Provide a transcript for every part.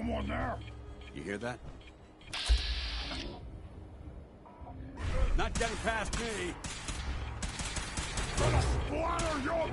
Someone there? You hear that? Not getting past me! Gonna splatter your...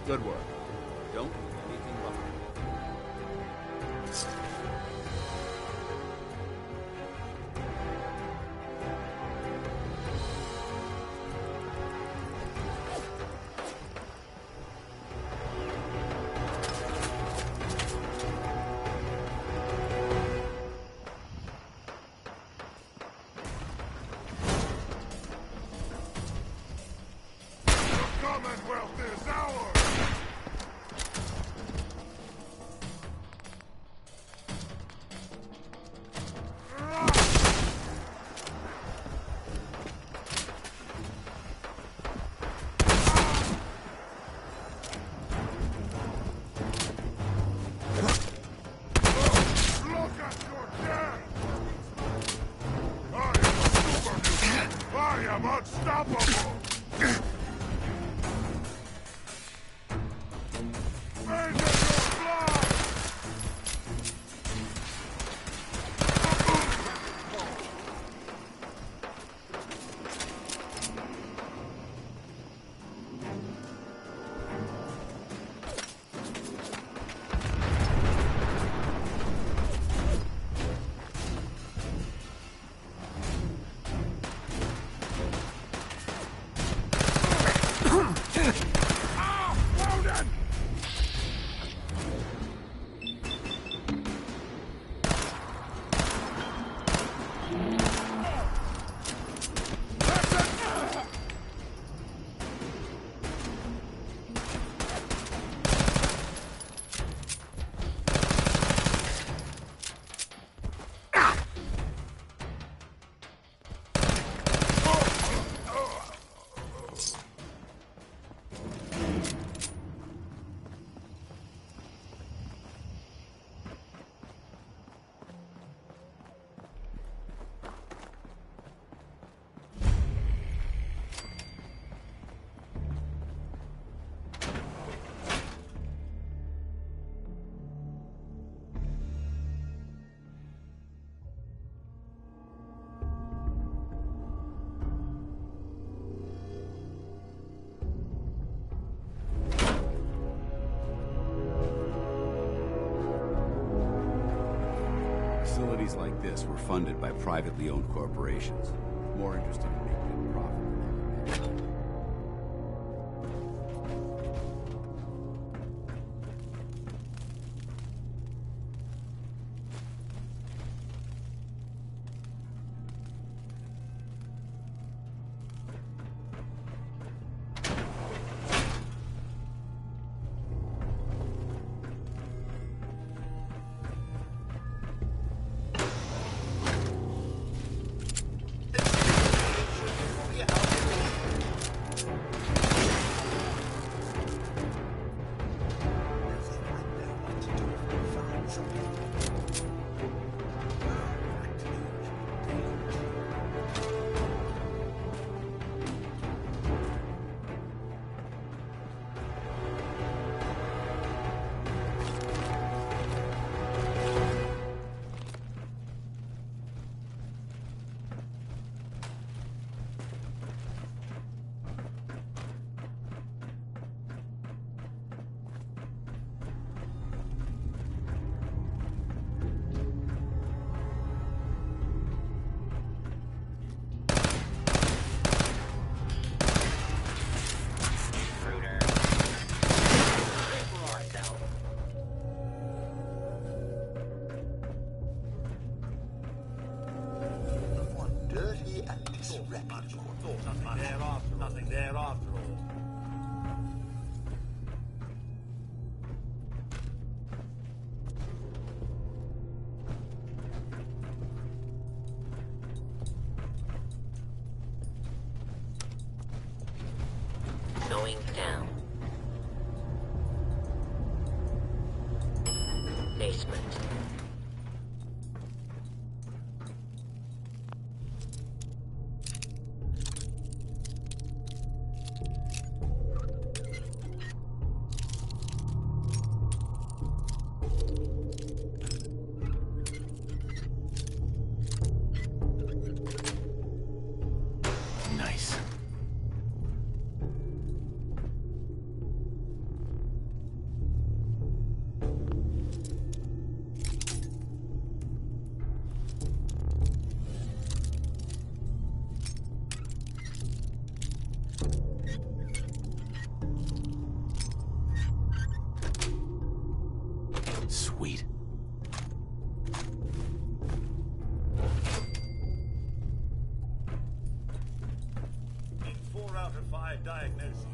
Good work. Don't leave anything behind. Commonwealth is ours! Look at your death! I am unstoppable! Bathe in your blood! Ah! Loaded! Facilities like this were funded by privately owned corporations, more interested in making a profit than other men. Basement. Nice. Sweet. In 4 out of 5 diagnoses,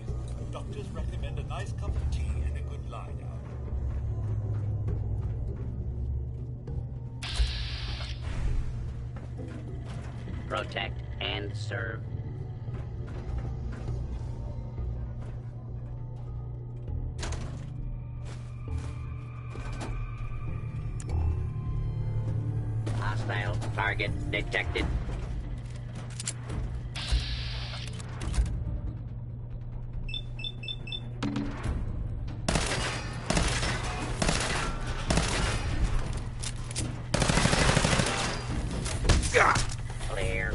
doctors recommend a nice cup of tea and a good lie down. Protect and serve. Hostile target detected. Clear.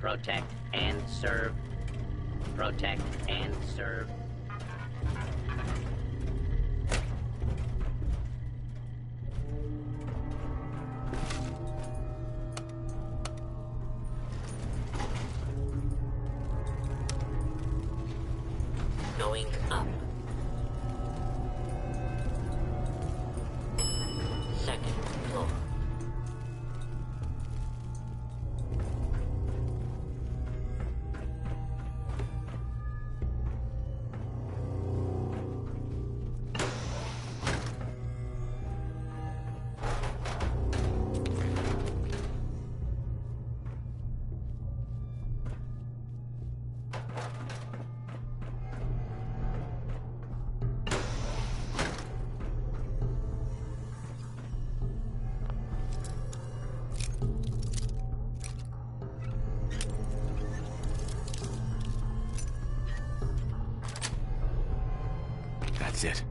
Protect and serve. Protect and serve. Going up. Second floor. That's it.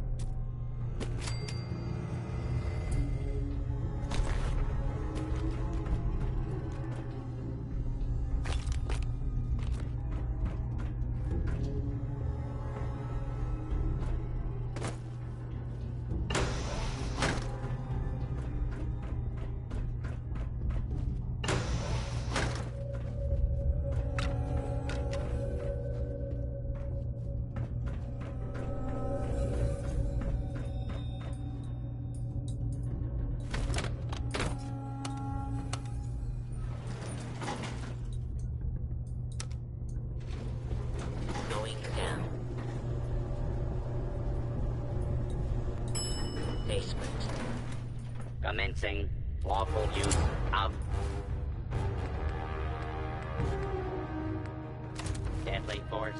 Going down. Basement. Commencing lawful use of deadly force.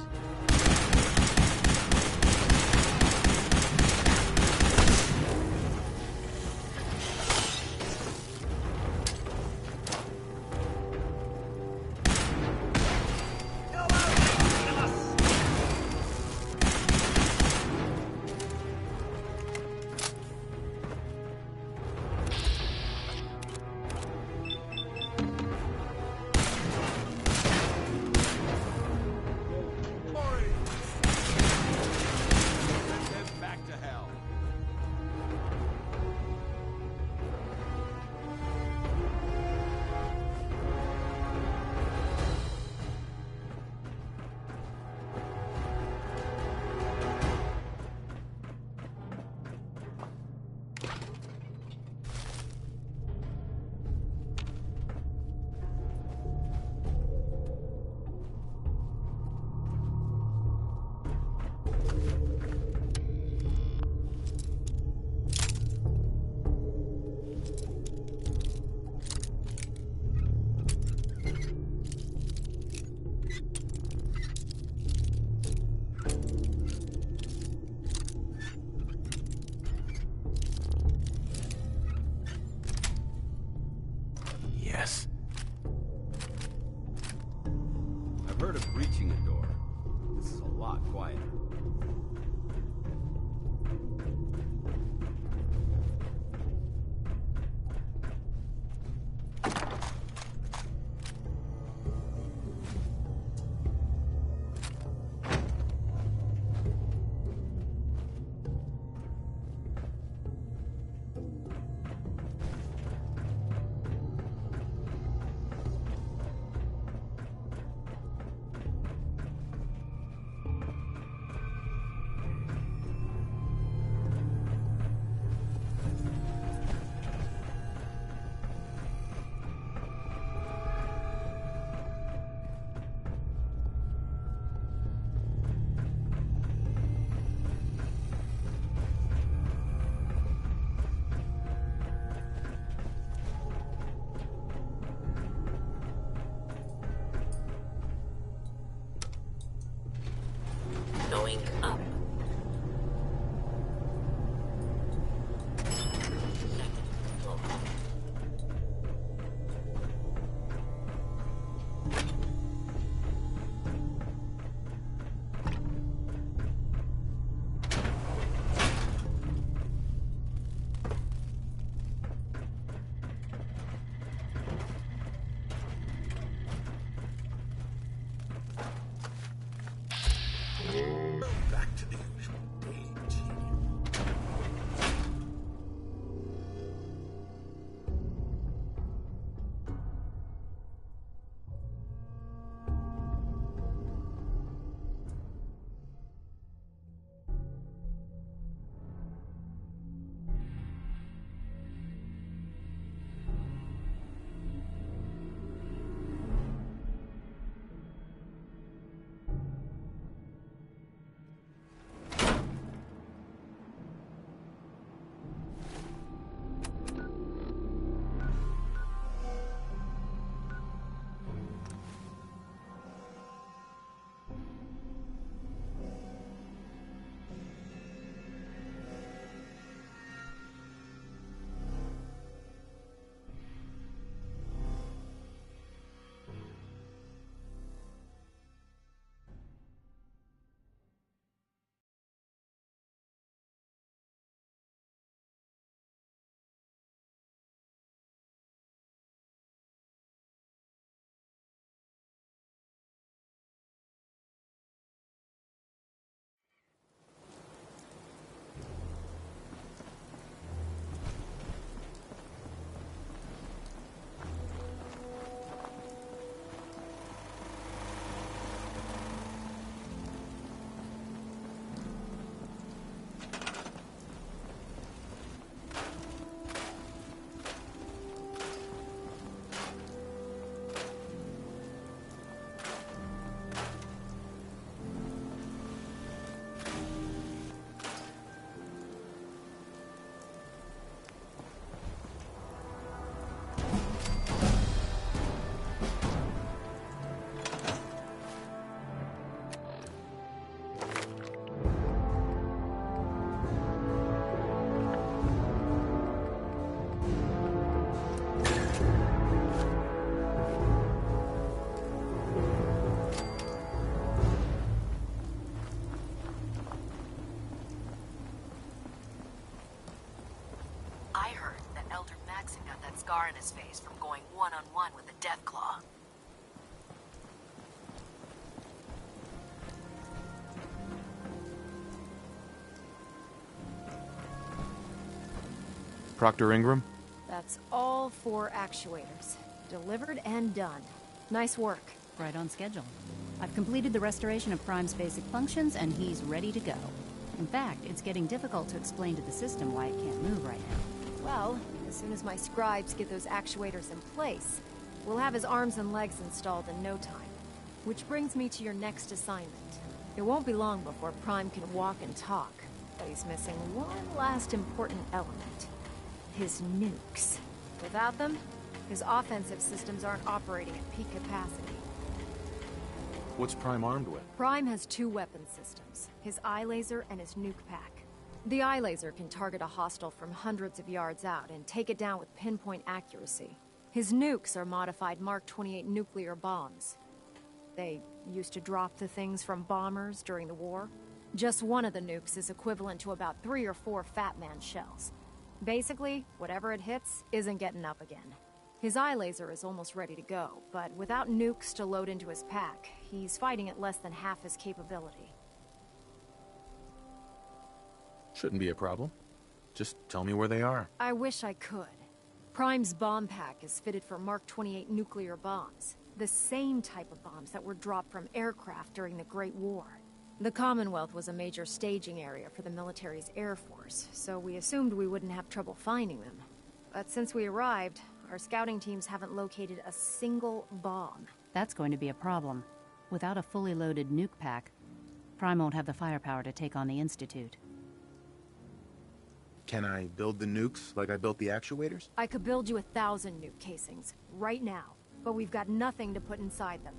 heard of breaching a door. This is a lot quieter. Going up. Second floor. Back to the usual routine. Scar in his face from going one-on-one with the Deathclaw. Proctor Ingram? That's all 4 actuators. Delivered and done. Nice work. Right on schedule. I've completed the restoration of Prime's basic functions, and he's ready to go. In fact, it's getting difficult to explain to the system why it can't move right now. Well, as soon as my scribes get those actuators in place, we'll have his arms and legs installed in no time. Which brings me to your next assignment. It won't be long before Prime can walk and talk, but he's missing one last important element. His nukes. Without them, his offensive systems aren't operating at peak capacity. What's Prime armed with? Prime has 2 weapon systems, his eye laser and his nuke pack. The eye laser can target a hostile from hundreds of yards out and take it down with pinpoint accuracy. His nukes are modified Mark 28 nuclear bombs. They used to drop the things from bombers during the war. Just one of the nukes is equivalent to about 3 or 4 Fat Man shells. Basically, whatever it hits isn't getting up again. His eye laser is almost ready to go, but without nukes to load into his pack, he's fighting at less than half his capability. Shouldn't be a problem. Just tell me where they are. I wish I could. Prime's bomb pack is fitted for Mark 28 nuclear bombs, the same type of bombs that were dropped from aircraft during the Great War. The Commonwealth was a major staging area for the military's Air Force, so we assumed we wouldn't have trouble finding them. But since we arrived, our scouting teams haven't located a single bomb. That's going to be a problem. Without a fully loaded nuke pack, Prime won't have the firepower to take on the Institute. Can I build the nukes like I built the actuators? I could build you 1,000 nuke casings, right now, but we've got nothing to put inside them.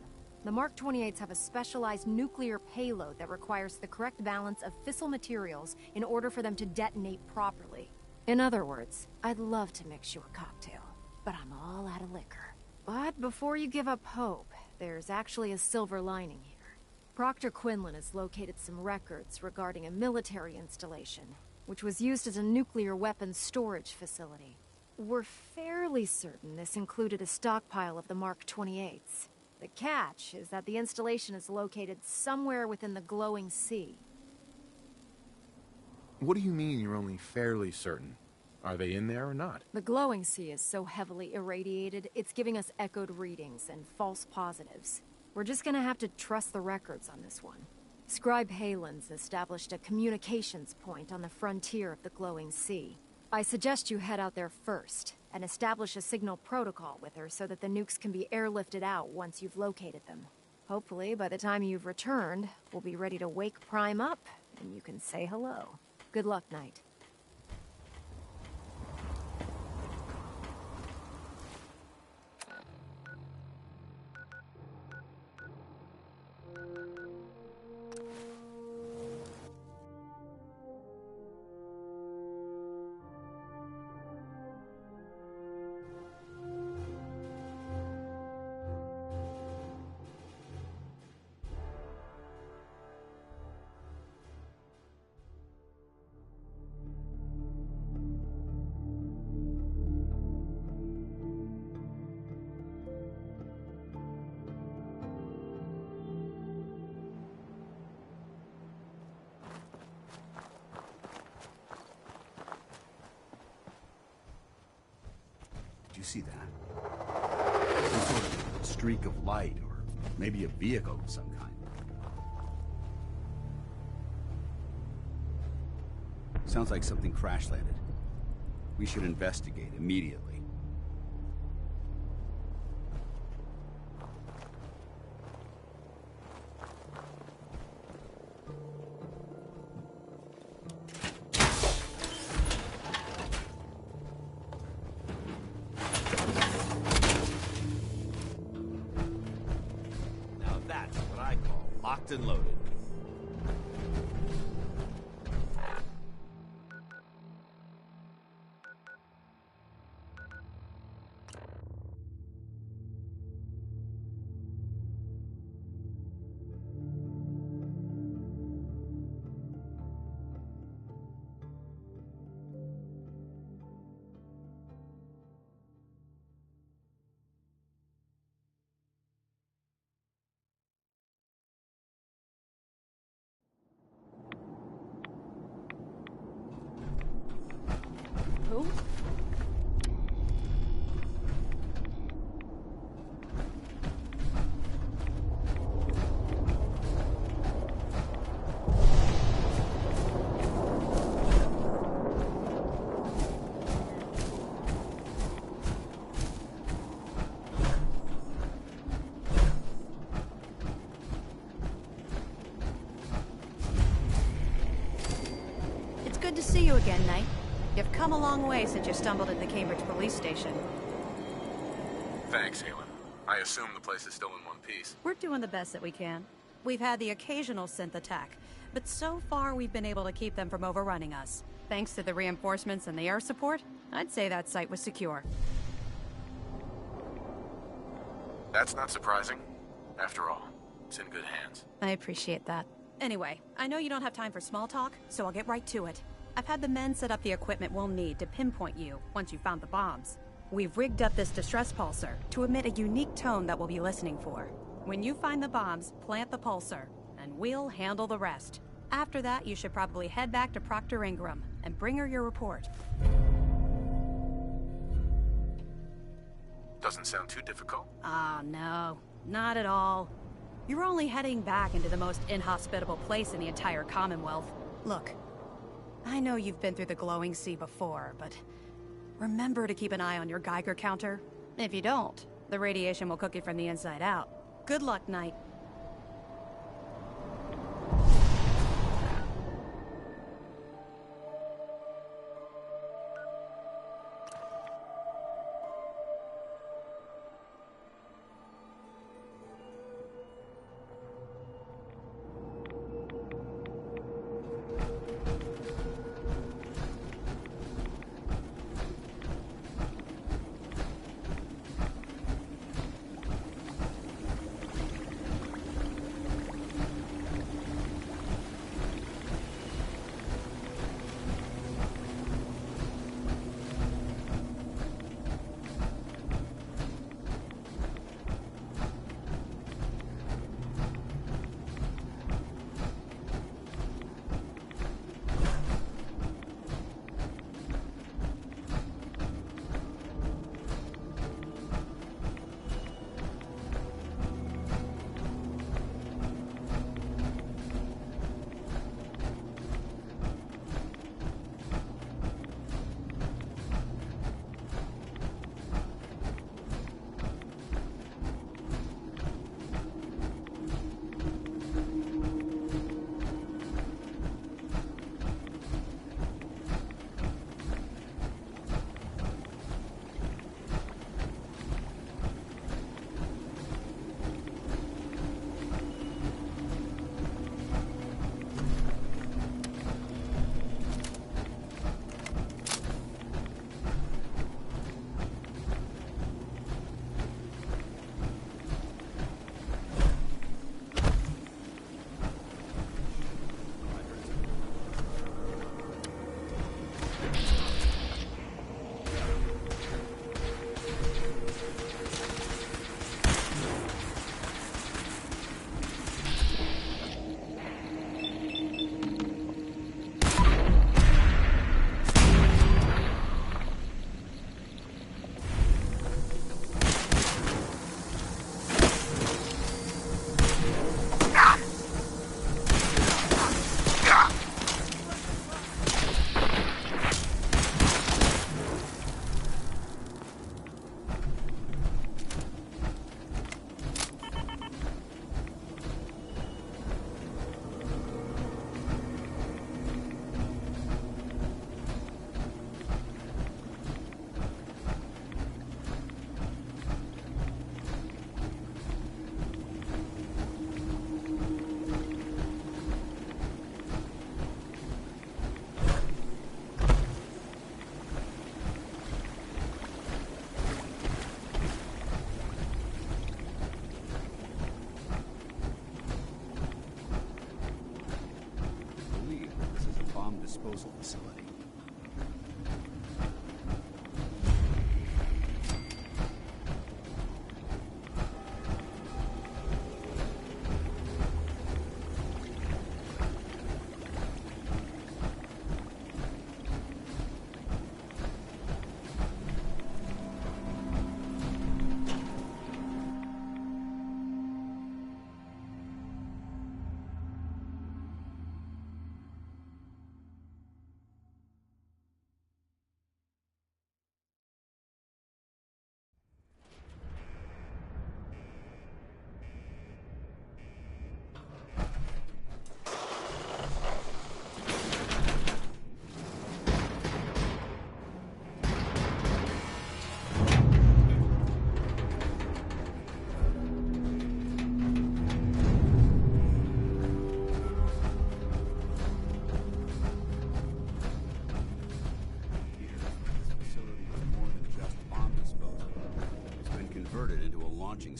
The Mark 28s have a specialized nuclear payload that requires the correct balance of fissile materials in order for them to detonate properly. In other words, I'd love to mix you a cocktail, but I'm all out of liquor. But before you give up hope, there's actually a silver lining here. Proctor Quinlan has located some records regarding a military installation, which was used as a nuclear weapons storage facility. We're fairly certain this included a stockpile of the Mark 28s. The catch is that the installation is located somewhere within the glowing sea. What do you mean you're only fairly certain? Are they in there or not? The glowing sea is so heavily irradiated, it's giving us echoed readings and false positives. We're just gonna have to trust the records on this one. Scribe Halen's established a communications point on the frontier of the glowing sea. I suggest you head out there first, and establish a signal protocol with her so that the nukes can be airlifted out once you've located them. Hopefully, by the time you've returned, we'll be ready to wake Prime up, and you can say hello. Good luck, Knight. You see that? Some sort of streak of light, or maybe a vehicle of some kind. Sounds like something crash-landed. We should investigate immediately. Locked and loaded. Who? It's good to see you again, Knight. You've come a long way since you stumbled at the Cambridge police station. Thanks, Halen. I assume the place is still in one piece. We're doing the best that we can. We've had the occasional synth attack, but so far we've been able to keep them from overrunning us. Thanks to the reinforcements and the air support, I'd say that site was secure. That's not surprising. After all, It's in good hands. I appreciate that. Anyway, I know you don't have time for small talk, so I'll get right to it. I've had the men set up the equipment we'll need to pinpoint you once you've found the bombs. We've rigged up this distress pulsar to emit a unique tone that we'll be listening for. When you find the bombs, plant the pulsar, and we'll handle the rest. After that, you should probably head back to Proctor Ingram and bring her your report. Doesn't sound too difficult. Ah, no. Not at all. You're only heading back into the most inhospitable place in the entire Commonwealth. Look, I know you've been through the glowing sea before, but remember to keep an eye on your Geiger counter. If you don't, the radiation will cook you from the inside out. Good luck, Knight. disposal facility.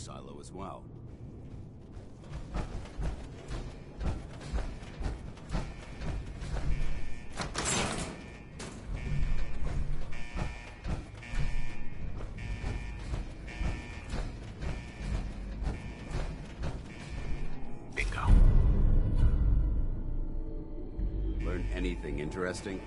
Silo as well. Anything interesting?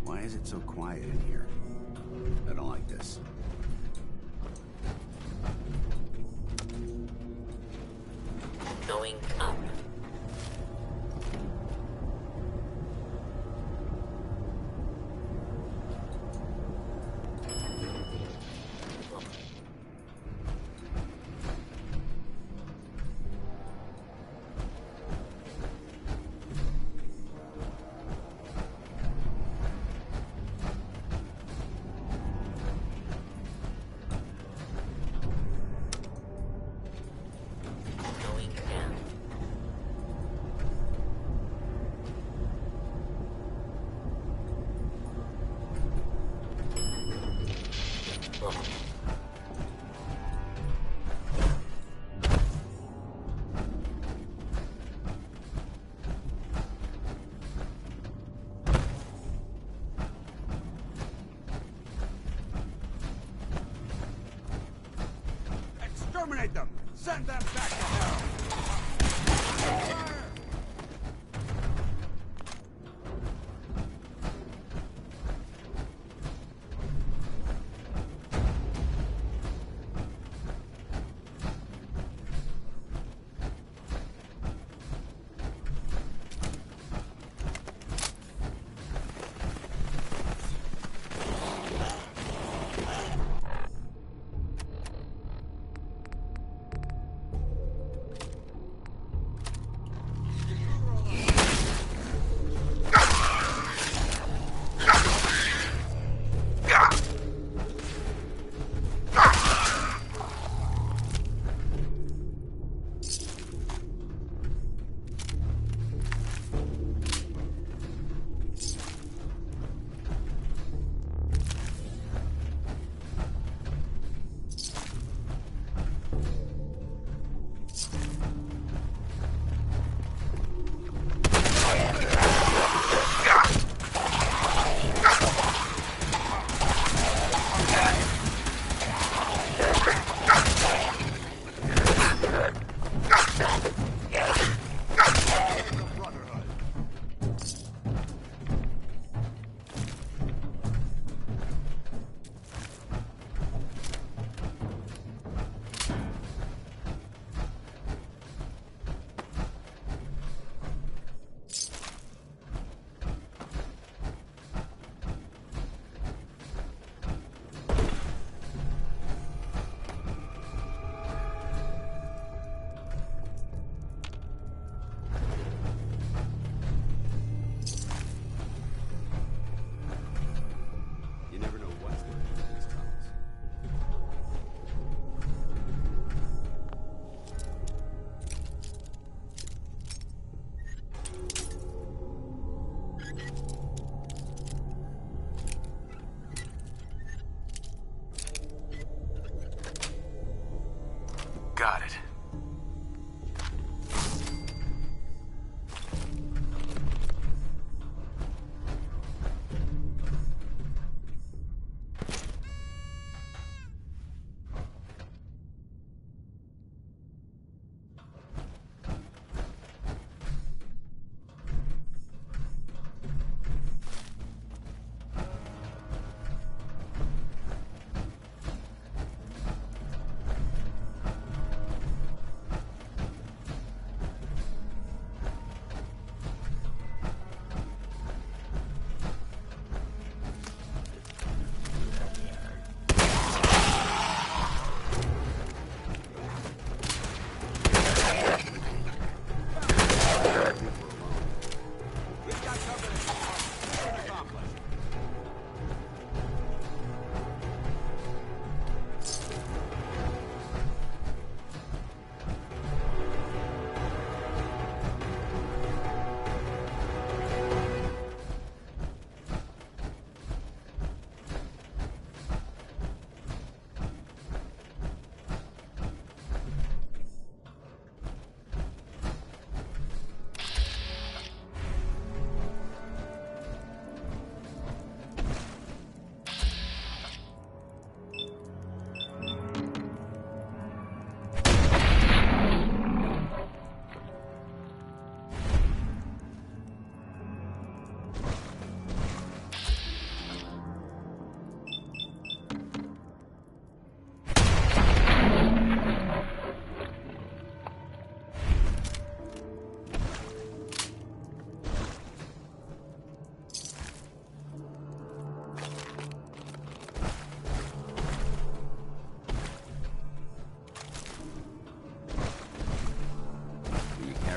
Why is it so quiet in here? I don't like this. Going up. Going down. Exterminate them! Send them back to hell!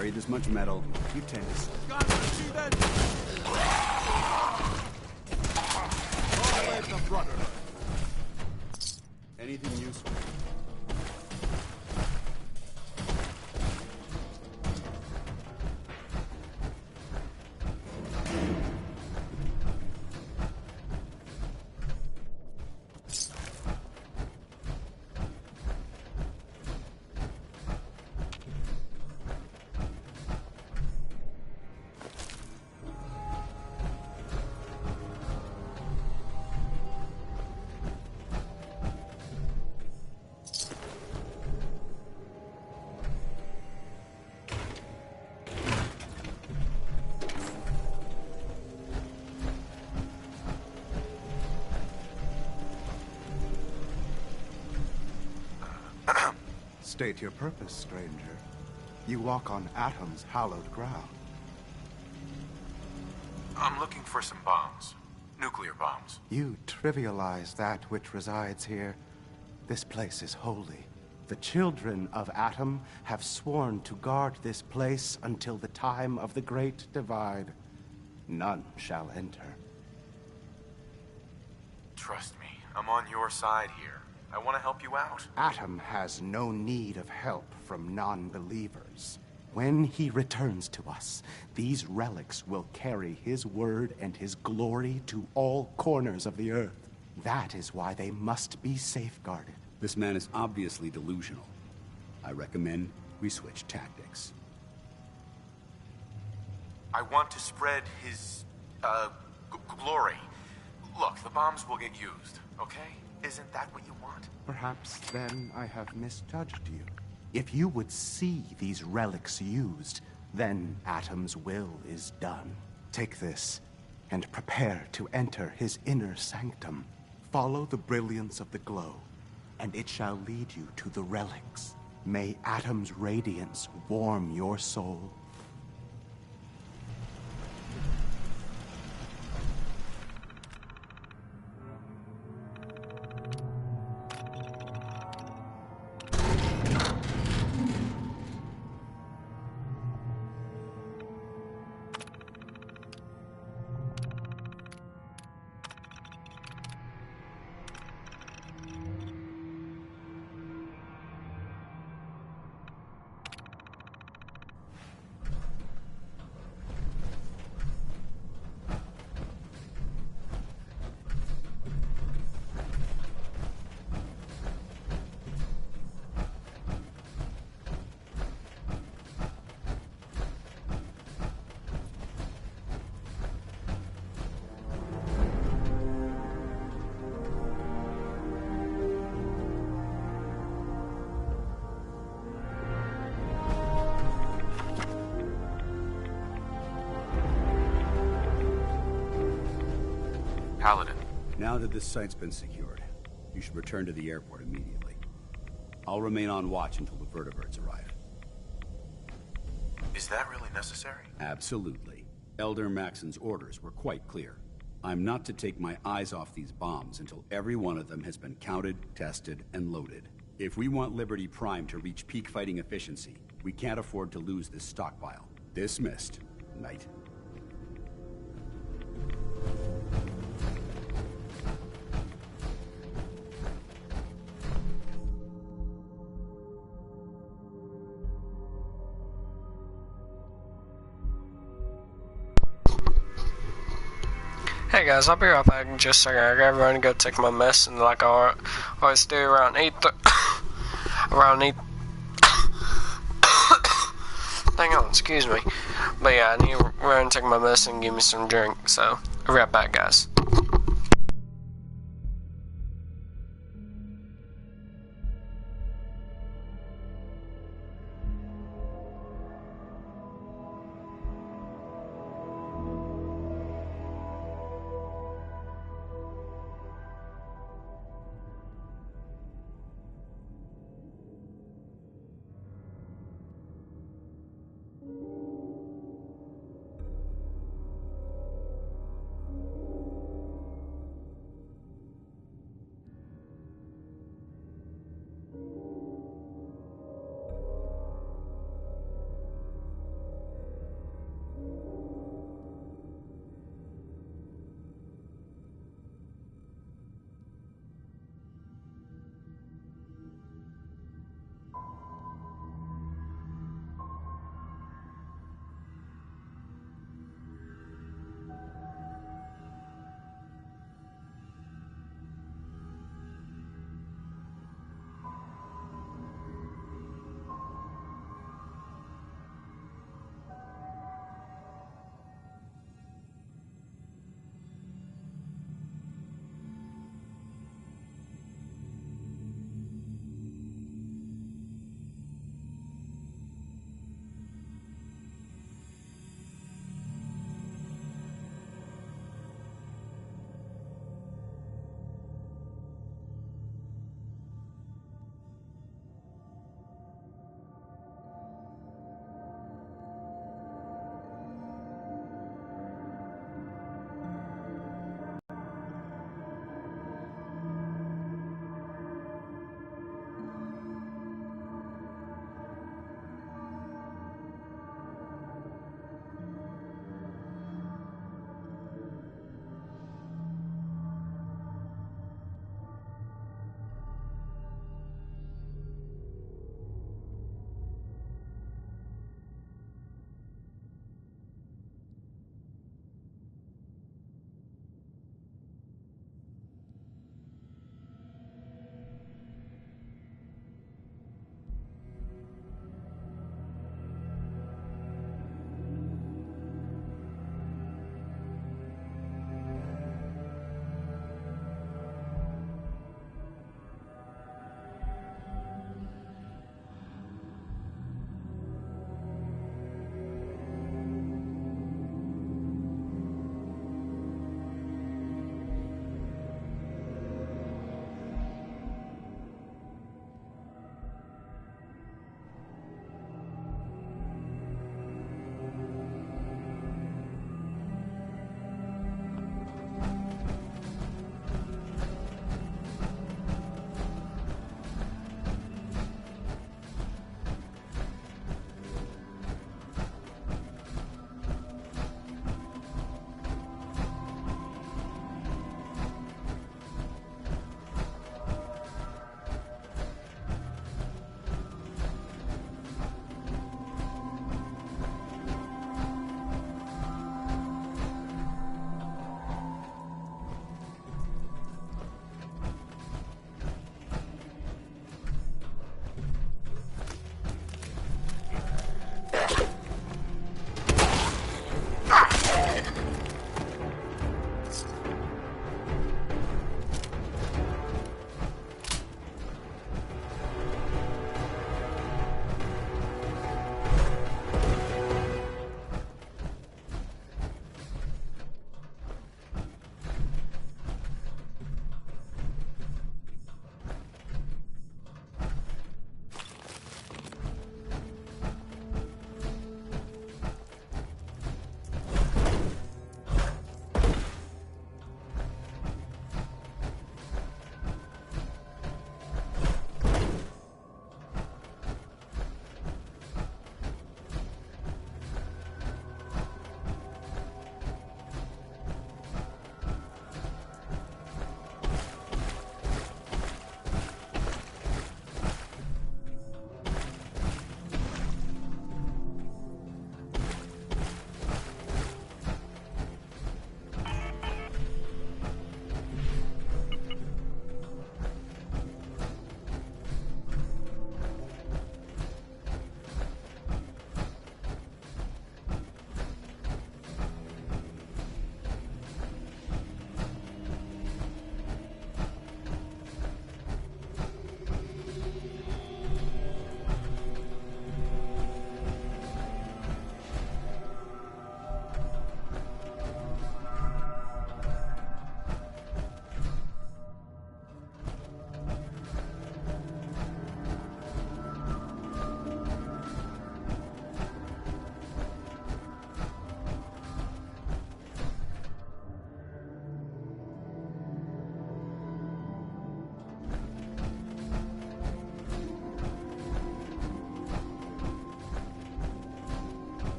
carry this much metal, you tend to... Guys, see that? All the way to Brotherhood. Anything useful? State your purpose, stranger. You walk on Atom's hallowed ground. I'm looking for some bombs. Nuclear bombs. You trivialize that which resides here. This place is holy. The children of Atom have sworn to guard this place until the time of the Great Divide. None shall enter. Trust me, I'm on your side here. I want to help you out. Atom has no need of help from non-believers. When he returns to us, these relics will carry his word and his glory to all corners of the earth. That is why they must be safeguarded. This man is obviously delusional. I recommend we switch tactics. I want to spread his, glory. Look, the bombs will get used, okay? Isn't that what you want? Perhaps then I have misjudged you. If you would see these relics used, then Atom's will is done. Take this, and prepare to enter his inner sanctum. Follow the brilliance of the glow, and it shall lead you to the relics. May Atom's radiance warm your soul. Paladin. Now that this site's been secured, you should return to the airport immediately. I'll remain on watch until the vertebrates arrive. Is that really necessary? Absolutely. Elder Maxon's orders were quite clear. I'm not to take my eyes off these bombs until every one of them has been counted, tested, and loaded. If we want Liberty Prime to reach peak fighting efficiency, we can't afford to lose this stockpile. Dismissed. Knight. Hey guys, I'll be right back in just a second. I gotta run and go take my medicine like I always do around 8 around 8 hang on, excuse me. But yeah, I need to run and take my medicine and give me some drink, so I'll be right back, guys.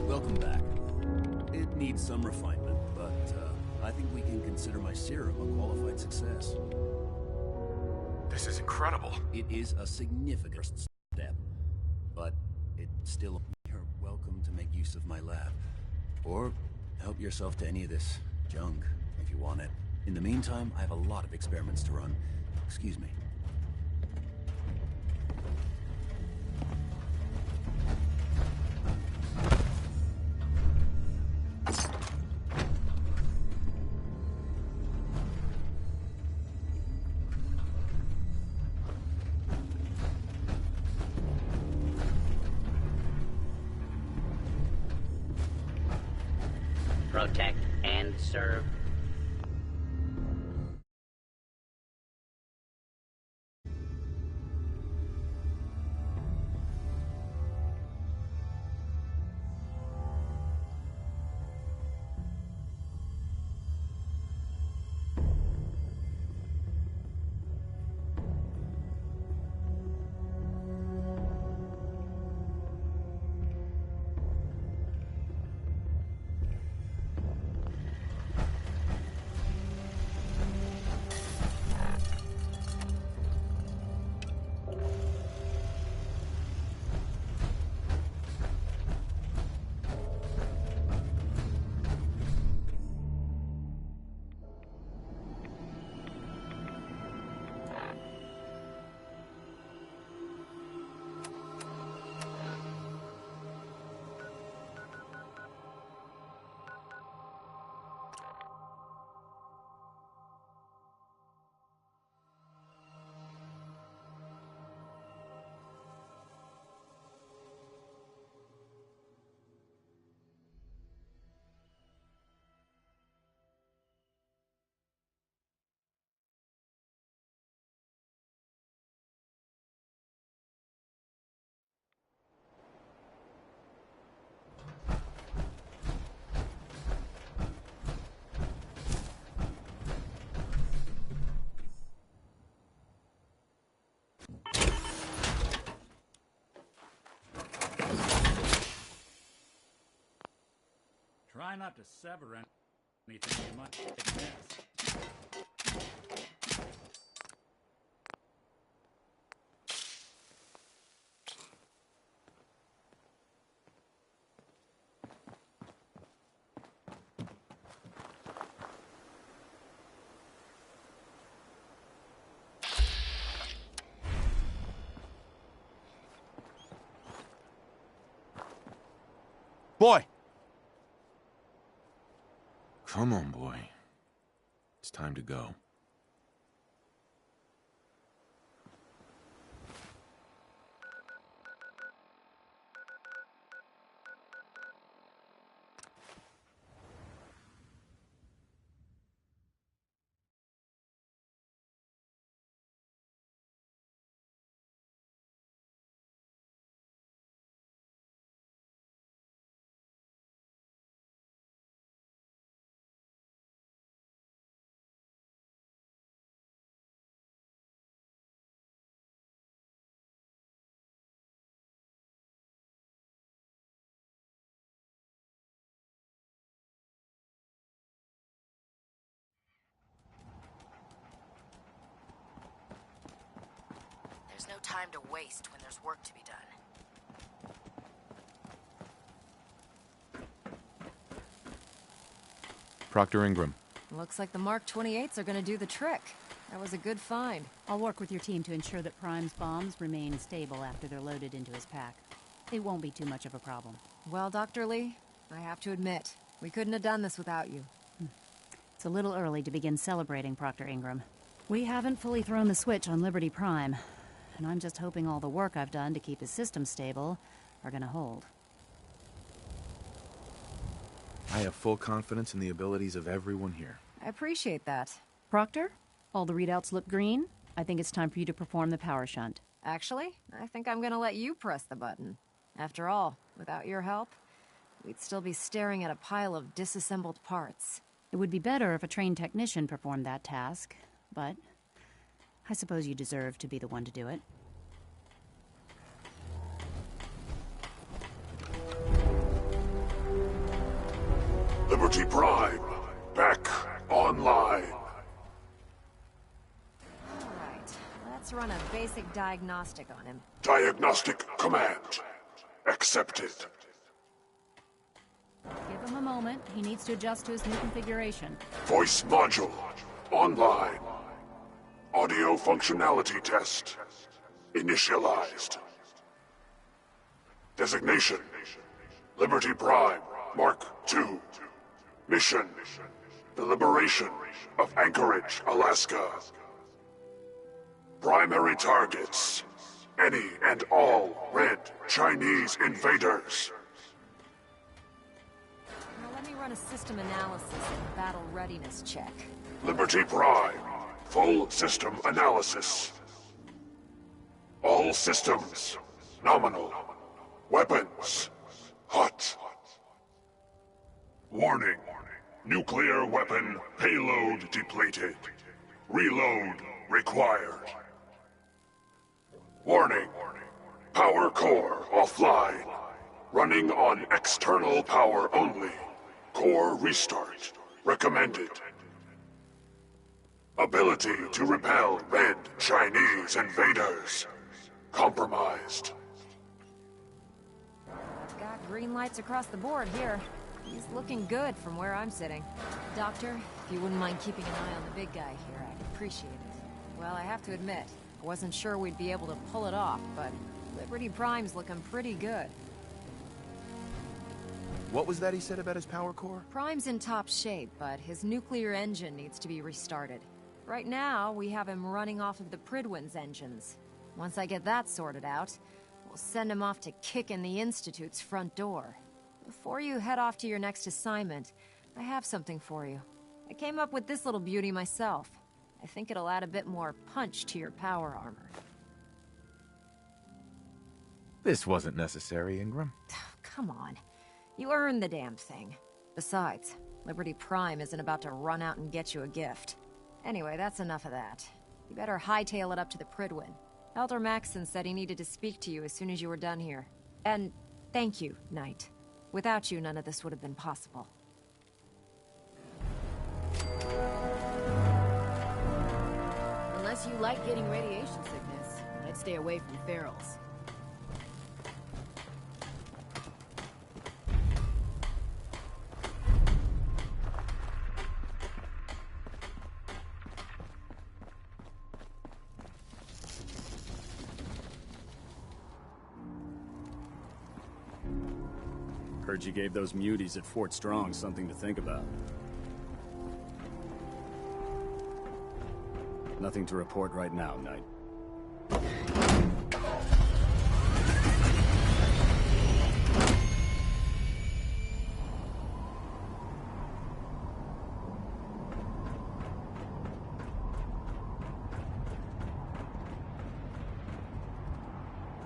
Welcome back. It needs some refinement, but I think we can consider my serum a qualified success. This is incredible. It is a significant step, but it still... You're welcome to make use of my lab. Or help yourself to any of this junk, if you want it. In the meantime, I have a lot of experiments to run. Excuse me. Protect and serve. Try not to sever anything you might miss. Boy! Come on, boy. It's time to go. There's no time to waste when there's work to be done. Proctor Ingram. Looks like the Mark 28s are gonna do the trick. That was a good find. I'll work with your team to ensure that Prime's bombs remain stable after they're loaded into his pack. It won't be too much of a problem. Well, Dr. Lee, I have to admit, we couldn't have done this without you. It's a little early to begin celebrating, Proctor Ingram. We haven't fully thrown the switch on Liberty Prime, and I'm just hoping all the work I've done to keep his system stable are gonna hold. I have full confidence in the abilities of everyone here. I appreciate that. Proctor, all the readouts look green. I think it's time for you to perform the power shunt. Actually, I think I'm gonna let you press the button. After all, without your help, we'd still be staring at a pile of disassembled parts. It would be better if a trained technician performed that task, but I suppose you deserve to be the one to do it. Liberty Prime, back online. Alright, let's run a basic diagnostic on him. Diagnostic command accepted. Give him a moment. He needs to adjust to his new configuration. Voice module online. Audio functionality test initialized. Designation: Liberty Prime Mark II. Mission: the liberation of Anchorage, Alaska. Primary targets: any and all red Chinese invaders. Now let me run a system analysis and battle readiness check. Liberty Prime, full system analysis. All systems nominal. Weapons hot. Warning: nuclear weapon payload depleted. Reload required. Warning: power core offline. Running on external power only. Core restart recommended. Ability to repel red Chinese invaders compromised. I've got green lights across the board here. He's looking good from where I'm sitting. Doctor, if you wouldn't mind keeping an eye on the big guy here, I'd appreciate it. Well, I have to admit, I wasn't sure we'd be able to pull it off, but Liberty Prime's looking pretty good. What was that he said about his power core? Prime's in top shape, but his nuclear engine needs to be restarted. Right now, we have him running off of the Pridwin's engines. Once I get that sorted out, we'll send him off to kick in the Institute's front door. Before you head off to your next assignment, I have something for you. I came up with this little beauty myself. I think it'll add a bit more punch to your power armor. This wasn't necessary, Ingram. Come on. You earned the damn thing. Besides, Liberty Prime isn't about to run out and get you a gift. Anyway, that's enough of that. You better hightail it up to the Pridwin. Elder Maxson said he needed to speak to you as soon as you were done here. And thank you, Knight. Without you, none of this would have been possible. Guess you like getting radiation sickness. I'd stay away from ferals. Heard you gave those muties at Fort Strong something to think about. Nothing to report right now, Knight.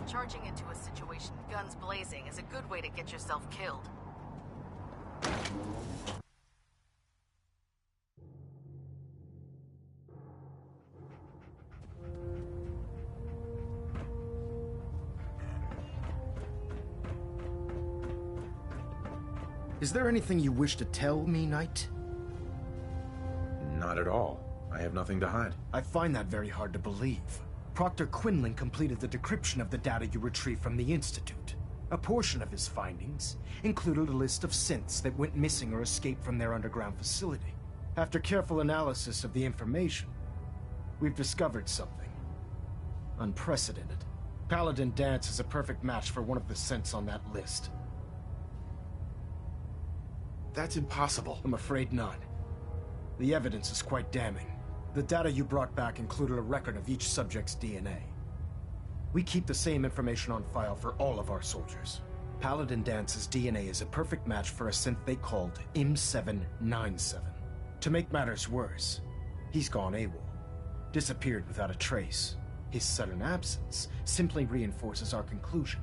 Charging into a situation guns blazing is a good way to get yourself killed. Is there anything you wish to tell me, Knight? Not at all. I have nothing to hide. I find that very hard to believe. Proctor Quinlan completed the decryption of the data you retrieved from the Institute. A portion of his findings included a list of synths that went missing or escaped from their underground facility. After careful analysis of the information, we've discovered something unprecedented. Paladin Danse is a perfect match for one of the synths on that list. That's impossible. I'm afraid not. The evidence is quite damning. The data you brought back included a record of each subject's DNA. We keep the same information on file for all of our soldiers. Paladin Dance's DNA is a perfect match for a synth they called M797. To make matters worse, he's gone AWOL, disappeared without a trace. His sudden absence simply reinforces our conclusion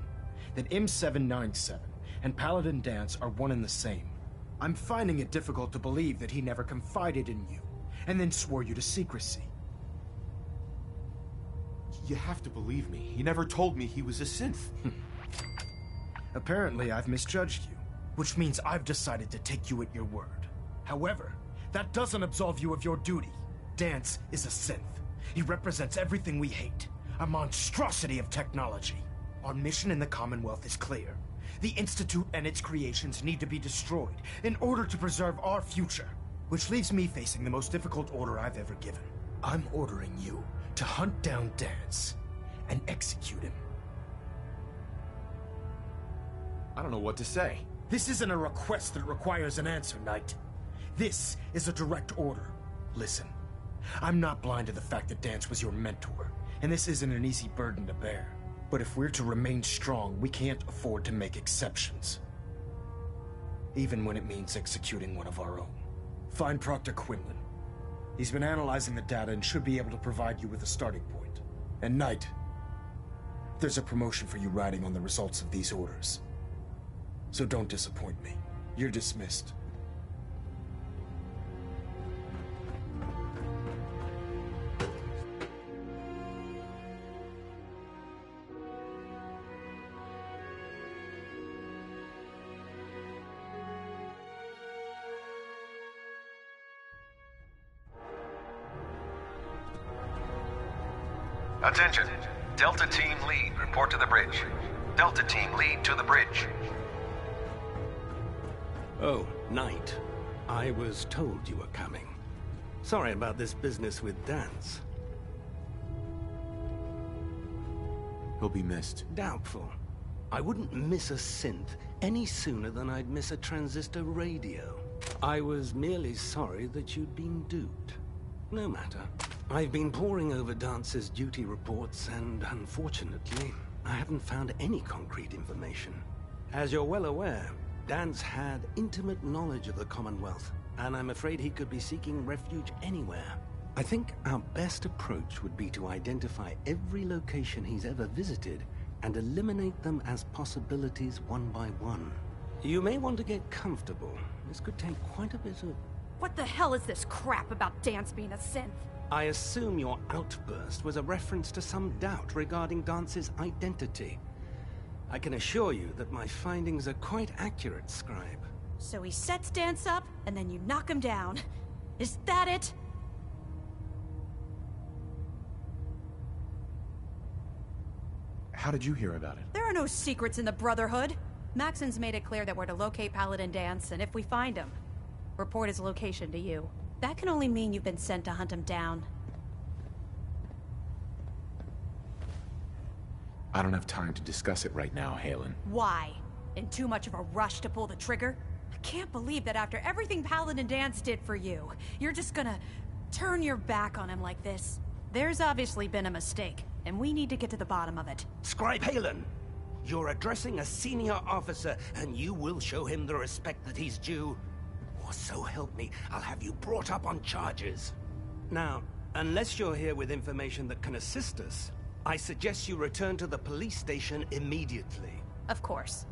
that M797 and Paladin Danse are one and the same. I'm finding it difficult to believe that he never confided in you, and then swore you to secrecy. You have to believe me. He never told me he was a synth. Apparently, I've misjudged you, which means I've decided to take you at your word. However, that doesn't absolve you of your duty. Danse is a synth. He represents everything we hate, a monstrosity of technology. Our mission in the Commonwealth is clear. The Institute and its creations need to be destroyed in order to preserve our future. Which leaves me facing the most difficult order I've ever given. I'm ordering you to hunt down Danse and execute him. I don't know what to say. This isn't a request that requires an answer, Knight. This is a direct order. Listen, I'm not blind to the fact that Danse was your mentor, and this isn't an easy burden to bear. But if we're to remain strong, we can't afford to make exceptions. Even when it means executing one of our own. Find Proctor Quinlan. He's been analyzing the data and should be able to provide you with a starting point. And Knight, there's a promotion for you riding on the results of these orders. So don't disappoint me. You're dismissed. Attention. Delta Team Lead, report to the bridge. Delta Team Lead to the bridge. Oh, Knight. I was told you were coming. Sorry about this business with Danse. He'll be missed. Doubtful. I wouldn't miss a synth any sooner than I'd miss a transistor radio. I was merely sorry that you'd been duped. No matter. I've been poring over Dance's duty reports, and unfortunately, I haven't found any concrete information. As you're well aware, Danse had intimate knowledge of the Commonwealth, and I'm afraid he could be seeking refuge anywhere. I think our best approach would be to identify every location he's ever visited and eliminate them as possibilities one by one. You may want to get comfortable. This could take quite a bit of... What the hell is this crap about Danse being a synth? I assume your outburst was a reference to some doubt regarding Dance's identity. I can assure you that my findings are quite accurate, Scribe. So he sets Danse up, and then you knock him down. Is that it? How did you hear about it? There are no secrets in the Brotherhood. Maxon's made it clear that we're to locate Paladin Dance, and if we find him, report his location to you. That can only mean you've been sent to hunt him down. I don't have time to discuss it right now, Halen. Why? In too much of a rush to pull the trigger? I can't believe that after everything Paladin Dance did for you, you're just gonna turn your back on him like this. There's obviously been a mistake, and we need to get to the bottom of it. Scribe Halen, you're addressing a senior officer, and you will show him the respect that he's due. Or so help me, I'll have you brought up on charges. Now, unless you're here with information that can assist us, I suggest you return to the police station immediately. Of course.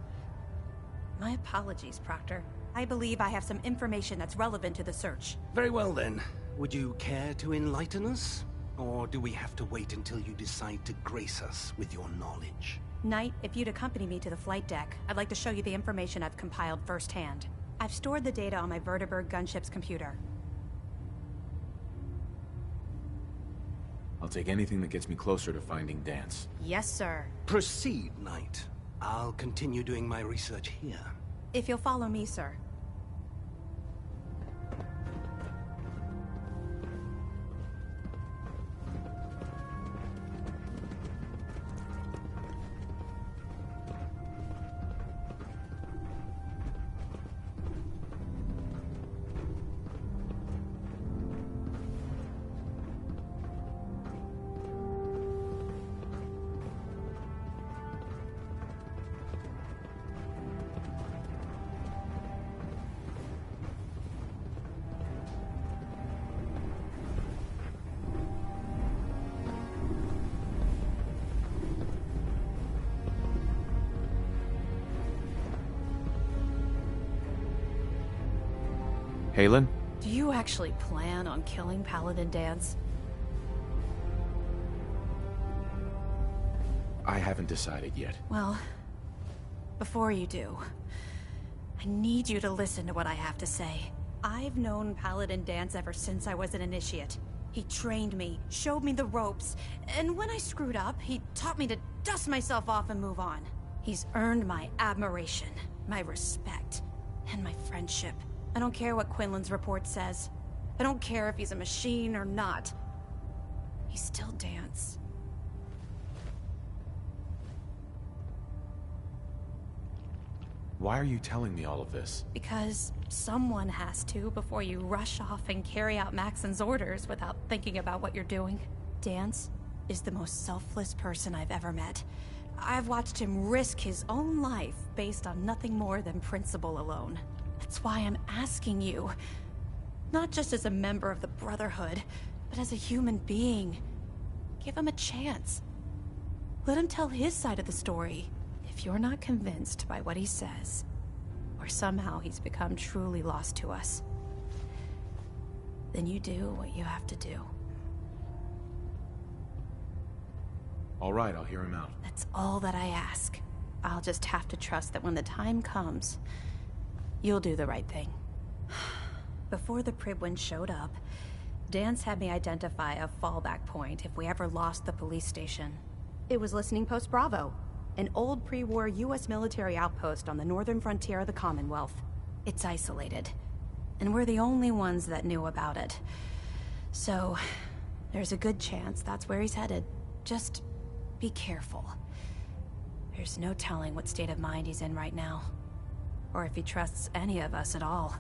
My apologies, Proctor. I believe I have some information that's relevant to the search. Very well then. Would you care to enlighten us? Or do we have to wait until you decide to grace us with your knowledge? Knight, if you'd accompany me to the flight deck, I'd like to show you the information I've compiled firsthand. I've stored the data on my Vertibird gunship's computer. I'll take anything that gets me closer to finding Dance. Yes, sir. Proceed, Knight. I'll continue doing my research here. If you'll follow me, sir. Halen? Do you actually plan on killing Paladin Dance? I haven't decided yet. Well, before you do, I need you to listen to what I have to say. I've known Paladin Dance ever since I was an initiate. He trained me, showed me the ropes, and when I screwed up, he taught me to dust myself off and move on. He's earned my admiration, my respect, and my friendship. I don't care what Quinlan's report says. I don't care if he's a machine or not. He's still Dance. Why are you telling me all of this? Because someone has to before you rush off and carry out Maxon's orders without thinking about what you're doing. Dance is the most selfless person I've ever met. I've watched him risk his own life based on nothing more than principle alone. That's why I'm asking you, not just as a member of the Brotherhood, but as a human being. Give him a chance. Let him tell his side of the story. If you're not convinced by what he says, or somehow he's become truly lost to us, then you do what you have to do. All right, I'll hear him out. That's all that I ask. I'll just have to trust that when the time comes, you'll do the right thing. Before the Pribwin showed up, Dance had me identify a fallback point if we ever lost the police station. It was Listening Post Bravo, an old pre-war US military outpost on the northern frontier of the Commonwealth. It's isolated, and we're the only ones that knew about it. So, there's a good chance that's where he's headed. Just be careful. There's no telling what state of mind he's in right now, or if he trusts any of us at all.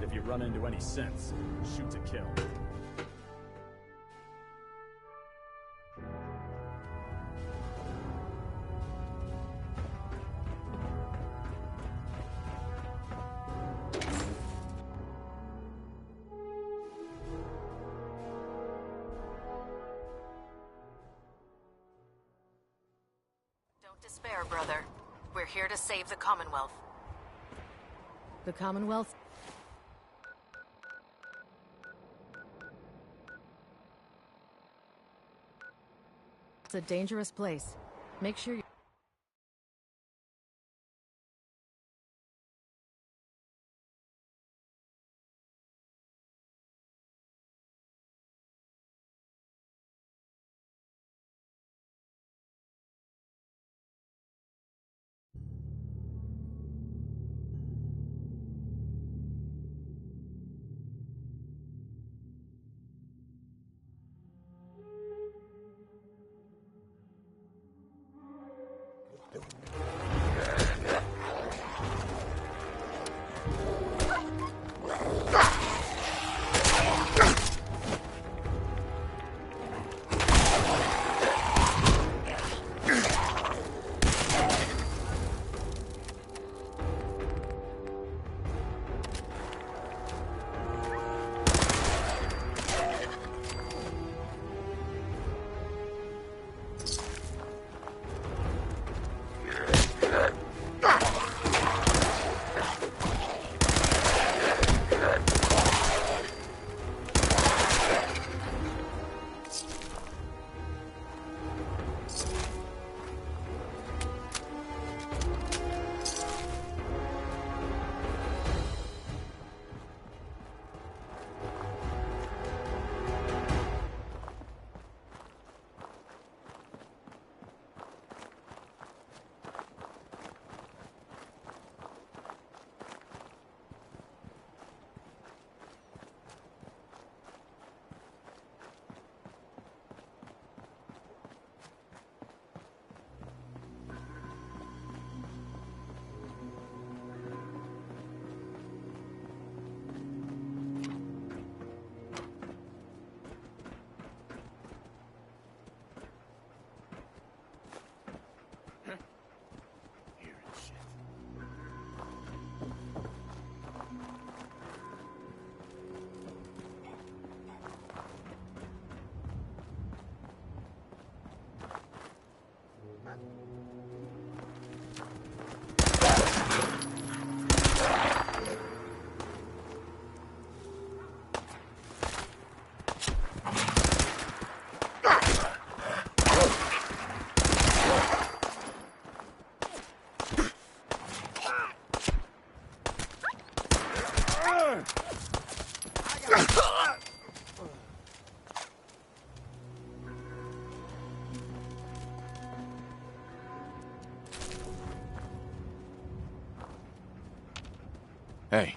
If you run into any sense, shoot to kill. Don't despair, brother. We're here to save the Commonwealth. The Commonwealth? It's a dangerous place. Make sure you Hey.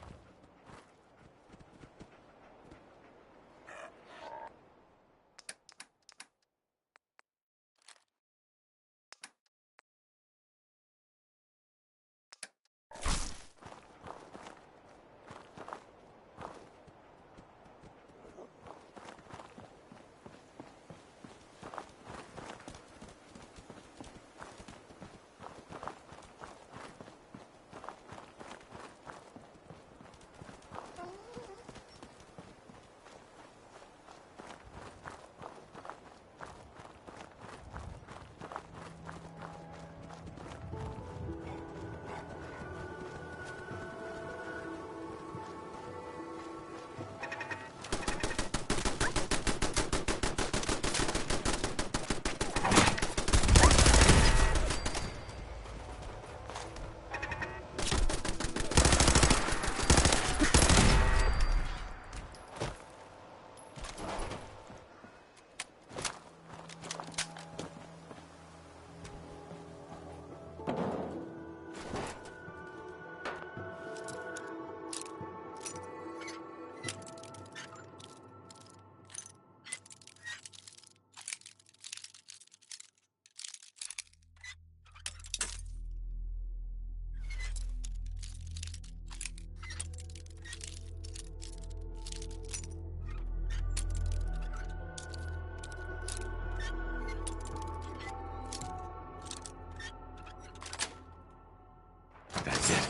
That's it.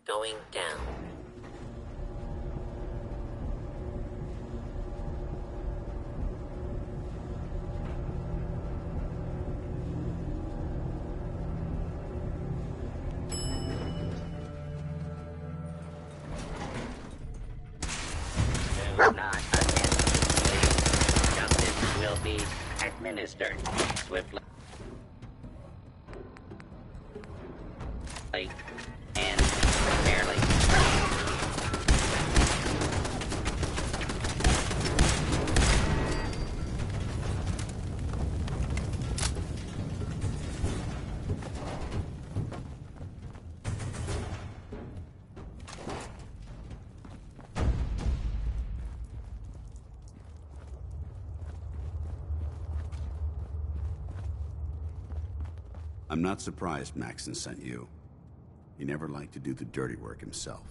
Going down. Do not attempt. Justice will be administered swiftly and fairly. I'm not surprised Maxon sent you. He never liked to do the dirty work himself.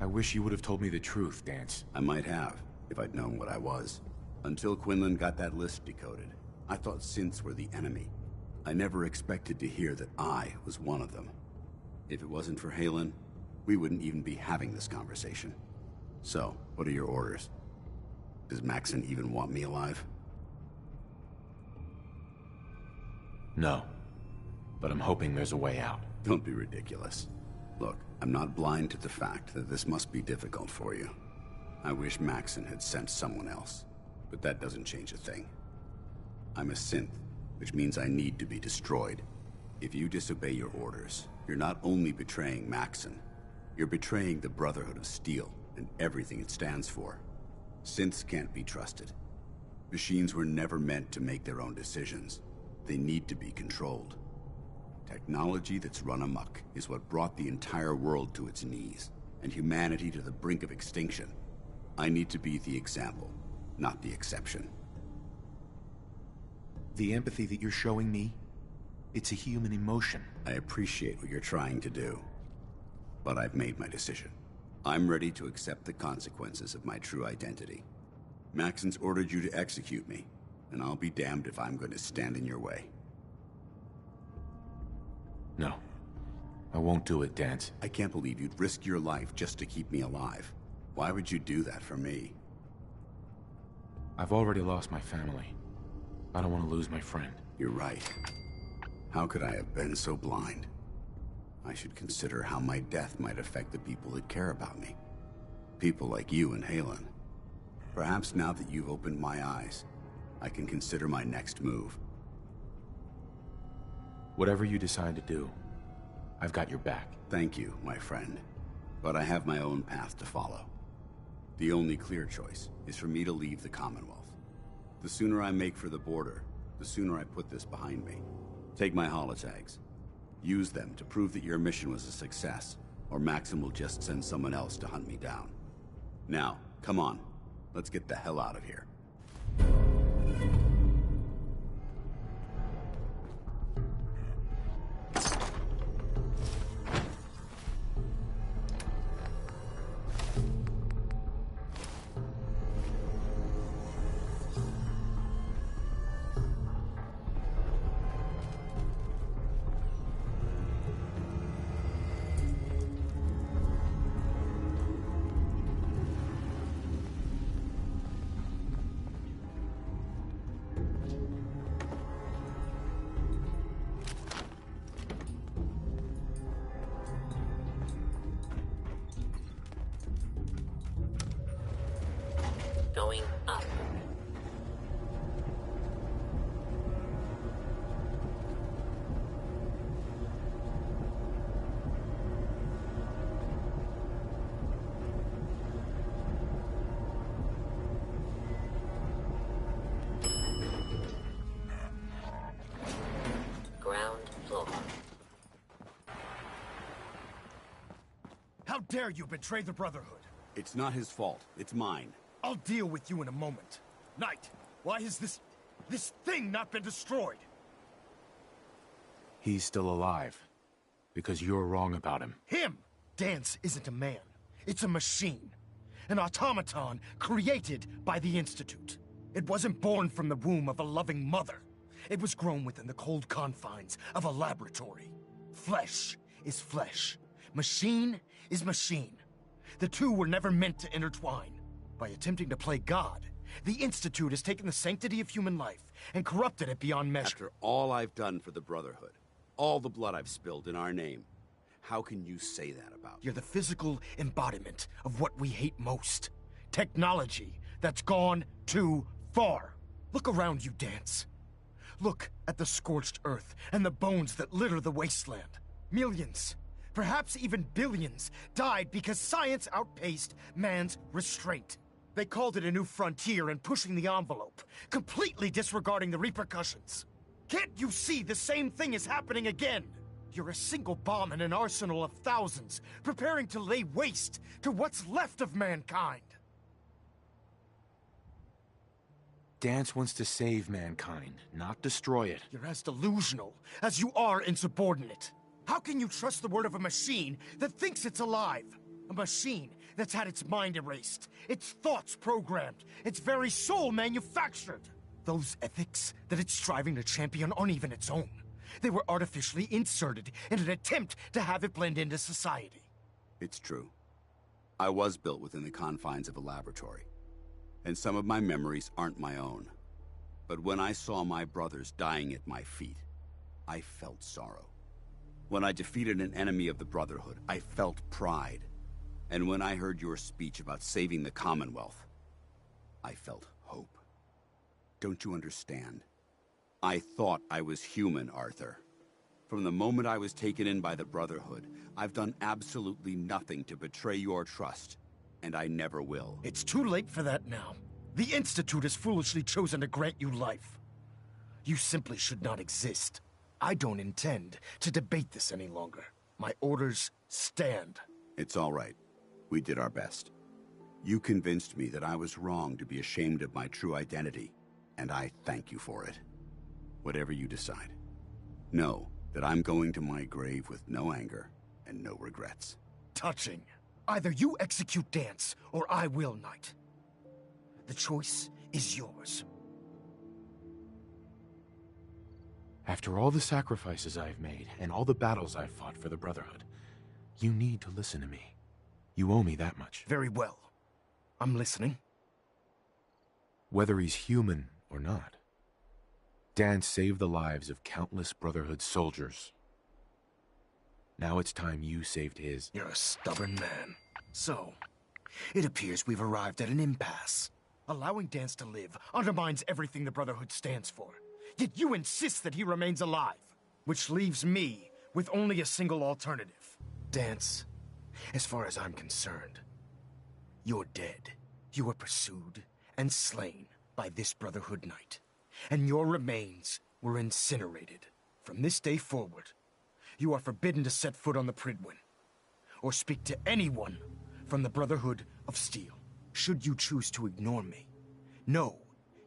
I wish you would have told me the truth, Dance. I might have, if I'd known what I was. Until Quinlan got that list decoded, I thought synths were the enemy. I never expected to hear that I was one of them. If it wasn't for Halen, we wouldn't even be having this conversation. So, what are your orders? Does Maxon even want me alive? No. But I'm hoping there's a way out. Don't be ridiculous. Look, I'm not blind to the fact that this must be difficult for you. I wish Maxon had sent someone else, but that doesn't change a thing. I'm a synth, which means I need to be destroyed. If you disobey your orders, you're not only betraying Maxon, you're betraying the Brotherhood of Steel and everything it stands for. Synths can't be trusted. Machines were never meant to make their own decisions. They need to be controlled. Technology that's run amok is what brought the entire world to its knees, and humanity to the brink of extinction. I need to be the example, not the exception. The empathy that you're showing me, it's a human emotion. I appreciate what you're trying to do, but I've made my decision. I'm ready to accept the consequences of my true identity. Maxon's ordered you to execute me, and I'll be damned if I'm going to stand in your way. No. I won't do it, Dance. I can't believe you'd risk your life just to keep me alive. Why would you do that for me? I've already lost my family. I don't want to lose my friend. You're right. How could I have been so blind? I should consider how my death might affect the people that care about me. People like you and Halen. Perhaps now that you've opened my eyes, I can consider my next move. Whatever you decide to do, I've got your back. Thank you, my friend. But I have my own path to follow. The only clear choice is for me to leave the Commonwealth. The sooner I make for the border, the sooner I put this behind me. Take my holotags. Use them to prove that your mission was a success, or Maxim will just send someone else to hunt me down. Now, come on. Let's get the hell out of here. Going up. Ground floor. How dare you betray the Brotherhood? It's not his fault. It's mine. I'll deal with you in a moment. Knight, why has this thing not been destroyed? He's still alive. Because you're wrong about him. Him! Dance isn't a man. It's a machine. An automaton created by the Institute. It wasn't born from the womb of a loving mother. It was grown within the cold confines of a laboratory. Flesh is flesh. Machine is machine. The two were never meant to intertwine. By attempting to play God, the Institute has taken the sanctity of human life and corrupted it beyond measure. After all I've done for the Brotherhood, all the blood I've spilled in our name, how can you say that about me? You're the physical embodiment of what we hate most. Technology that's gone too far. Look around you, Dance. Look at the scorched earth and the bones that litter the wasteland. Millions, perhaps even billions, died because science outpaced man's restraint. They called it a new frontier and pushing the envelope, completely disregarding the repercussions. Can't you see the same thing is happening again? You're a single bomb in an arsenal of thousands, preparing to lay waste to what's left of mankind. Dance wants to save mankind, not destroy it. You're as delusional as you are insubordinate. How can you trust the word of a machine that thinks it's alive? A machine that's had its mind erased, its thoughts programmed, its very soul manufactured. Those ethics that it's striving to champion aren't even its own. They were artificially inserted in an attempt to have it blend into society. It's true. I was built within the confines of a laboratory, and some of my memories aren't my own. But when I saw my brothers dying at my feet, I felt sorrow. When I defeated an enemy of the Brotherhood, I felt pride. And when I heard your speech about saving the Commonwealth, I felt hope. Don't you understand? I thought I was human, Arthur. From the moment I was taken in by the Brotherhood, I've done absolutely nothing to betray your trust, and I never will. It's too late for that now. The Institute has foolishly chosen to grant you life. You simply should not exist. I don't intend to debate this any longer. My orders stand. It's all right. We did our best. You convinced me that I was wrong to be ashamed of my true identity, and I thank you for it. Whatever you decide, know that I'm going to my grave with no anger and no regrets. Touching. Either you execute Dance, or I will, Knight. The choice is yours. After all the sacrifices I've made, and all the battles I've fought for the Brotherhood, you need to listen to me. You owe me that much. Very well. I'm listening. Whether he's human or not, Dance saved the lives of countless Brotherhood soldiers. Now it's time you saved his. You're a stubborn man. So, it appears we've arrived at an impasse. Allowing Dance to live undermines everything the Brotherhood stands for. Yet you insist that he remains alive, which leaves me with only a single alternative. Dance, as far as I'm concerned, you're dead. You were pursued and slain by this Brotherhood Knight, and your remains were incinerated. From this day forward, you are forbidden to set foot on the Pridwin, or speak to anyone from the Brotherhood of Steel. Should you choose to ignore me, know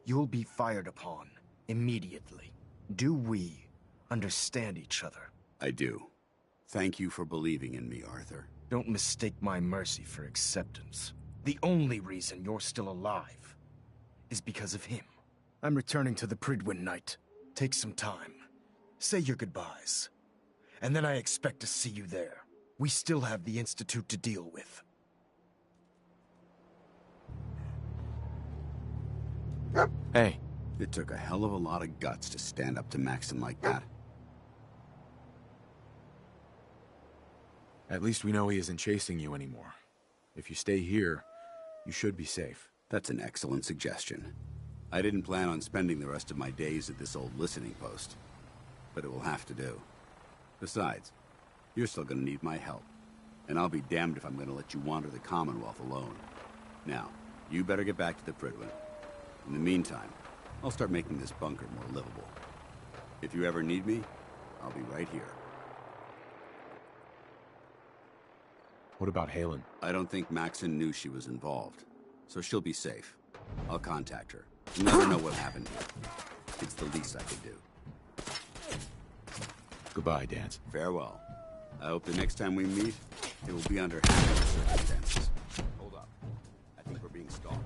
you'll be fired upon immediately. Do we understand each other? I do. Thank you for believing in me, Arthur. Don't mistake my mercy for acceptance. The only reason you're still alive is because of him. I'm returning to the Pridwin Knight. Take some time. Say your goodbyes. And then I expect to see you there. We still have the Institute to deal with. Hey. It took a hell of a lot of guts to stand up to Maxon like that. At least we know he isn't chasing you anymore. If you stay here, you should be safe. That's an excellent suggestion. I didn't plan on spending the rest of my days at this old listening post, but it will have to do. Besides, you're still gonna need my help, and I'll be damned if I'm gonna let you wander the Commonwealth alone. Now, you better get back to the Pridwin. In the meantime, I'll start making this bunker more livable. If you ever need me, I'll be right here. What about Halen? I don't think Maxon knew she was involved, so she'll be safe. I'll contact her. You never know what happened here. It's the least I could do. Goodbye, Dance. Farewell. I hope the next time we meet, it will be under happier circumstances. Hold up. I think we're being stalked.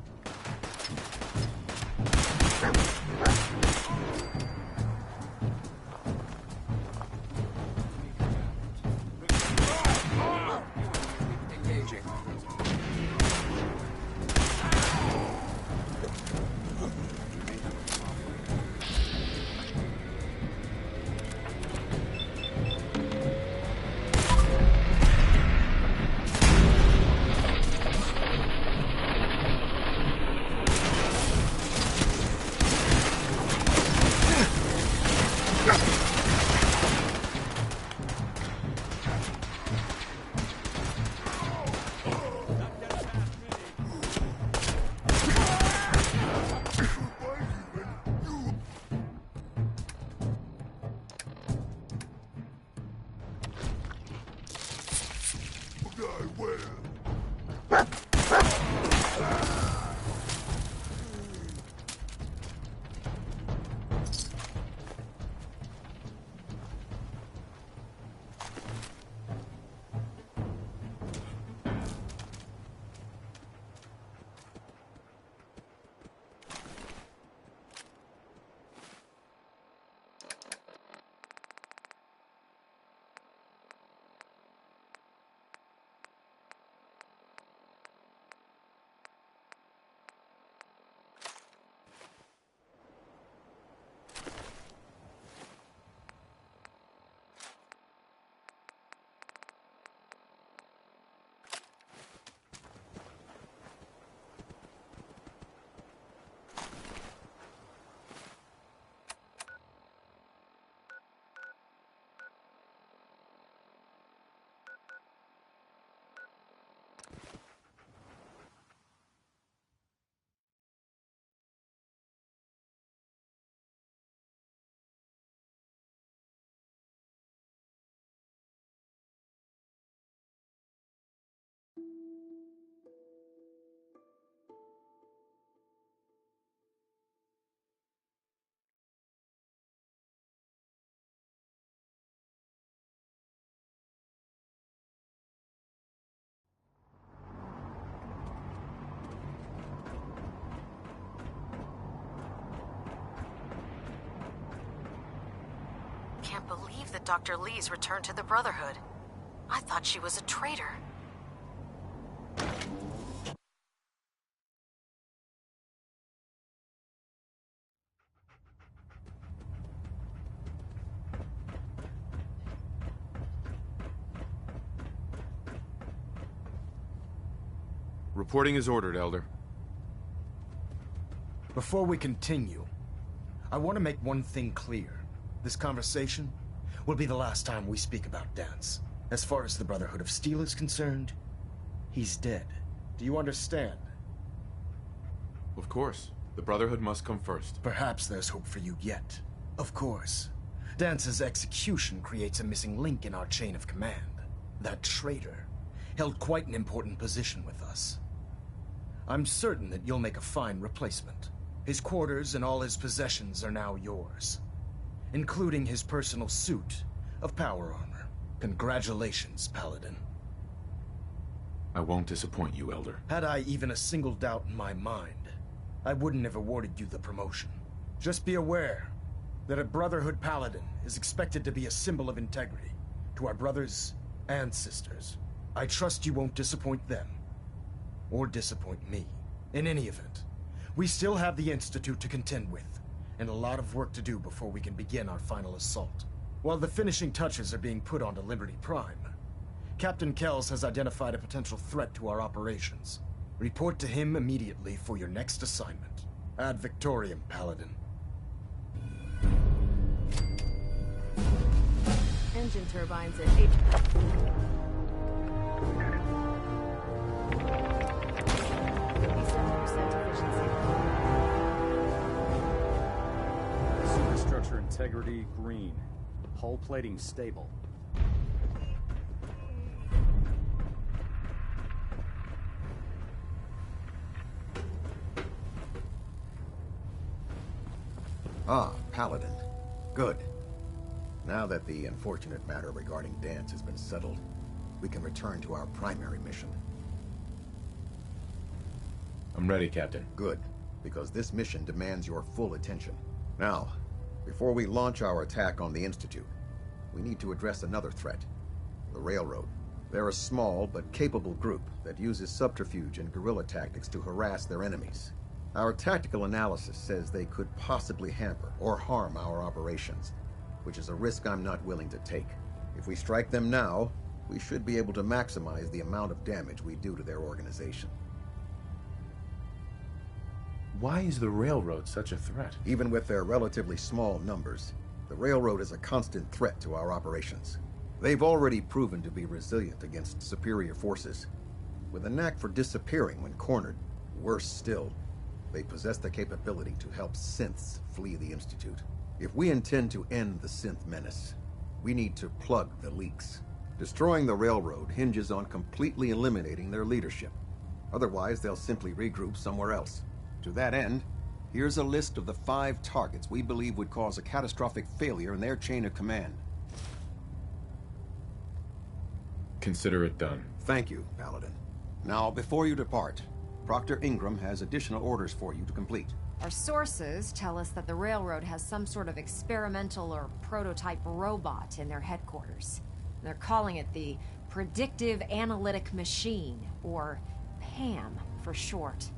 Engaging. Can't believe that Dr. Lee's returned to the Brotherhood. I thought she was a traitor. Reporting is ordered, Elder. Before we continue, I want to make one thing clear. This conversation will be the last time we speak about Dance. As far as the Brotherhood of Steel is concerned, he's dead. Do you understand? Of course. The Brotherhood must come first. Perhaps there's hope for you yet. Of course. Dance's execution creates a missing link in our chain of command. That traitor held quite an important position with us. I'm certain that you'll make a fine replacement. His quarters and all his possessions are now yours, including his personal suit of power armor. Congratulations, Paladin. I won't disappoint you, Elder. Had I even a single doubt in my mind, I wouldn't have awarded you the promotion. Just be aware that a Brotherhood Paladin is expected to be a symbol of integrity to our brothers and sisters. I trust you won't disappoint them, or disappoint me. In any event, we still have the Institute to contend with, and a lot of work to do before we can begin our final assault. While the finishing touches are being put onto Liberty Prime, Captain Kells has identified a potential threat to our operations. Report to him immediately for your next assignment. Ad Victoriam, Paladin. Engine turbines at 8. 87% efficiency. Superstructure integrity green. Hull plating stable. Ah, Paladin. Good. Now that the unfortunate matter regarding Dance has been settled, we can return to our primary mission. I'm ready, Captain. Good, because this mission demands your full attention. Now, before we launch our attack on the Institute, we need to address another threat, the Railroad. They're a small but capable group that uses subterfuge and guerrilla tactics to harass their enemies. Our tactical analysis says they could possibly hamper or harm our operations, which is a risk I'm not willing to take. If we strike them now, we should be able to maximize the amount of damage we do to their organization. Why is the Railroad such a threat? Even with their relatively small numbers, the Railroad is a constant threat to our operations. They've already proven to be resilient against superior forces, with a knack for disappearing when cornered. Worse still, they possess the capability to help synths flee the Institute. If we intend to end the synth menace, we need to plug the leaks. Destroying the Railroad hinges on completely eliminating their leadership. Otherwise, they'll simply regroup somewhere else. To that end, here's a list of the 5 targets we believe would cause a catastrophic failure in their chain of command. Consider it done. Thank you, Paladin. Now, before you depart, Proctor Ingram has additional orders for you to complete. Our sources tell us that the Railroad has some sort of experimental or prototype robot in their headquarters. They're calling it the Predictive Analytic Machine, or PAM for short.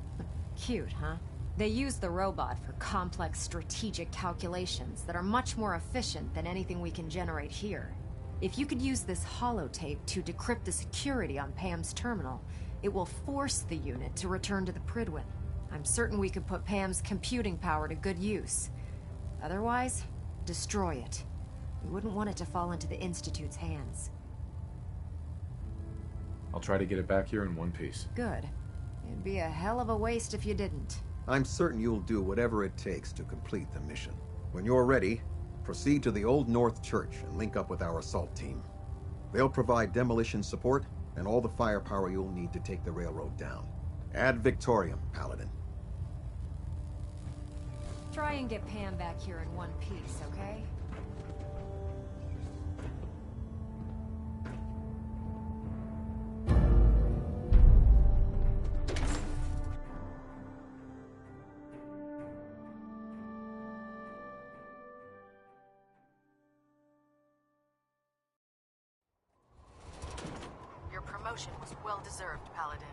Cute, huh? They use the robot for complex strategic calculations that are much more efficient than anything we can generate here. If you could use this holotape to decrypt the security on Pam's terminal, it will force the unit to return to the Pridwin. I'm certain we could put Pam's computing power to good use. Otherwise, destroy it. We wouldn't want it to fall into the Institute's hands. I'll try to get it back here in one piece. Good. It'd be a hell of a waste if you didn't. I'm certain you'll do whatever it takes to complete the mission. When you're ready, proceed to the Old North Church and link up with our assault team. They'll provide demolition support and all the firepower you'll need to take the railroad down. Ad Victoriam, Paladin. Try and get Pam back here in one piece, okay? Your promotion was well-deserved, Paladin.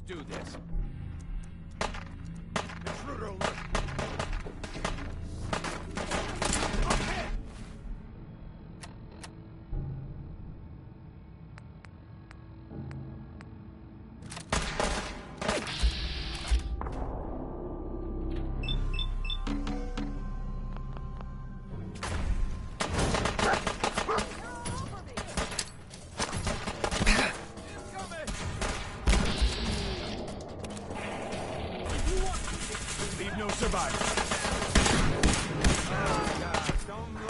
do this. Intruder alert! Leave no survivors. Oh, God, don't look.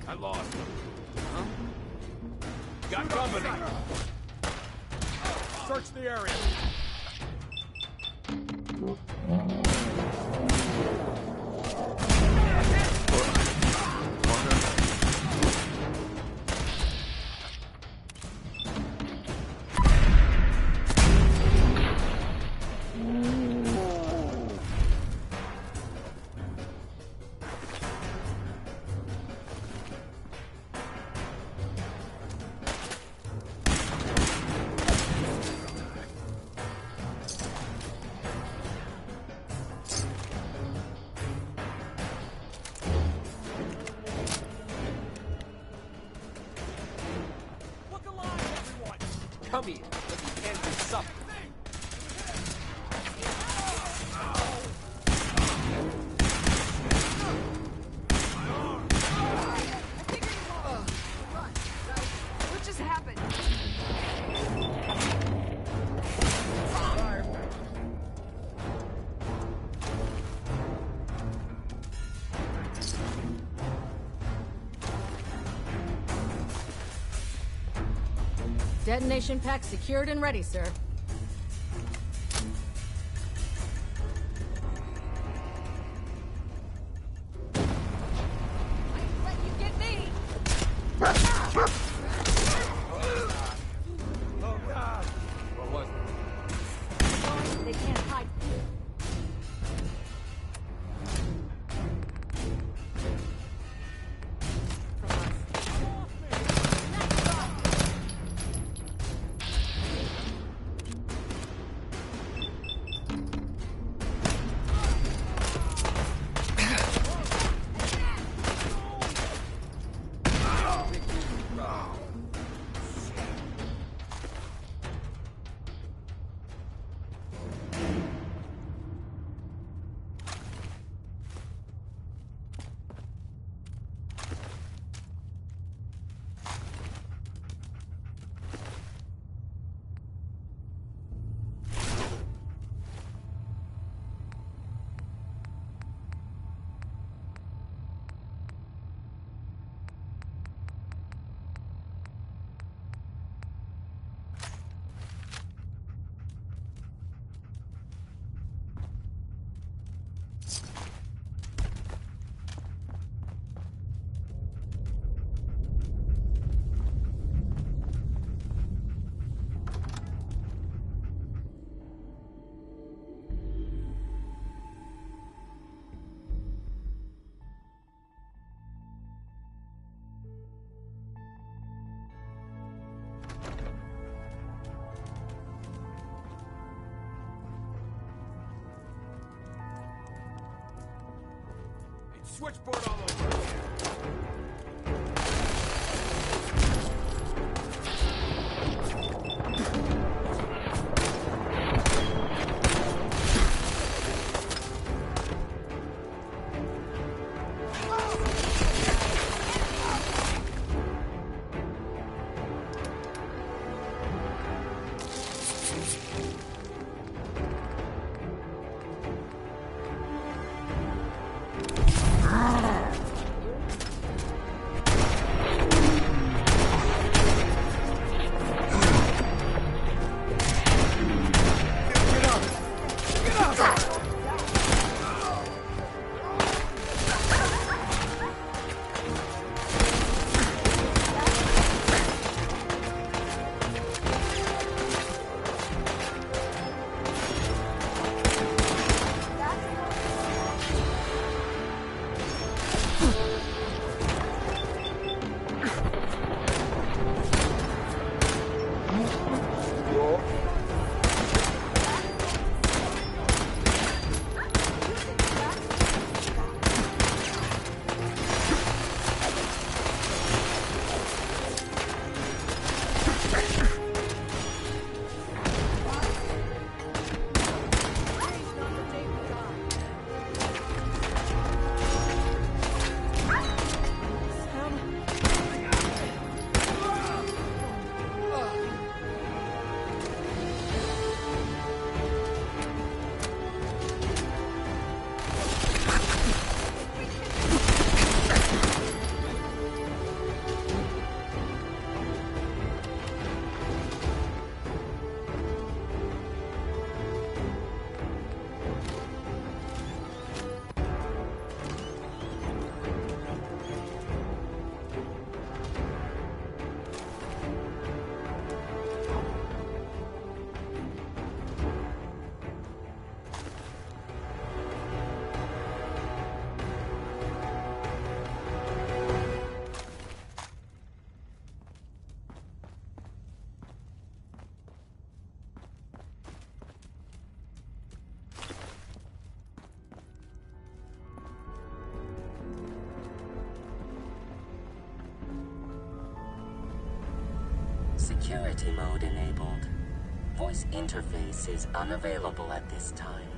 I lost him. Huh? Got company. Search the area. Come here. Let me end this something. What just happened? Detonation pack secured and ready, sir. Let you get me! Oh, God! What was it? They can't hide. Switchboard all over here. Security mode enabled. Voice interface is unavailable at this time.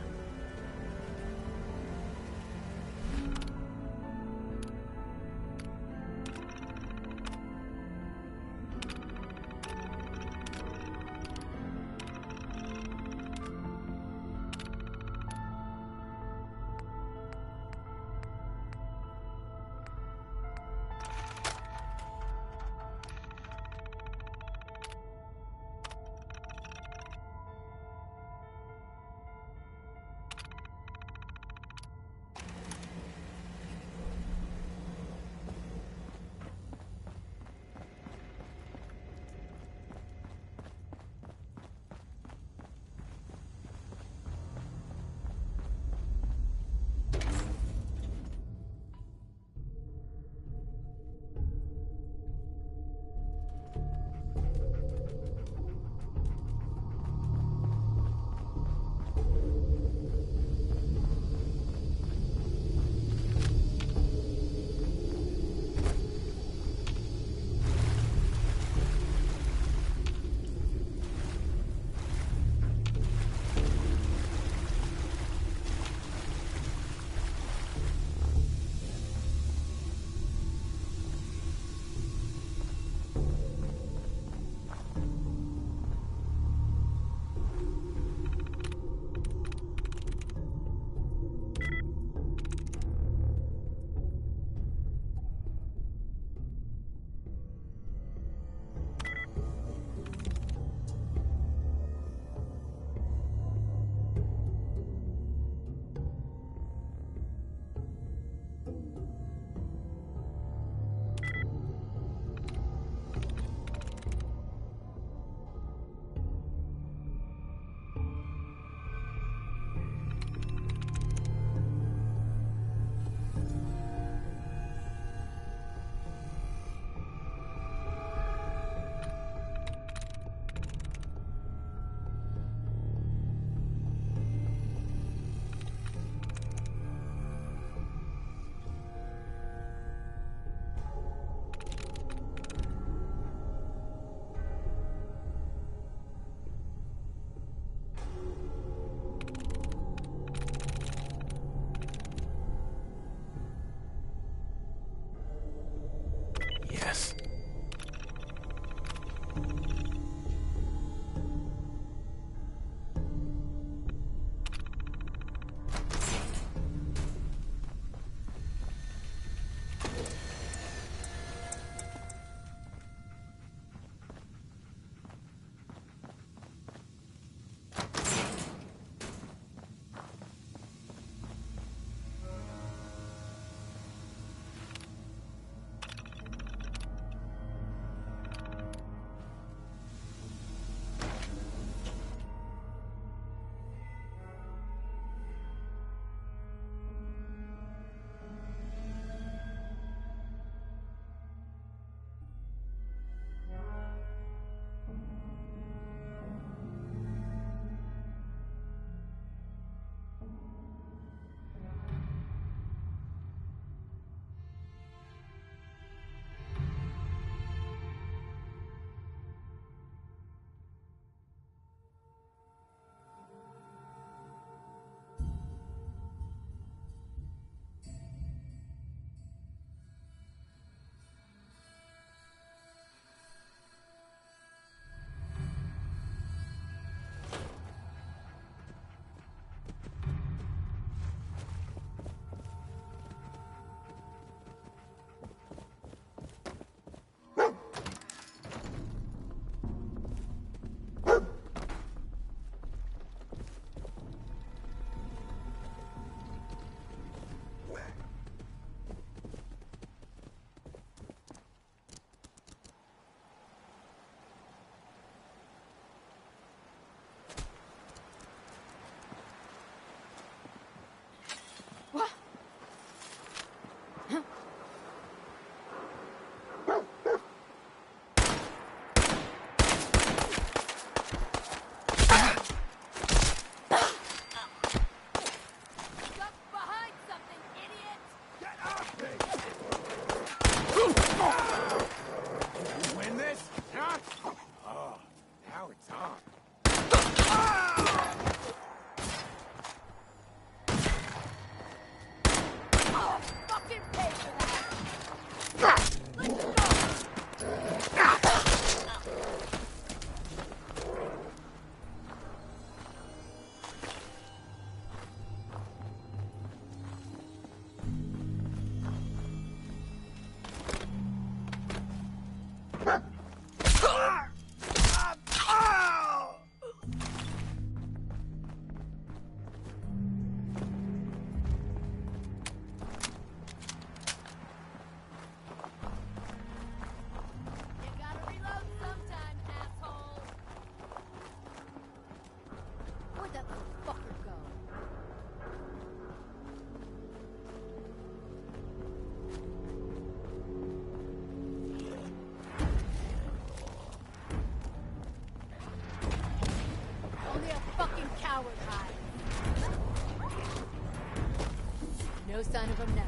sign of him now.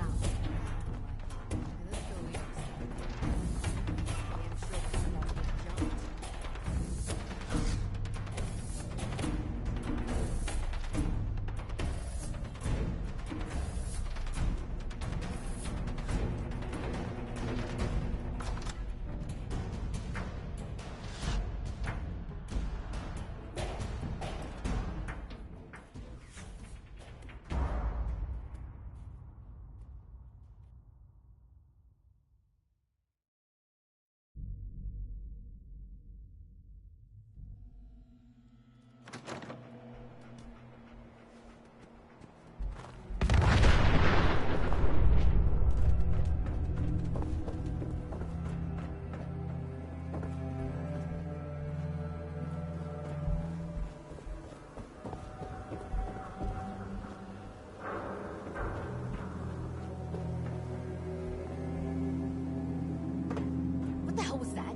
What the hell was that?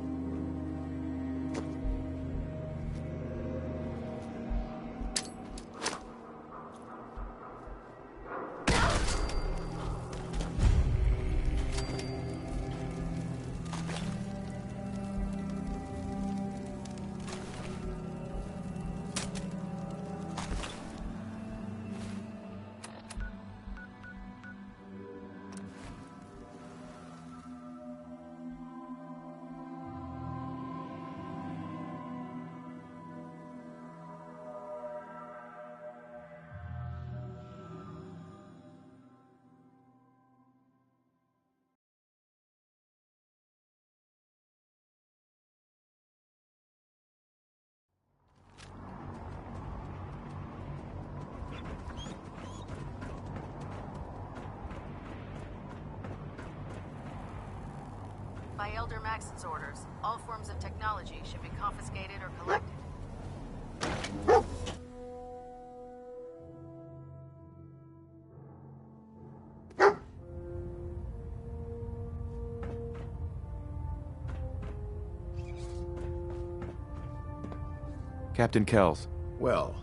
By Elder Maxon's orders, all forms of technology should be confiscated or collected. Captain Kells. Well,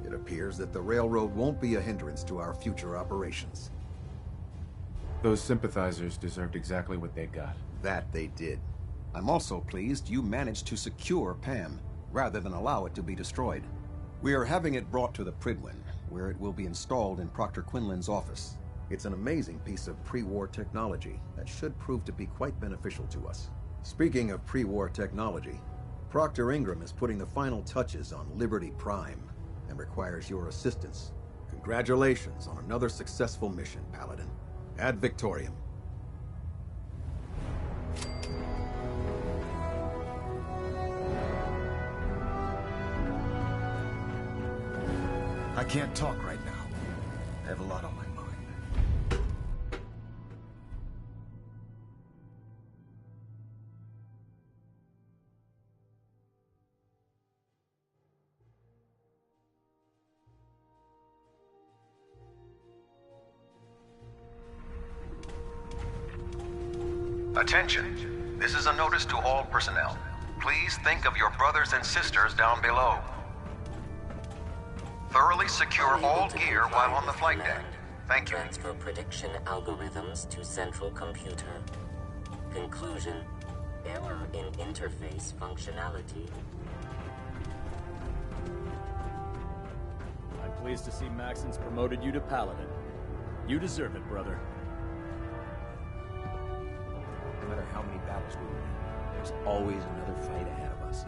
it appears that the railroad won't be a hindrance to our future operations. Those sympathizers deserved exactly what they got. That they did. I'm also pleased you managed to secure Pam, rather than allow it to be destroyed. We are having it brought to the Pridwin, where it will be installed in Proctor Quinlan's office. It's an amazing piece of pre-war technology that should prove to be quite beneficial to us. Speaking of pre-war technology, Proctor Ingram is putting the final touches on Liberty Prime and requires your assistance. Congratulations on another successful mission, Paladin. Ad Victoriam. I can't talk right now. I have a lot on my mind. Attention. This is a notice to all personnel. Please think of your brothers and sisters down below. Thoroughly secure all gear while on the flight deck. Thank you. Transfer prediction algorithms to central computer. Conclusion: error in interface functionality. I'm pleased to see Maxon's promoted you to Paladin. You deserve it, brother. No matter how many battles we win, there's always another fight ahead of us.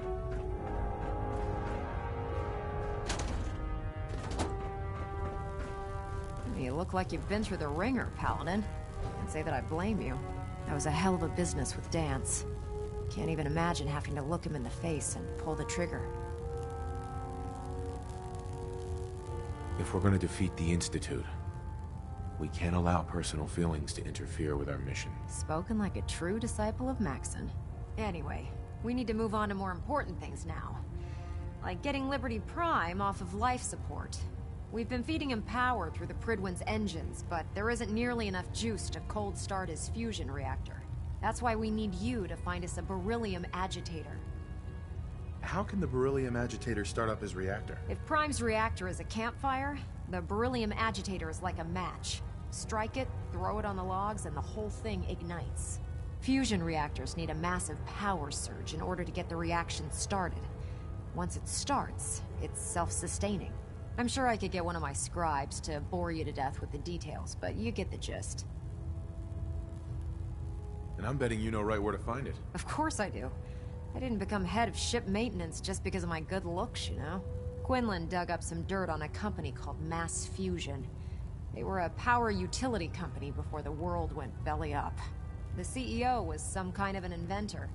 You look like you've been through the ringer, Paladin. Can't say that I blame you. That was a hell of a business with Dance. Can't even imagine having to look him in the face and pull the trigger. If we're going to defeat the Institute, we can't allow personal feelings to interfere with our mission. Spoken like a true disciple of Maxon. Anyway, we need to move on to more important things now. Like getting Liberty Prime off of life support. We've been feeding him power through the Pridwin's engines, but there isn't nearly enough juice to cold start his fusion reactor. That's why we need you to find us a beryllium agitator. How can the beryllium agitator start up his reactor? If Prime's reactor is a campfire, the beryllium agitator is like a match. Strike it, throw it on the logs, and the whole thing ignites. Fusion reactors need a massive power surge in order to get the reaction started. Once it starts, it's self-sustaining. I'm sure I could get one of my scribes to bore you to death with the details, but you get the gist. And I'm betting you know right where to find it. Of course I do. I didn't become head of ship maintenance just because of my good looks, you know? Quinlan dug up some dirt on a company called Mass Fusion. They were a power utility company before the world went belly up. The CEO was some kind of an inventor.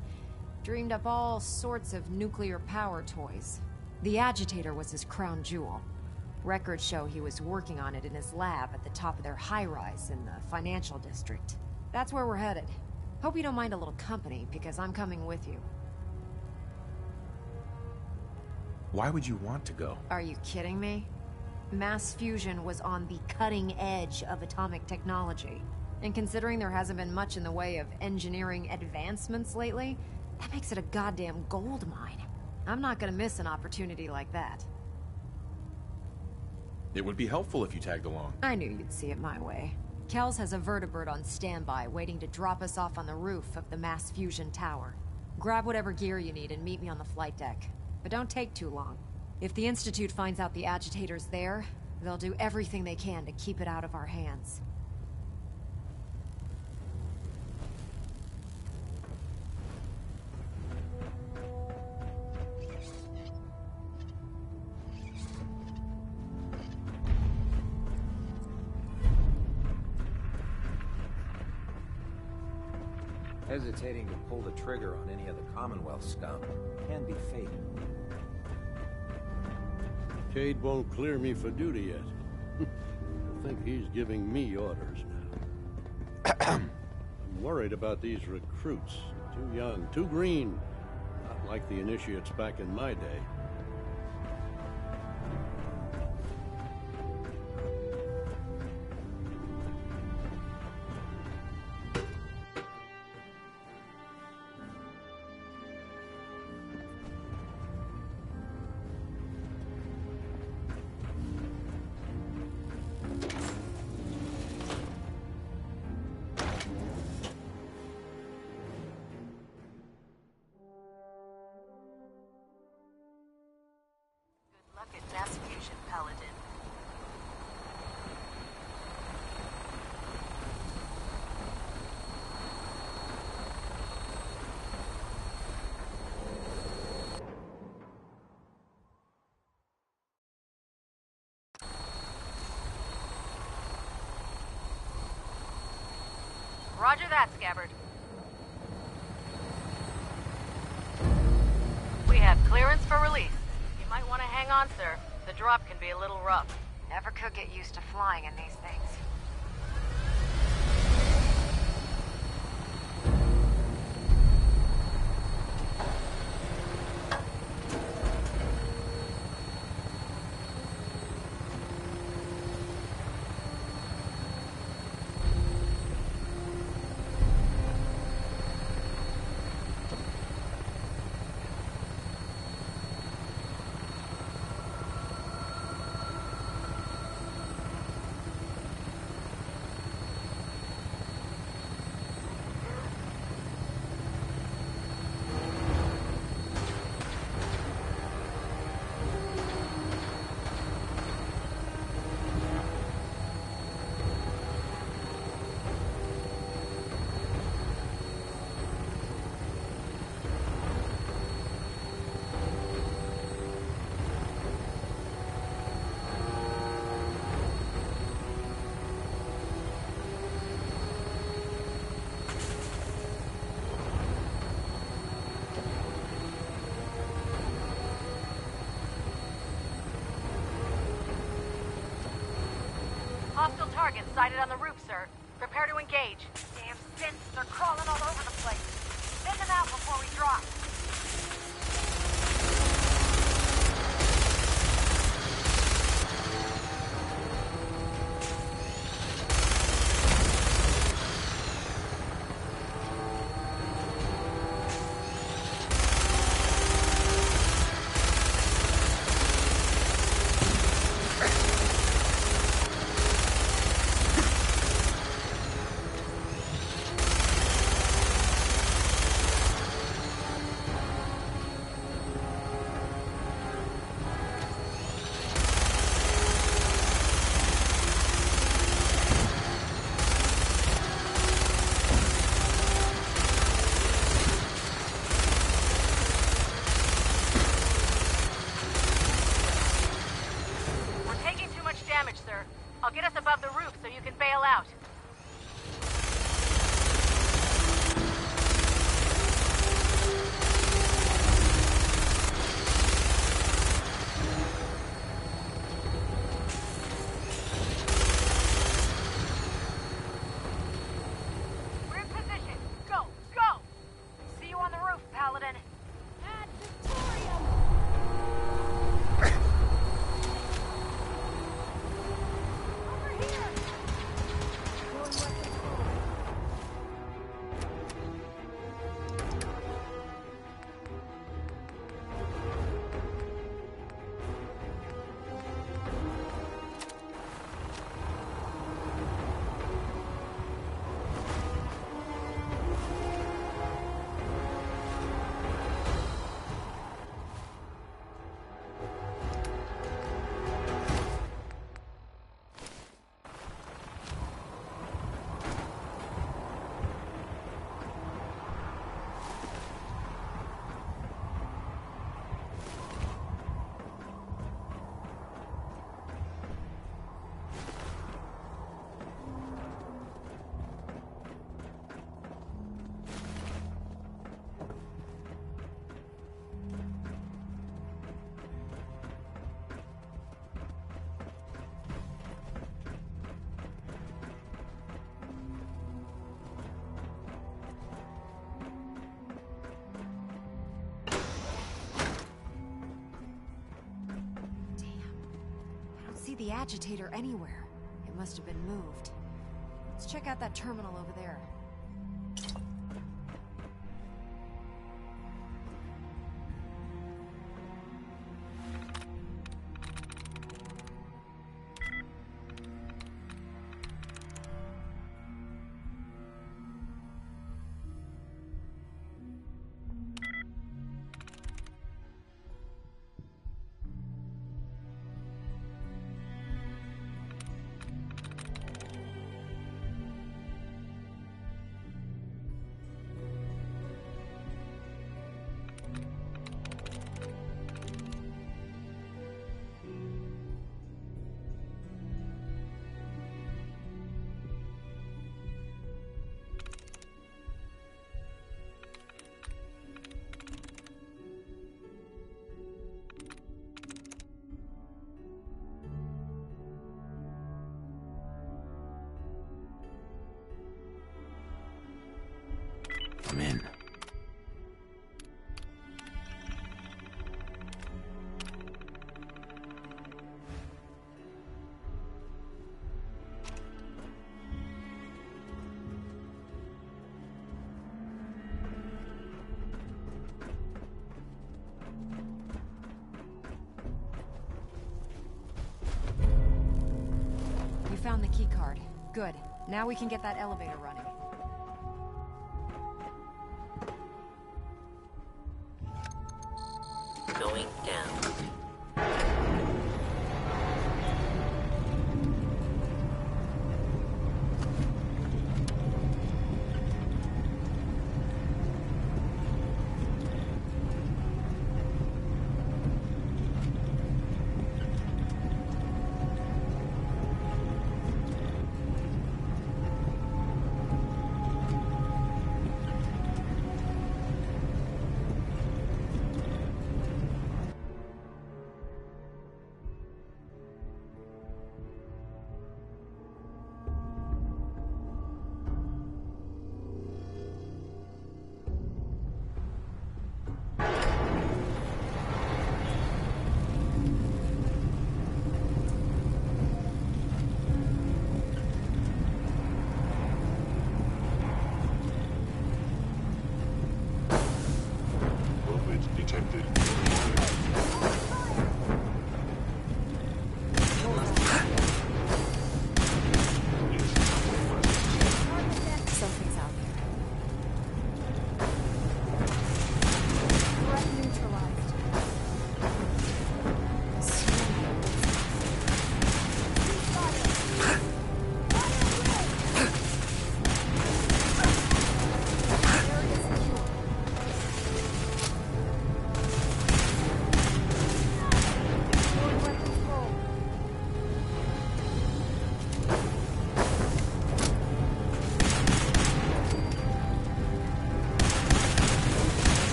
Dreamed up all sorts of nuclear power toys. The agitator was his crown jewel. Records show he was working on it in his lab at the top of their high-rise in the financial district. That's where we're headed. Hope you don't mind a little company, because I'm coming with you. Why would you want to go? Are you kidding me? Mass fusion was on the cutting edge of atomic technology. And considering there hasn't been much in the way of engineering advancements lately, that makes it a goddamn gold mine. I'm not gonna miss an opportunity like that. It would be helpful if you tagged along. I knew you'd see it my way. Kells has a vertibird on standby, waiting to drop us off on the roof of the Mass Fusion Tower. Grab whatever gear you need and meet me on the flight deck. But don't take too long. If the Institute finds out the agitator's there, they'll do everything they can to keep it out of our hands. Hesitating to pull the trigger on any of the Commonwealth scum can be fatal. Cade won't clear me for duty yet. I think he's giving me orders now. I'm worried about these recruits. Too young, too green. Not like the initiates back in my day. Mass Fusion, Paladin. Roger that, Scabbard. We have clearance for release. You might want to hang on, sir. The drop can be a little rough. Never could get used to flying in these things. Hostile targets sighted on the roof, sir. Prepare to engage. Damn synths are crawling all over the place. Send them out before we drop. I'll get us above the roof so you can bail out. We're in position. Go, go! See you on the roof, Paladin. Ad Victoriam! Over here! Going weapons forward. See the agitator anywhere. It must have been moved. Let's check out that terminal over there. I'm in. You found the key card. Good. Now we can get that elevator running. Going down.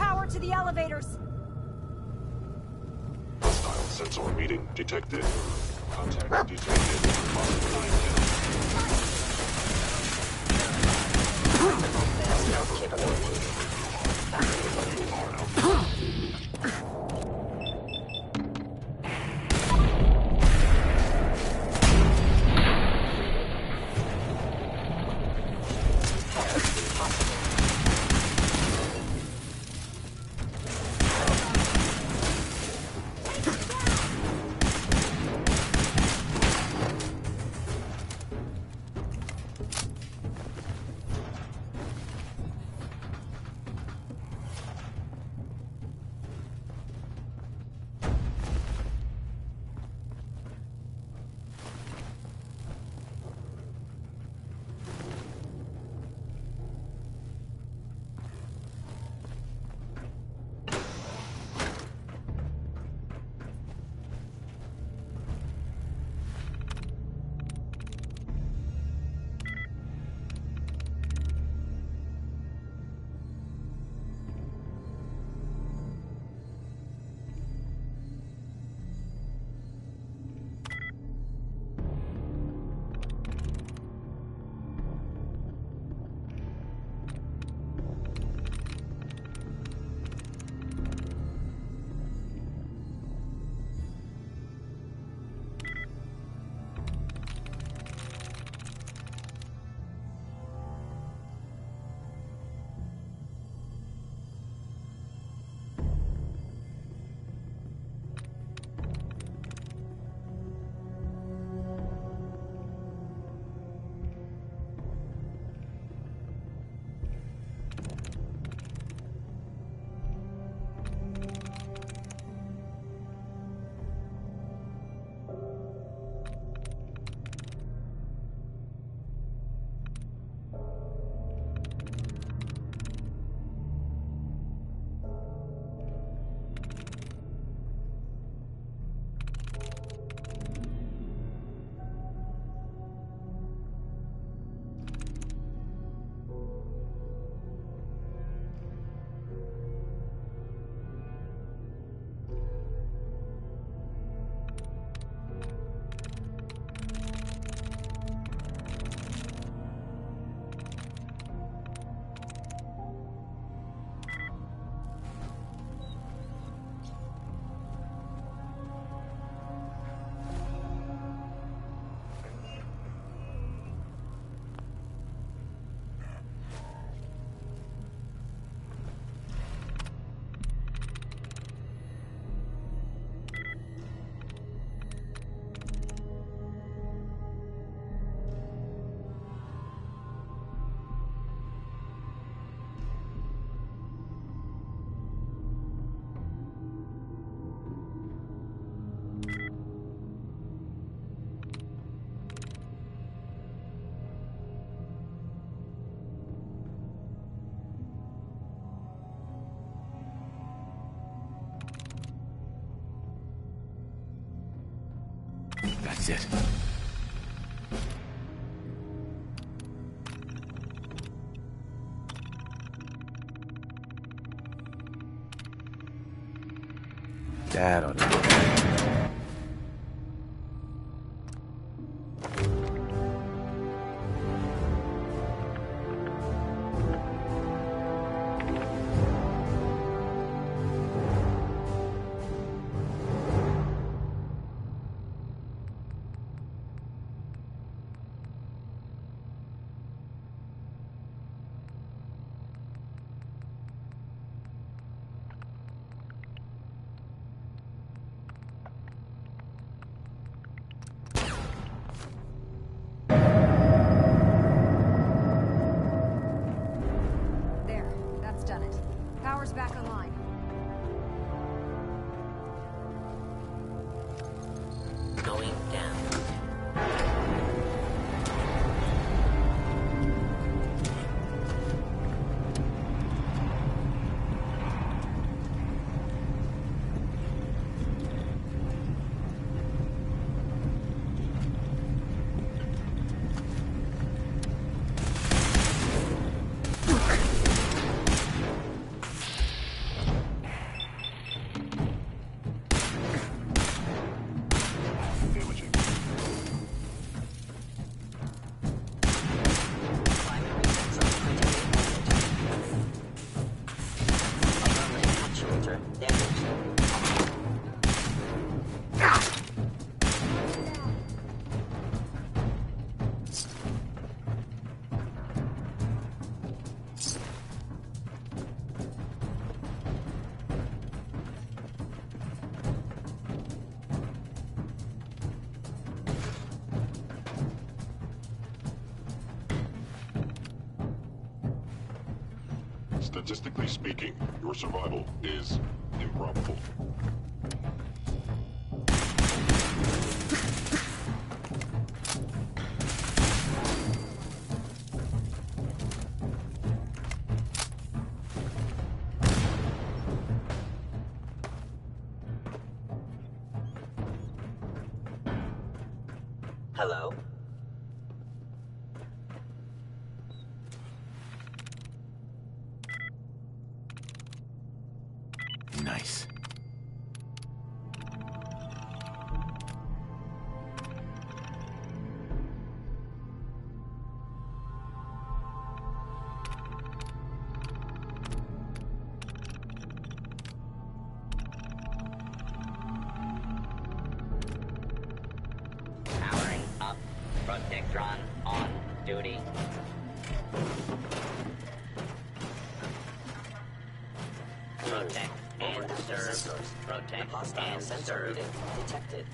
power to the elevators. Hostile sensor reading detected. Contact detected. That's it. That ought to be okay. reactor damaged. Statistically speaking, your survival is improbable. Hello? Nice. Powering up. Protectron on duty. Protect and serve. Protect and serve. Detected.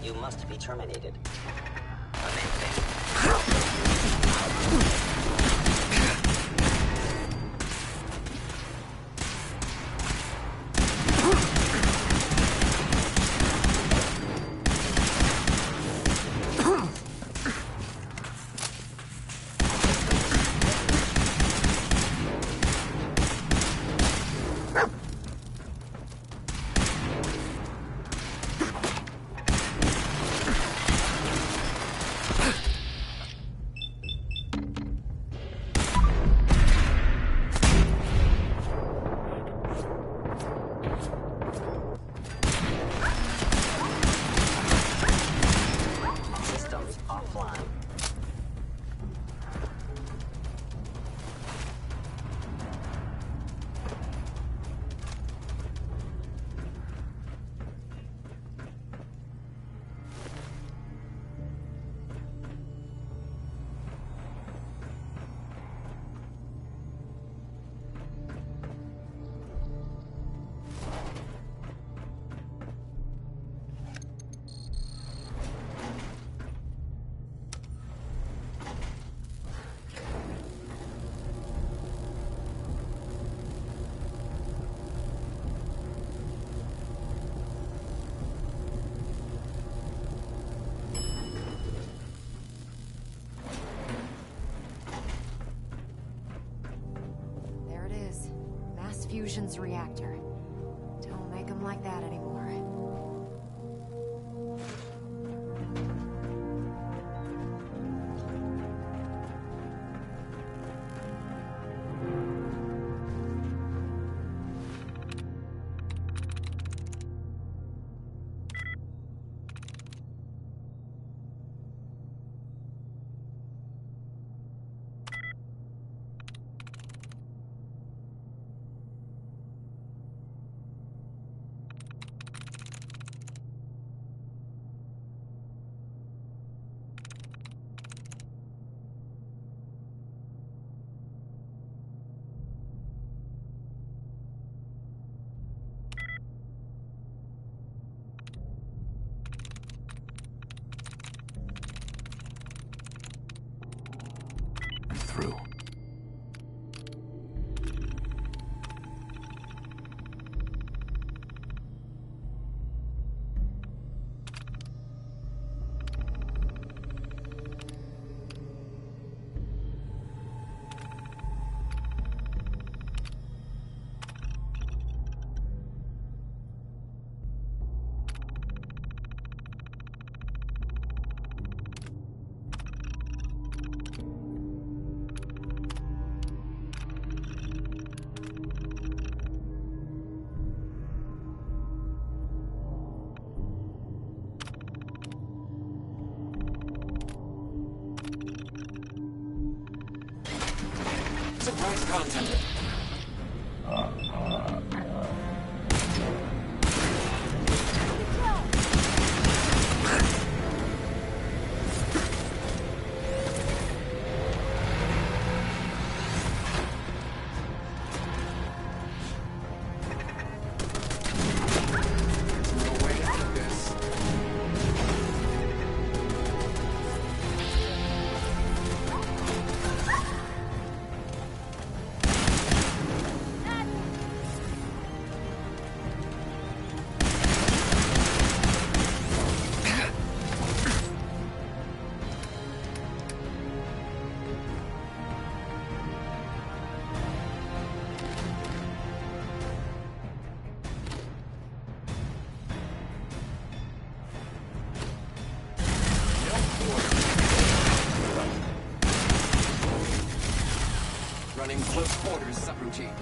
You must be terminated. Systems offline. There it is. Mass fusion's reactor. Don't make them like that anymore. I'm through. contact. Running close quarters subroutine.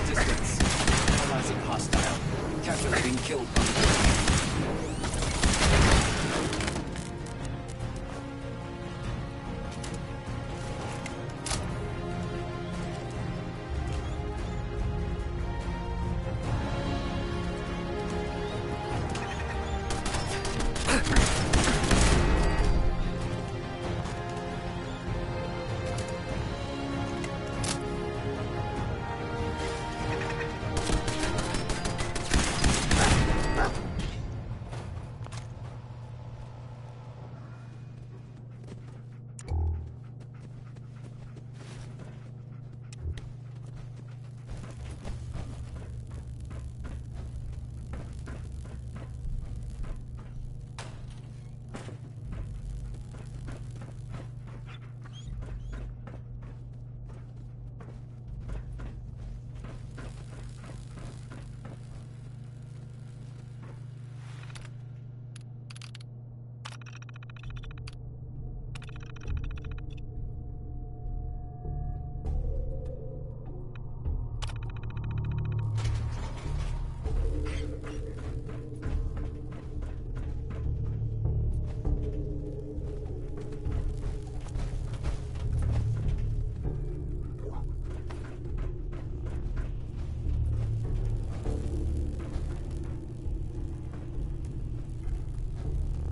Distance. Analyzing hostile. Captain being killed by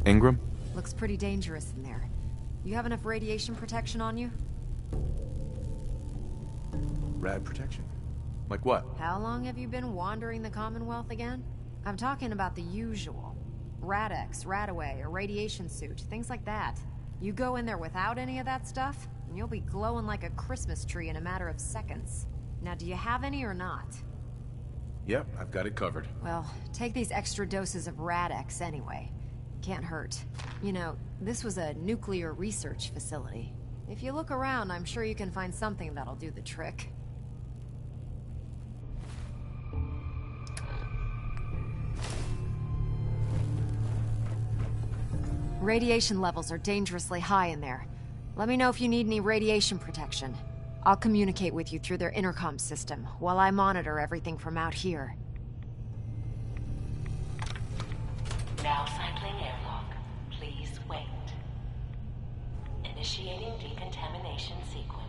Ingram? Looks pretty dangerous in there. You have enough radiation protection on you? Rad protection? Like what? How long have you been wandering the Commonwealth again? I'm talking about the usual. Rad-X, Radaway, a radiation suit, things like that. You go in there without any of that stuff, and you'll be glowing like a Christmas tree in a matter of seconds. Now, do you have any or not? Yep, I've got it covered. Well, take these extra doses of Rad-X anyway. Can't hurt. You know, this was a nuclear research facility. If you look around, I'm sure you can find something that'll do the trick. Radiation levels are dangerously high in there. Let me know if you need any radiation protection. I'll communicate with you through their intercom system, while I monitor everything from out here. Now cycling airlock. Please wait. Initiating decontamination sequence.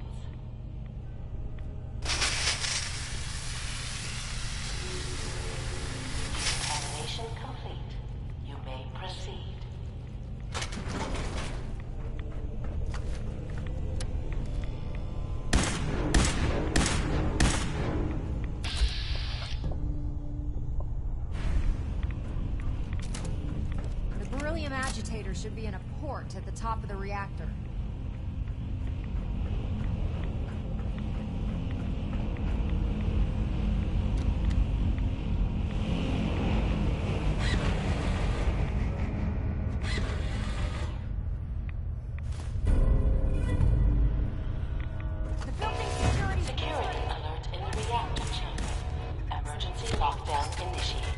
Decontamination complete. You may proceed. Agitator should be in a port at the top of the reactor. Security alert in the reactor chamber. Emergency lockdown initiated.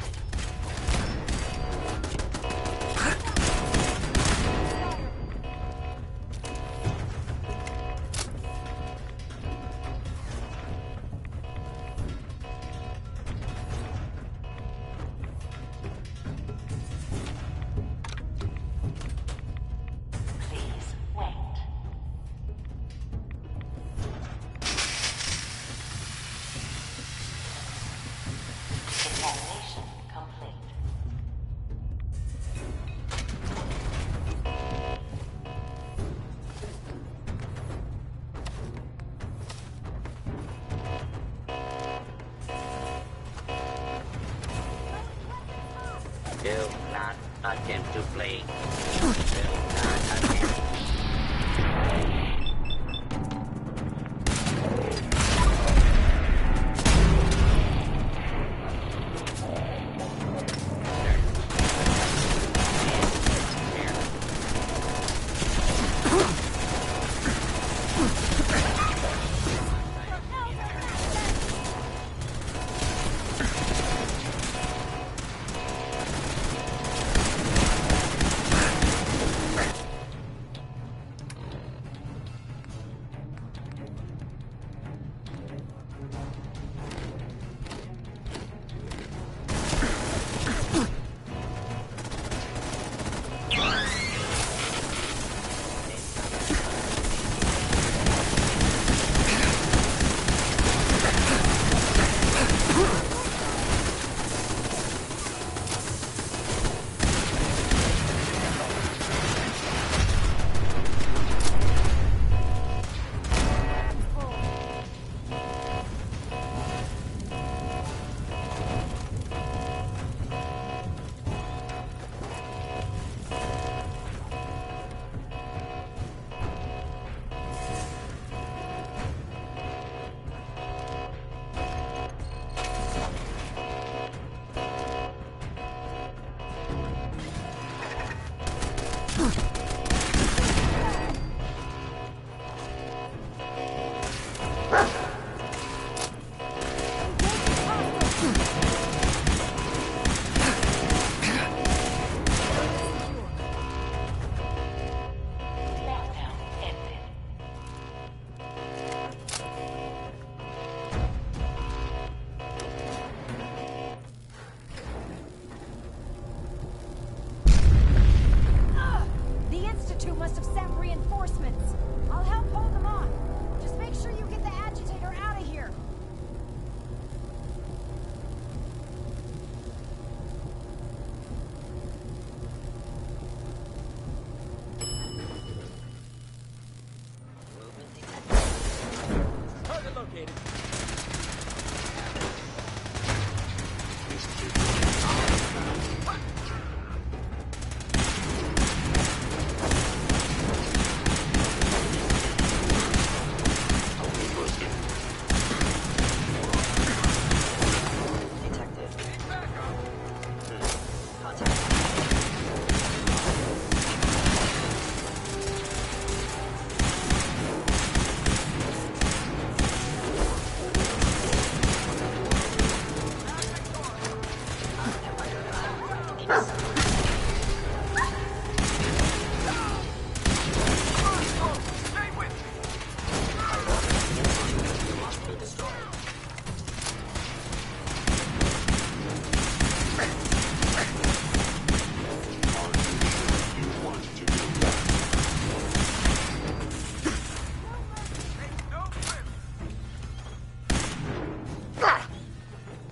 attempt to flee. Will not attempt.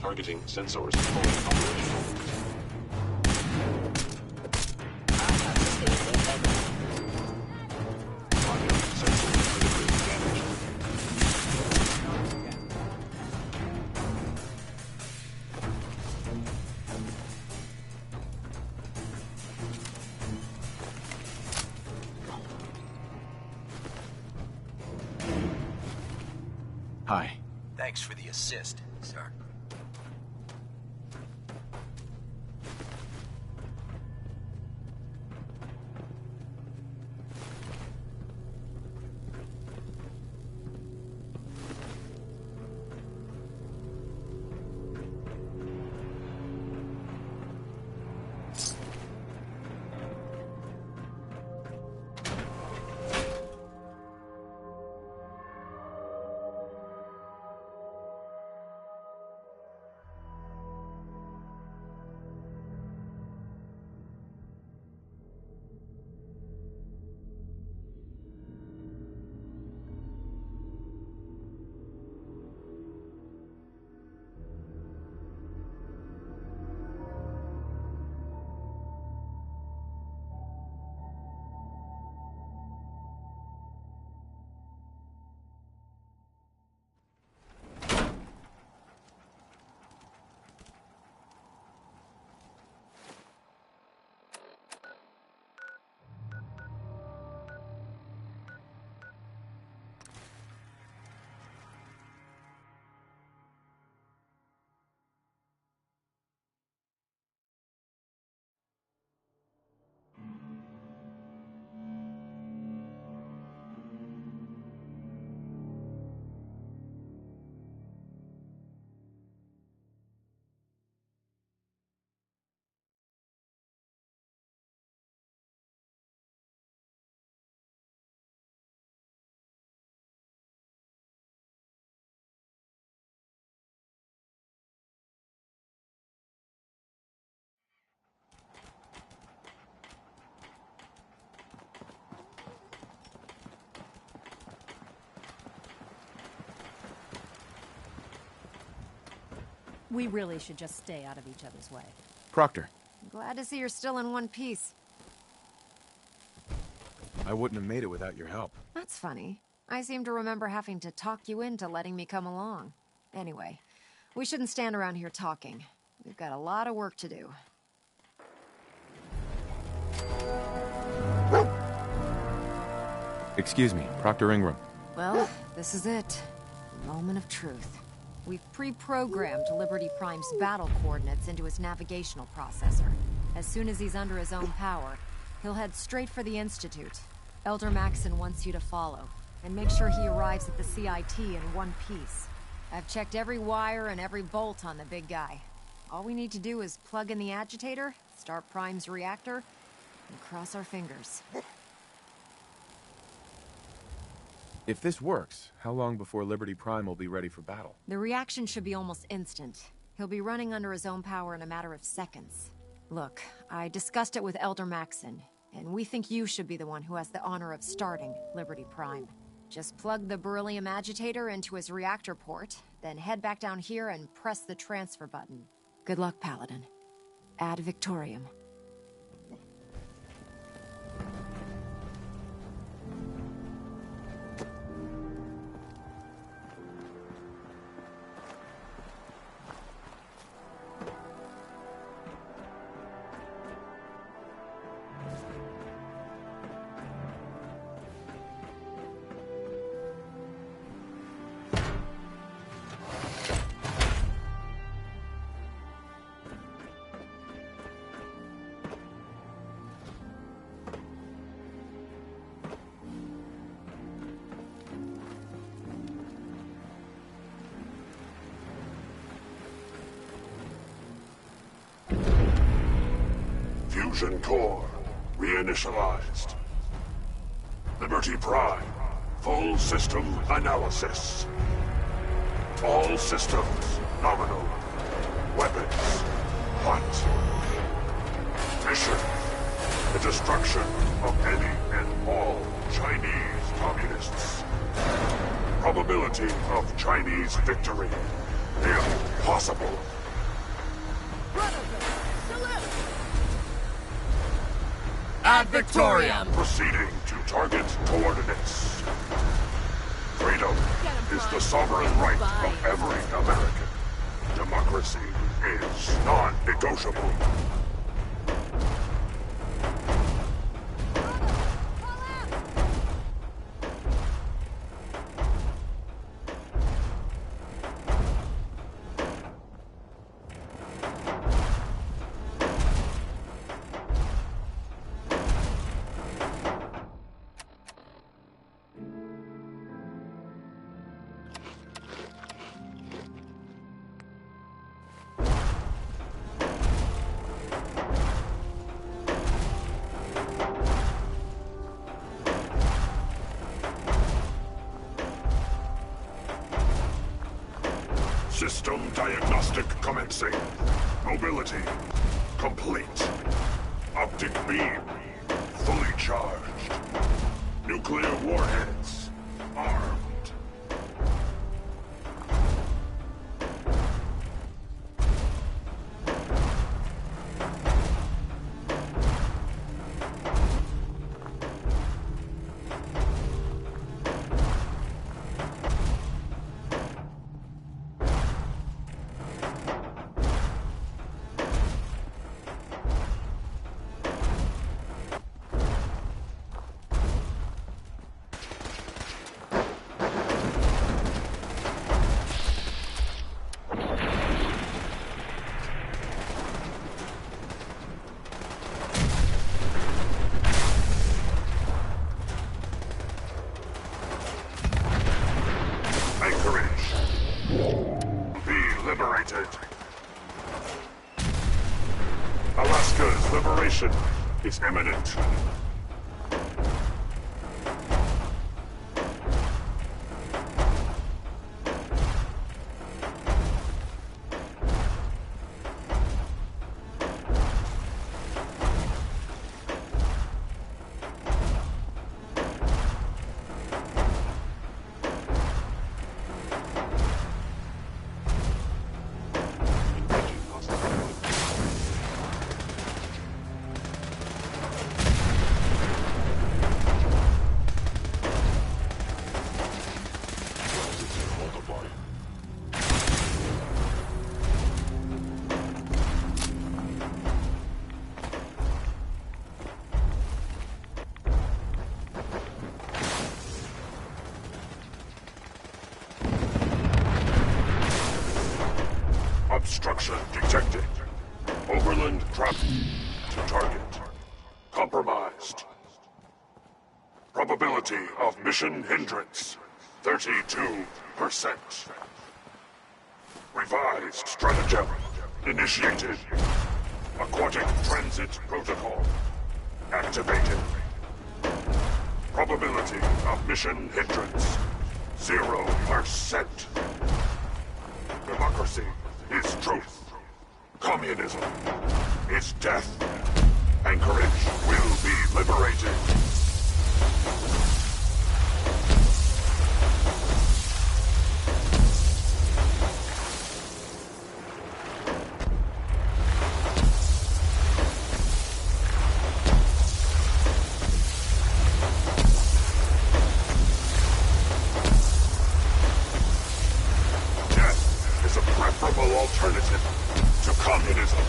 Targeting sensors fully operational. Target sensors critically damaged. Hi. Thanks for the assist, sir. We really should just stay out of each other's way. Proctor, Glad to see you're still in one piece. I wouldn't have made it without your help. That's funny. I seem to remember having to talk you into letting me come along. Anyway, we shouldn't stand around here talking. We've got a lot of work to do. Excuse me, Proctor Ingram. Well, this is it. The moment of truth. We've pre-programmed Liberty Prime's battle coordinates into his navigational processor. As soon as he's under his own power, he'll head straight for the Institute. Elder Maxon wants you to follow, and make sure he arrives at the CIT in one piece. I've checked every wire and every bolt on the big guy. All we need to do is plug in the agitator, start Prime's reactor, and cross our fingers. If this works, how long before Liberty Prime will be ready for battle? The reaction should be almost instant. He'll be running under his own power in a matter of seconds. Look, I discussed it with Elder Maxon, and we think you should be the one who has the honor of starting Liberty Prime. Just plug the beryllium agitator into his reactor port, then head back down here and press the transfer button. Good luck, Paladin. Ad Victoriam. Fusion core reinitialized. Liberty Prime, full system analysis. All systems nominal. Weapons hot. Mission: the destruction of any and all Chinese communists. Probability of Chinese victory: impossible. Ad Victoriam! Proceeding to target coordinates. Freedom is the sovereign right of every American. Democracy is non-negotiable. System diagnostic commencing. Mobility complete. Optic beam fully charged. Nuclear warheads armed. Alaska's liberation is imminent. Obstruction detected. Overland trap to target. Compromised. Probability of mission hindrance, 32%. Revised stratagem initiated. Aquatic transit protocol activated. Probability of mission hindrance, 0%. Democracy is truth. Communism is death. Anchorage will be liberated. Death is a preferable alternative to communism.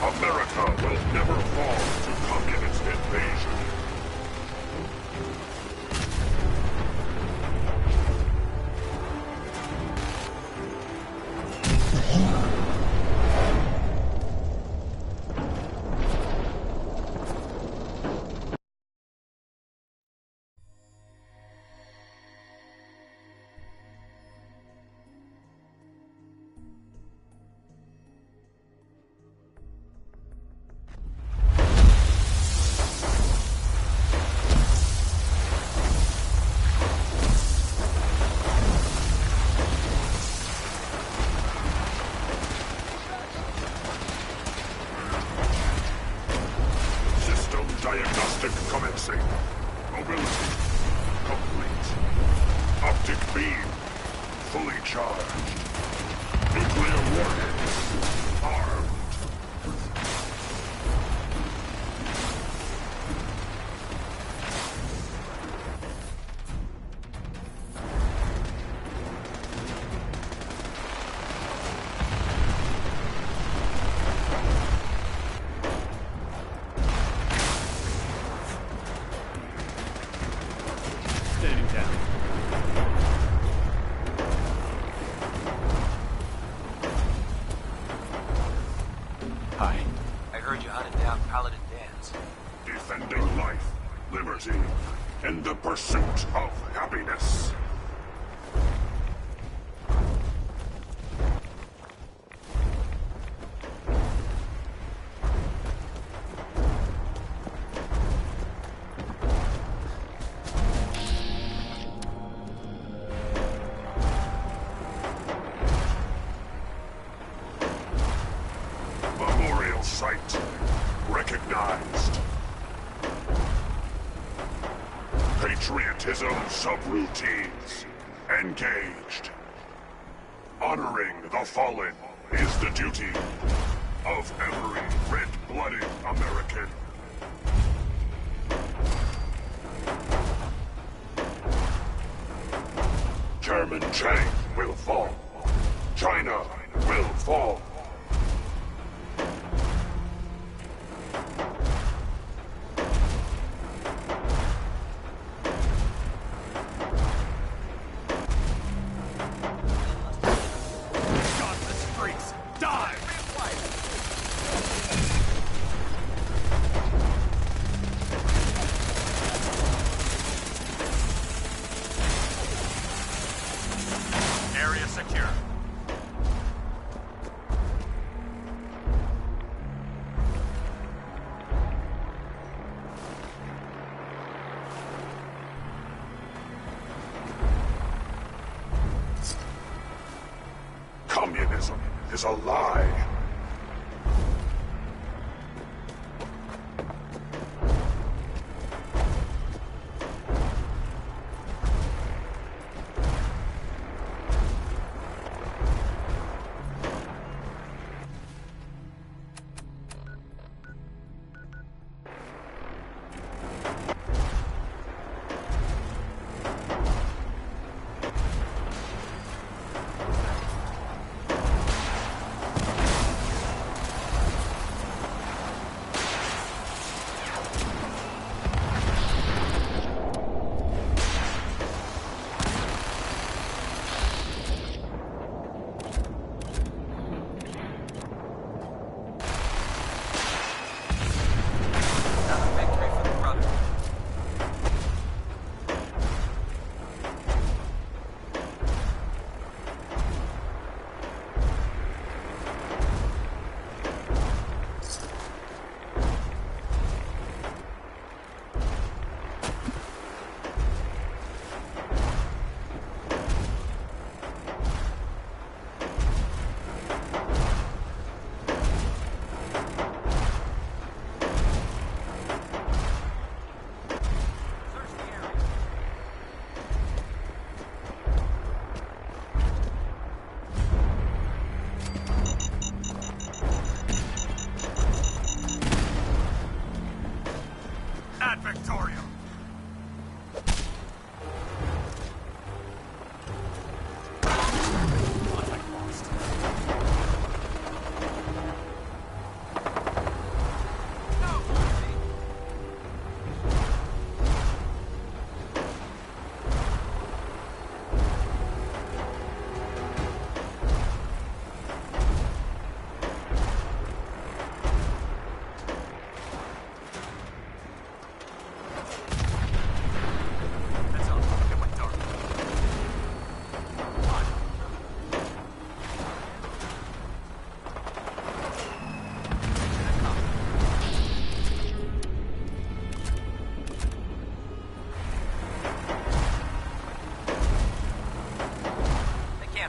America will never fall to communist invasion. System diagnostic commencing. Mobility complete. Optic beam fully charged. Nuclear warheads armed. Standing down. Hi. I heard you hunted down Paladin Dan's. Defending life, liberty, and the pursuit of happiness. Memorial site recognized. Patriotism subroutines engaged. Honoring the fallen is the duty of every red-blooded American. Chairman Chang will fall. China will fall. Godless freaks! Die! Area secure. is a lie.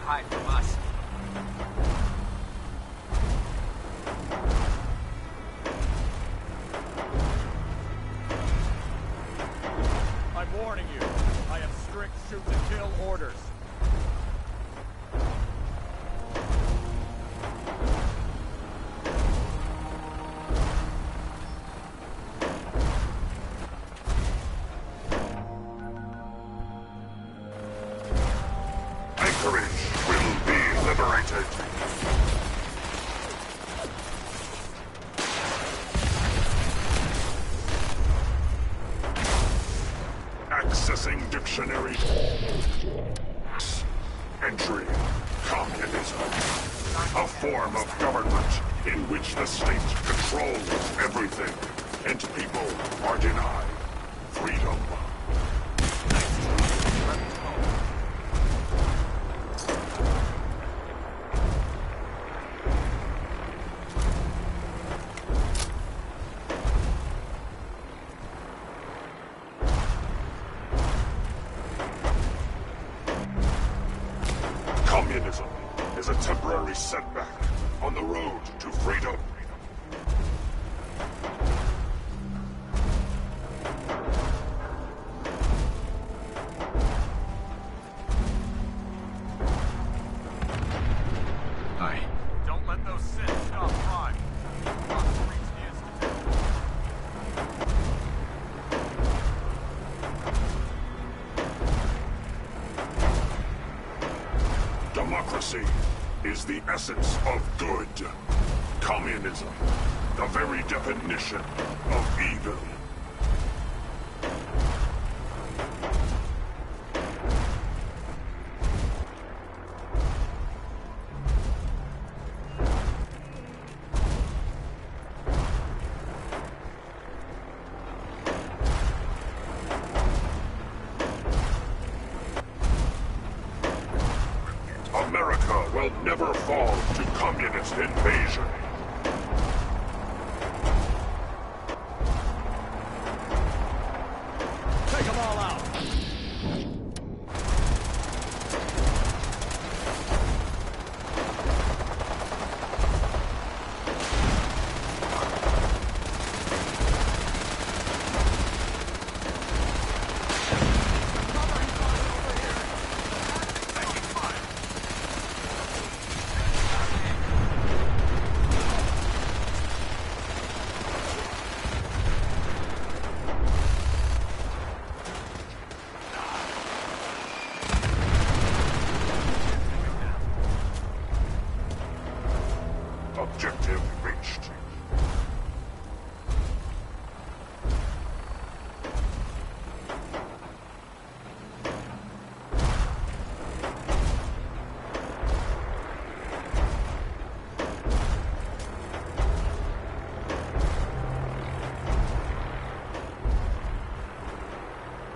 Hide from us. I'm warning you. I have strict shoot-to-kill orders. Accessing dictionary. Entry. Communism. A form of government in which the state controls everything, and people are denied freedom. Communism is a temporary setback on the road to freedom. Hi. Don't let those sins stop crime. Must reach the Institute. Democracy is the essence of good. Communism, the very definition of evil. America will never fall to communist invasion. Take them all out.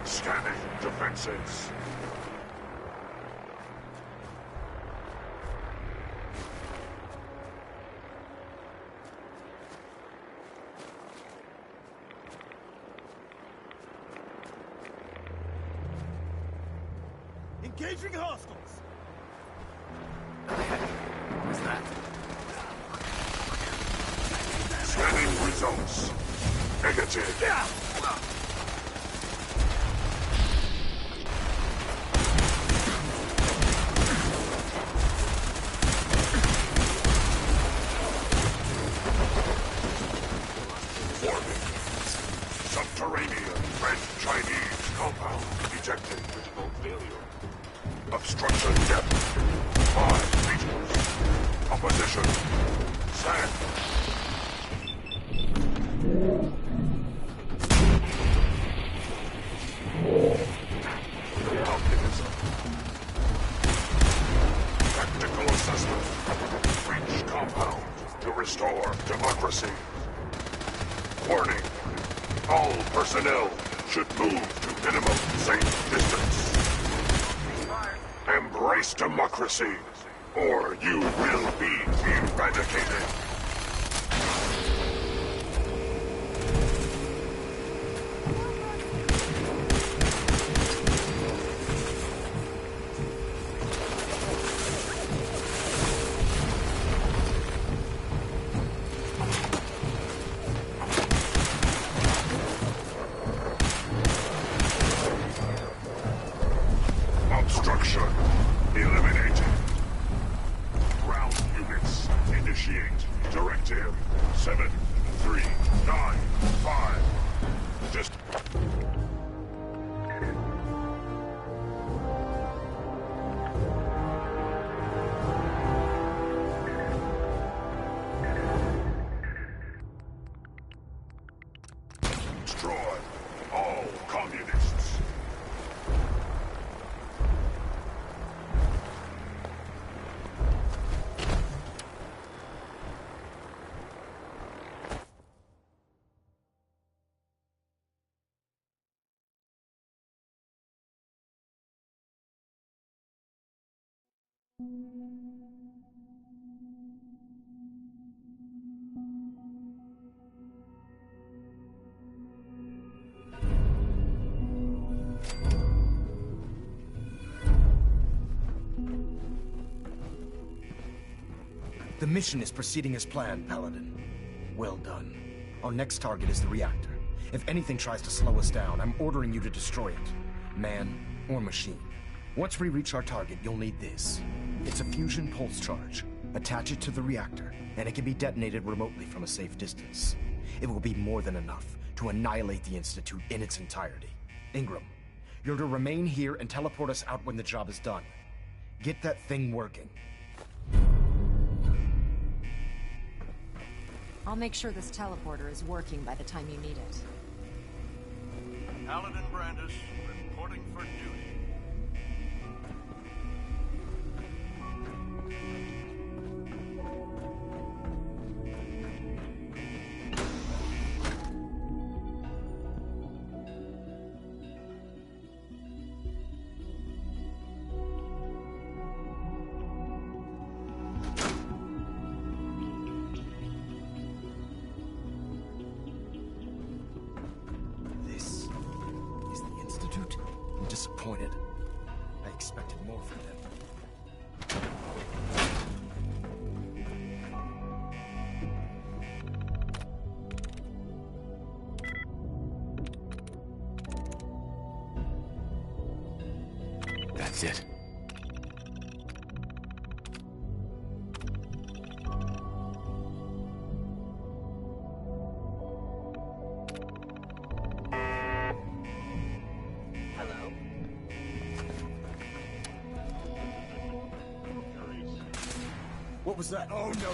Scanning defenses. Engaging hostiles! What's that? Scanning results. Negative. Yeah! Subterranean Red Chinese compound detected. Critical failure. Obstruction depth 5 meters. Opposition. Sand. Tactical assessment. Breach compound to restore democracy. Warning. All personnel should move to minimum safe distance. Embrace democracy, or you will be eradicated. Obstruction eliminated. Ground units initiate directive 7395. Just destroy all communists. The mission is proceeding as planned, Paladin. Well done. Our next target is the reactor. If anything tries to slow us down, I'm ordering you to destroy it. Man or machine. Once we reach our target, you'll need this. It's a fusion pulse charge. Attach it to the reactor, and it can be detonated remotely from a safe distance. It will be more than enough to annihilate the Institute in its entirety. Ingram, you're to remain here and teleport us out when the job is done. Get that thing working. I'll make sure this teleporter is working by the time you need it. Paladin Brandis, reporting for duty. Disappointed. I expected more from them. That's it. What was that? Oh, no.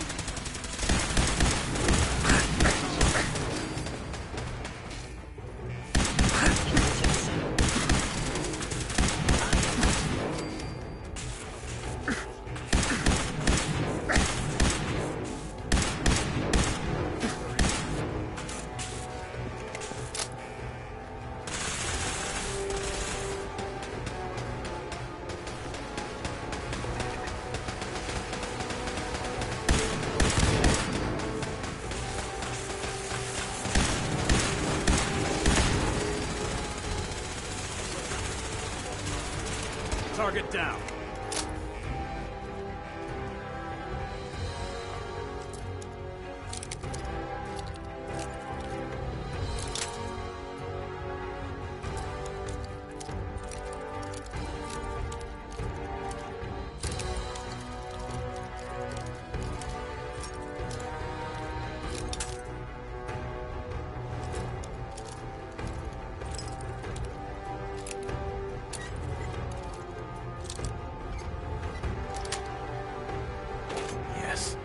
Target down. Yes.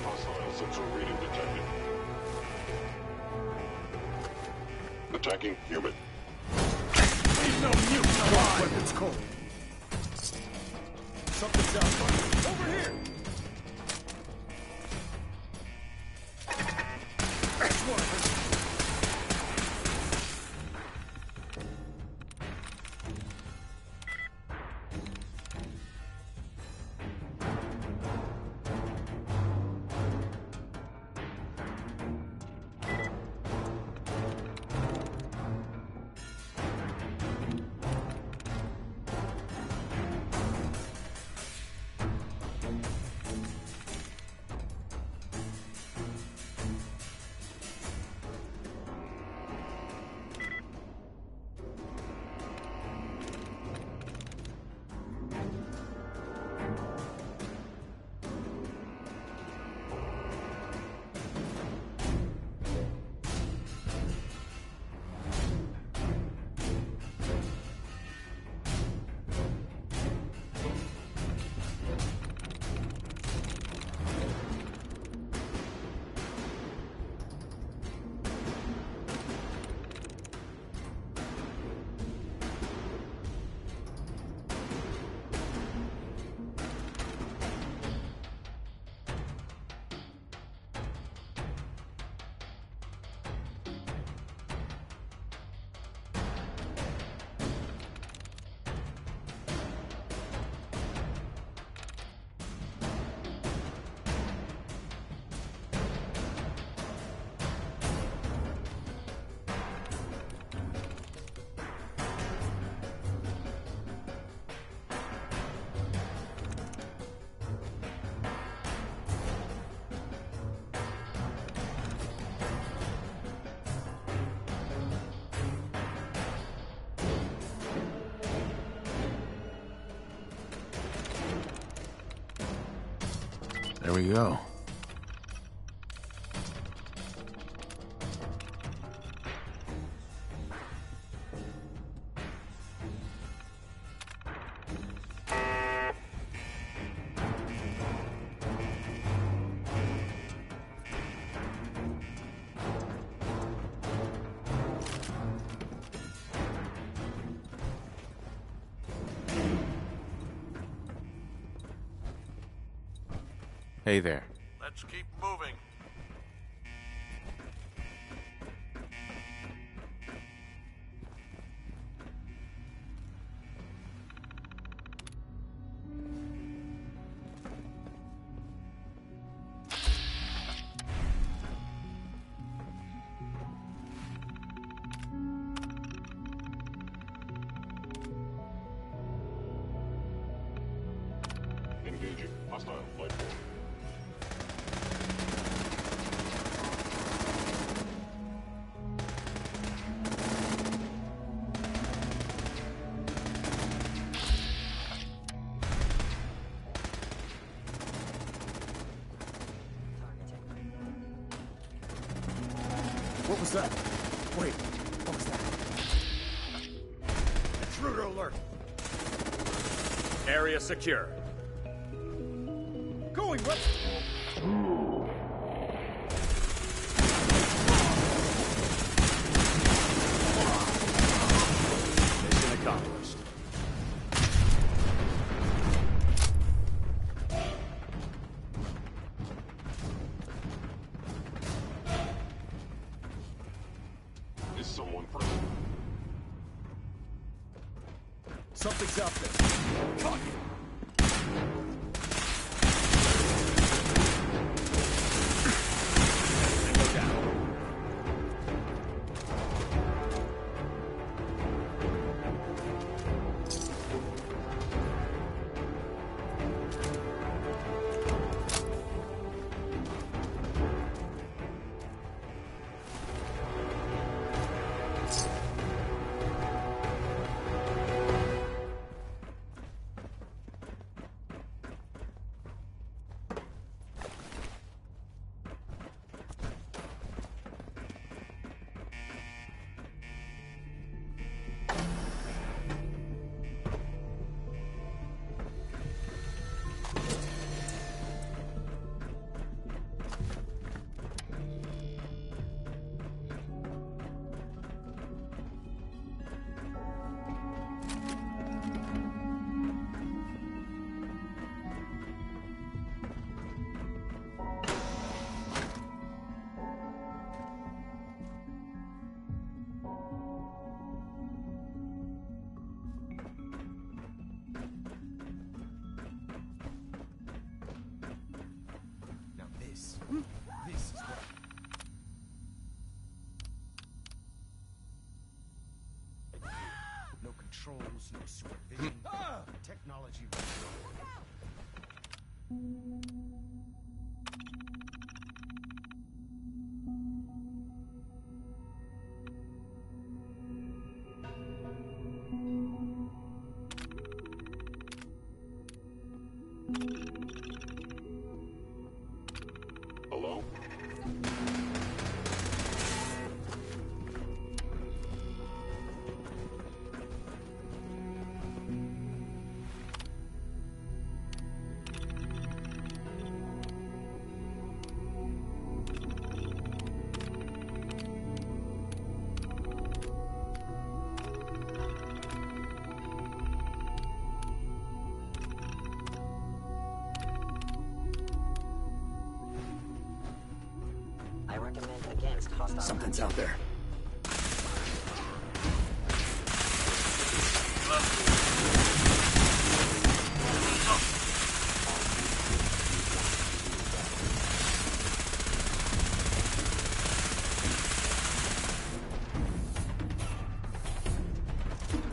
Hostile sensor reading detected. Attacking human. Leave no mute alive! Weapons cold. Something's out front. Over here! That's one. There we go. Hey there. Let's keep moving. Engaging hostile flight form. What was that? Wait, what was that? Intruder alert! Area secure. Going what? Mission accomplished. Is someone present? Something's out there. Talk Go down. This is what... No controls, no supervision. Technology. Hello? I recommend against hostile. Something's out there.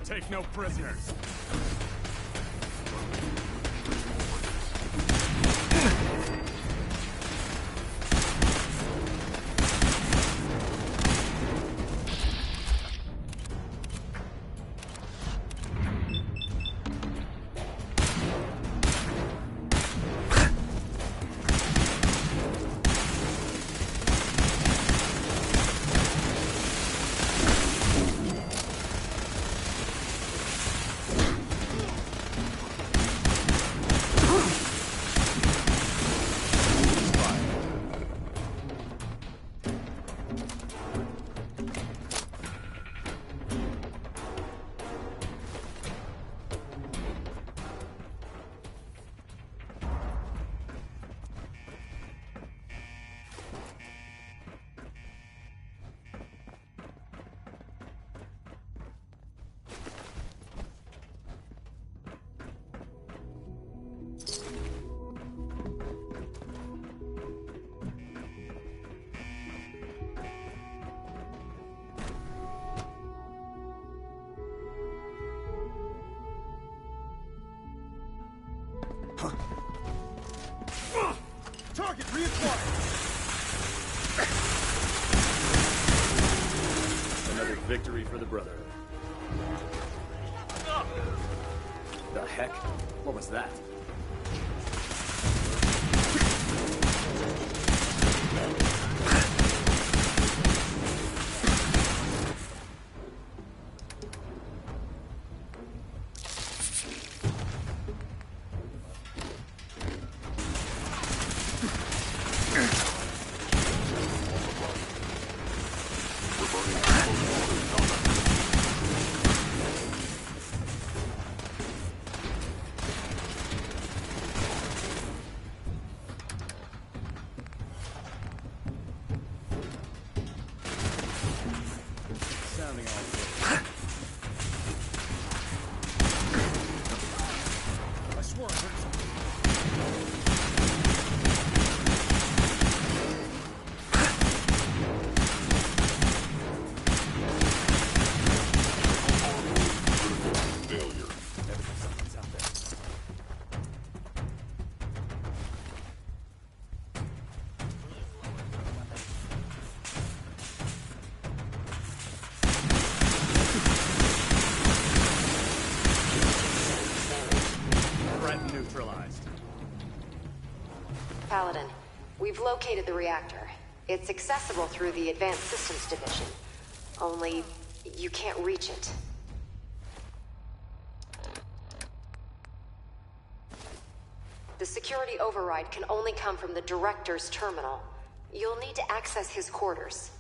Take no prisoners. Target reacquired! Another victory for the Brotherhood. The heck? What was that? burning people's borders on them. Sounding all good. I swore I heard something. Failure. Evidence something's out there. Threat neutralized. Paladin, we've located the reactor. It's accessible through the Advanced Systems Division. Only, you can't reach it. The security override can only come from the Director's terminal. You'll need to access his quarters.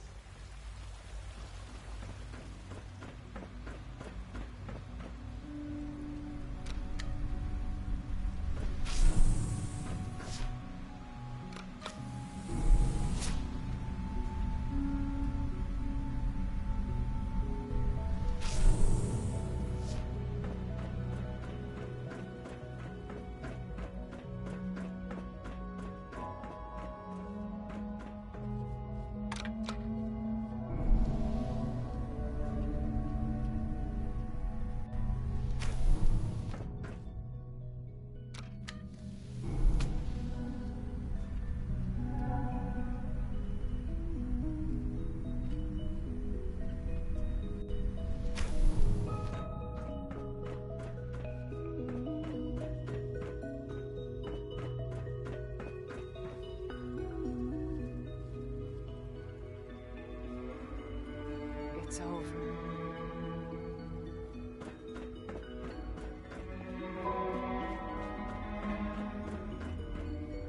It's over.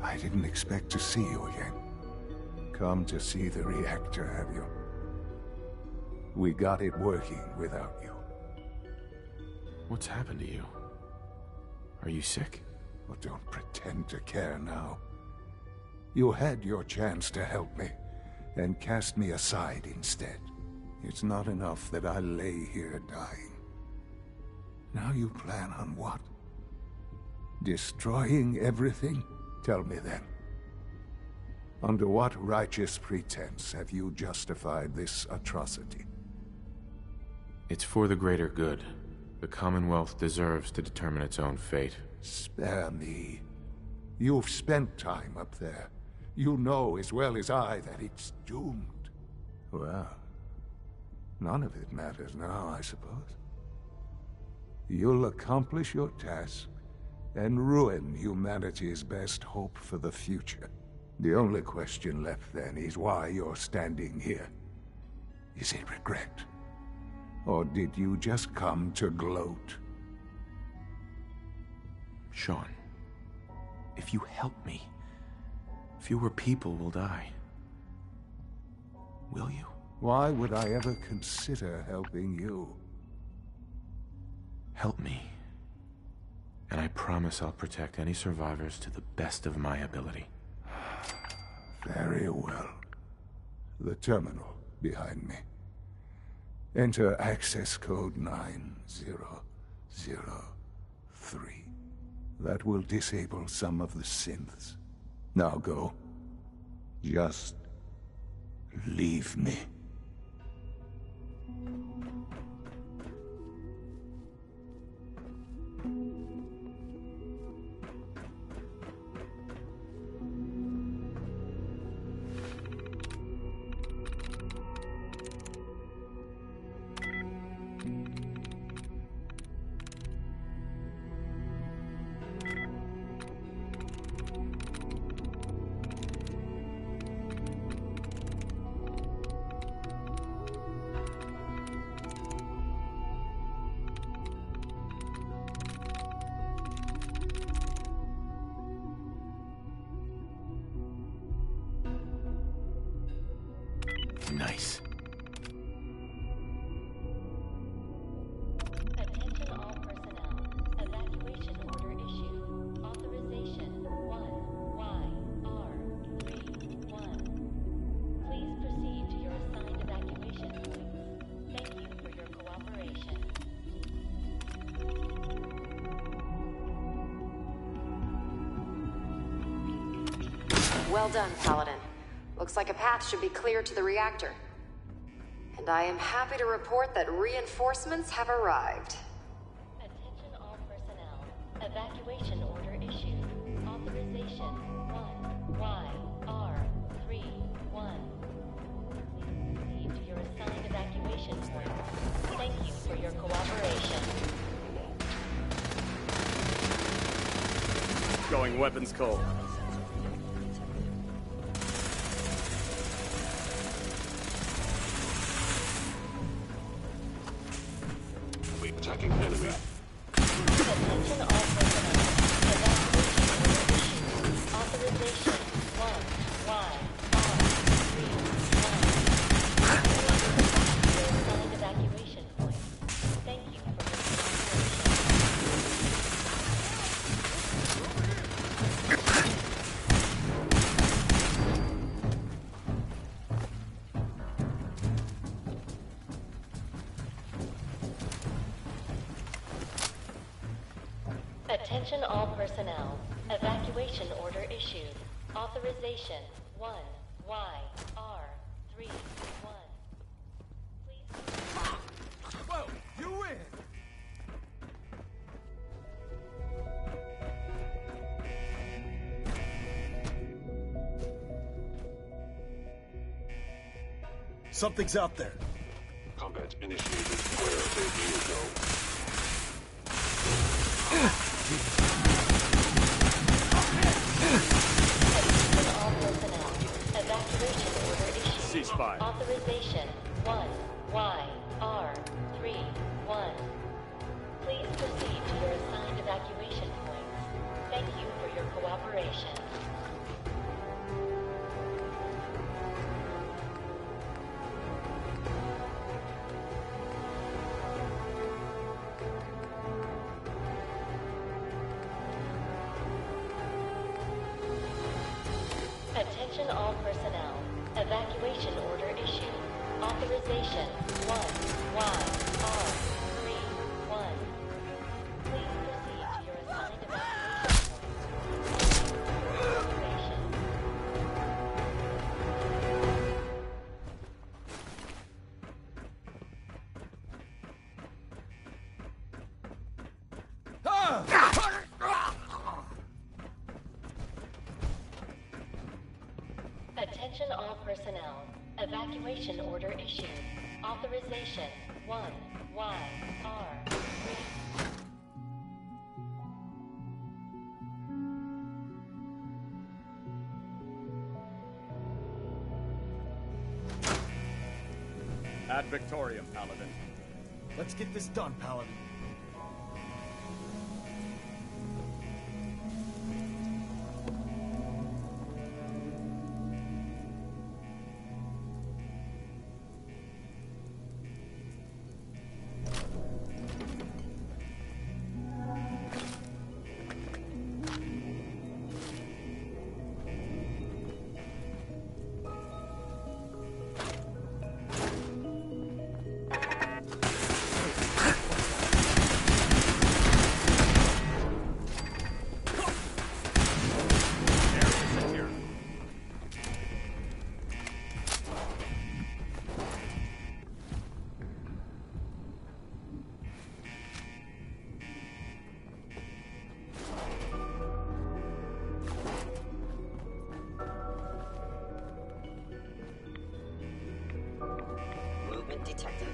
I didn't expect to see you again. Come to see the reactor, have you? We got it working without you. What's happened to you? Are you sick? Well, don't pretend to care now. You had your chance to help me, and cast me aside instead. It's not enough that I lay here dying. Now you plan on what? Destroying everything? Tell me then. Under what righteous pretense have you justified this atrocity? It's for the greater good. The Commonwealth deserves to determine its own fate. Spare me. You've spent time up there. You know as well as I that it's doomed. Well, none of it matters now, I suppose. You'll accomplish your task and ruin humanity's best hope for the future. The only question left then is why you're standing here. Is it regret? Or did you just come to gloat? Sean, if you help me, fewer people will die. Will you? Why would I ever consider helping you? Help me. And I promise I'll protect any survivors to the best of my ability. Very well. The terminal behind me. Enter access code 9003. That will disable some of the synths. Now go. Just leave me. Well done, Paladin. Looks like a path should be clear to the reactor. And I am happy to report that reinforcements have arrived. Attention all personnel. Evacuation order issued. Authorization 1YR31. Please proceed to your assigned evacuation point. Thank you for your cooperation. Going weapons cold. Attacking enemy. Attention all personnel. Evacuation order issued. Authorization 1YR31. Your assigned evacuation point. Thank you for your Attention all personnel. Evacuation order issued. Authorization 1YR31. Whoa, you win! Something's out there. Combat initiated. Where did you go? Attention all personnel. Evacuation order issued. Ceasefire. Authorization 1YR31. Please proceed to your assigned evacuation points. Thank you for your cooperation. Attention all personnel. Evacuation order issued. Authorization 1YR31. Please proceed to your assigned evacuation Attention all personnel. Evacuation order issued. Authorization 1YR3. Ad Victorium, Paladin. Let's get this done, Paladin. Detected.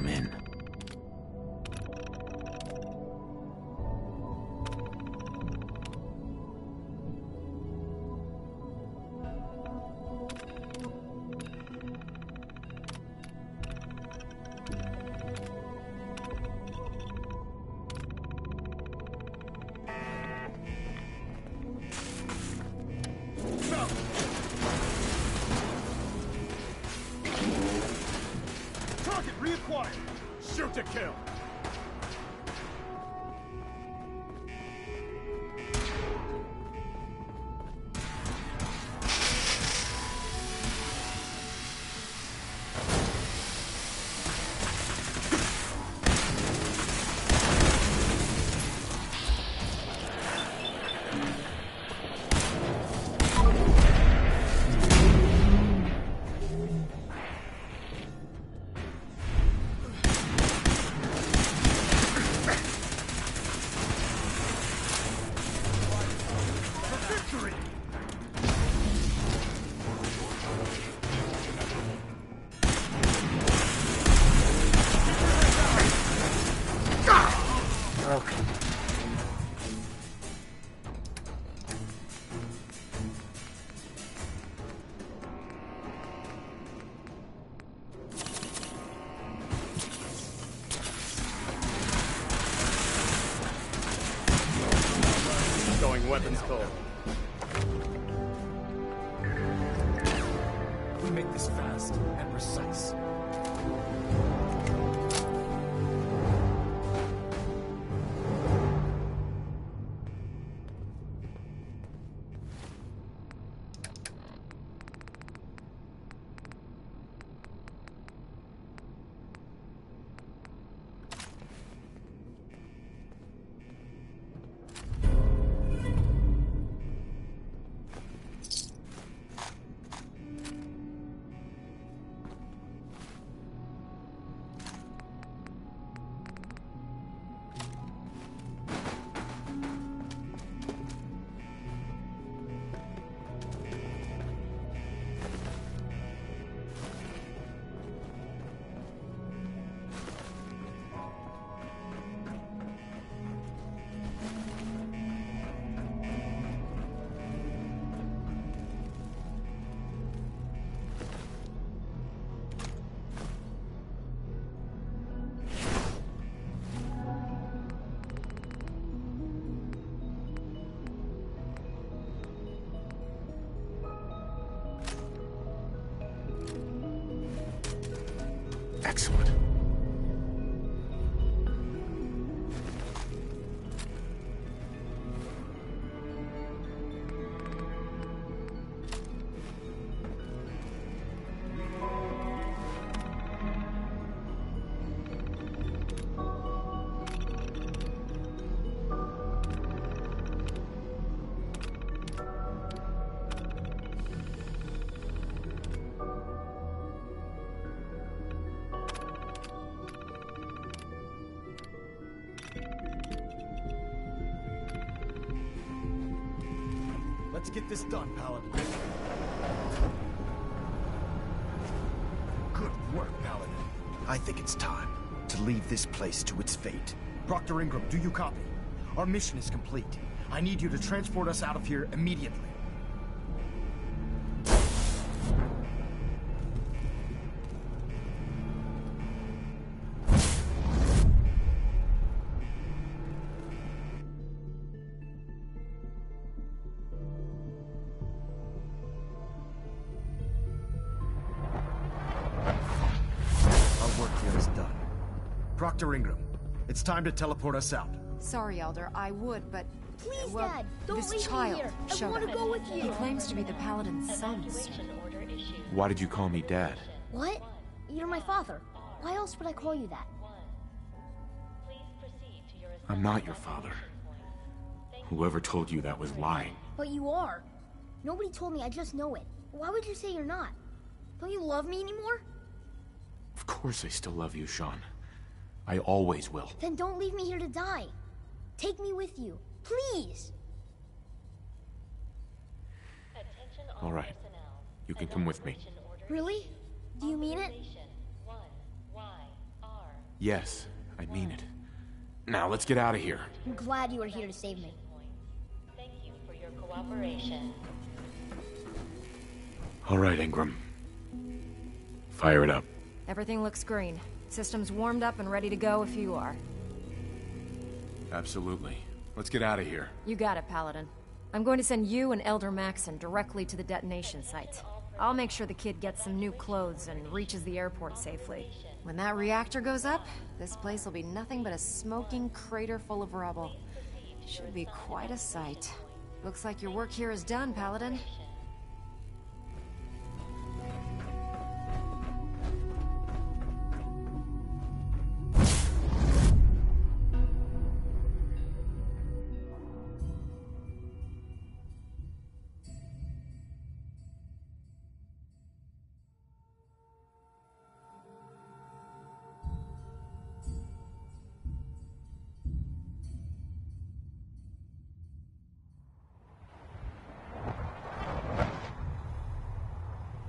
I'm in. Target reacquired! Shoot to kill! Going weapons cold. We make this fast and precise. Excellent. get this done, Paladin. Good work, Paladin. I think it's time to leave this place to its fate. Proctor Ingram, do you copy? Our mission is complete. I need you to transport us out of here immediately. Proctor Ingram, it's time to teleport us out. Sorry, Elder, I would, but... Please, well, Dad, don't this leave child me here. I showed want to up. go with you. He claims to be the Paladin's son. Why did you call me Dad? What? You're my father. Why else would I call you that? I'm not your father. Whoever told you that was lying. But you are. Nobody told me, I just know it. Why would you say you're not? Don't you love me anymore? Of course I still love you, Sean. I always will. Then don't leave me here to die. Take me with you, please. All right. You can come with me. Really? Do you mean it? Yes, I mean it. Now, let's get out of here. I'm glad you were here to save me. Thank you for your cooperation. All right, Ingram. Fire it up. Everything looks green. System's warmed up and ready to go if you are. Absolutely. Let's get out of here. You got it, Paladin. I'm going to send you and Elder Maxon directly to the detonation site. I'll make sure the kid gets some new clothes and reaches the airport safely. When that reactor goes up, this place will be nothing but a smoking crater full of rubble. Should be quite a sight. Looks like your work here is done, Paladin.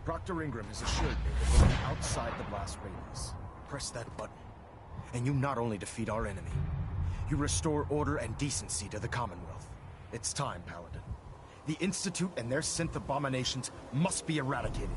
Proctor Ingram has assured me that we're outside the blast radius. Press that button, and you not only defeat our enemy, you restore order and decency to the Commonwealth. It's time, Paladin. The Institute and their synth abominations must be eradicated.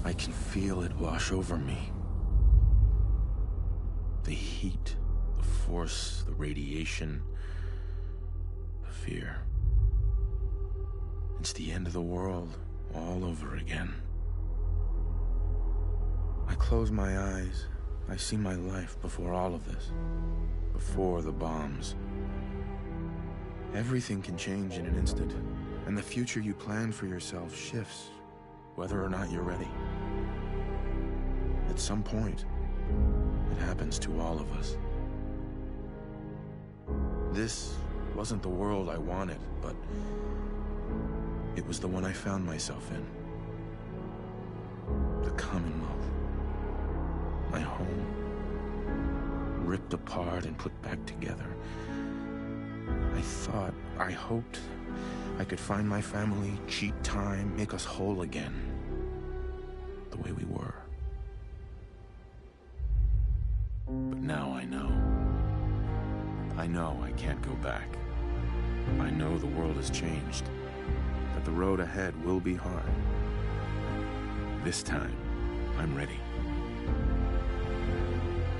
I can feel it wash over me. The heat, the force, the radiation, the fear. It's the end of the world all over again. I close my eyes. I see my life before all of this. Before the bombs. Everything can change in an instant, and the future you plan for yourself shifts, whether or not you're ready. At some point, it happens to all of us. This wasn't the world I wanted, but it was the one I found myself in. The Commonwealth. My home. Ripped apart and put back together. I hoped I could find my family, cheat time, make us whole again. The way we were. But now I know. I know I can't go back. I know the world has changed. That the road ahead will be hard. This time, I'm ready.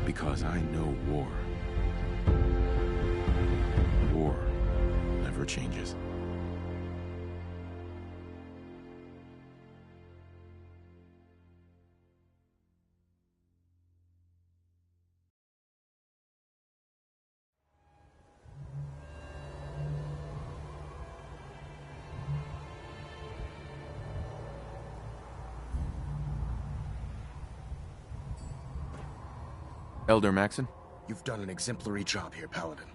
Because I know war. War never changes. Elder Maxon? You've done an exemplary job here, Paladin.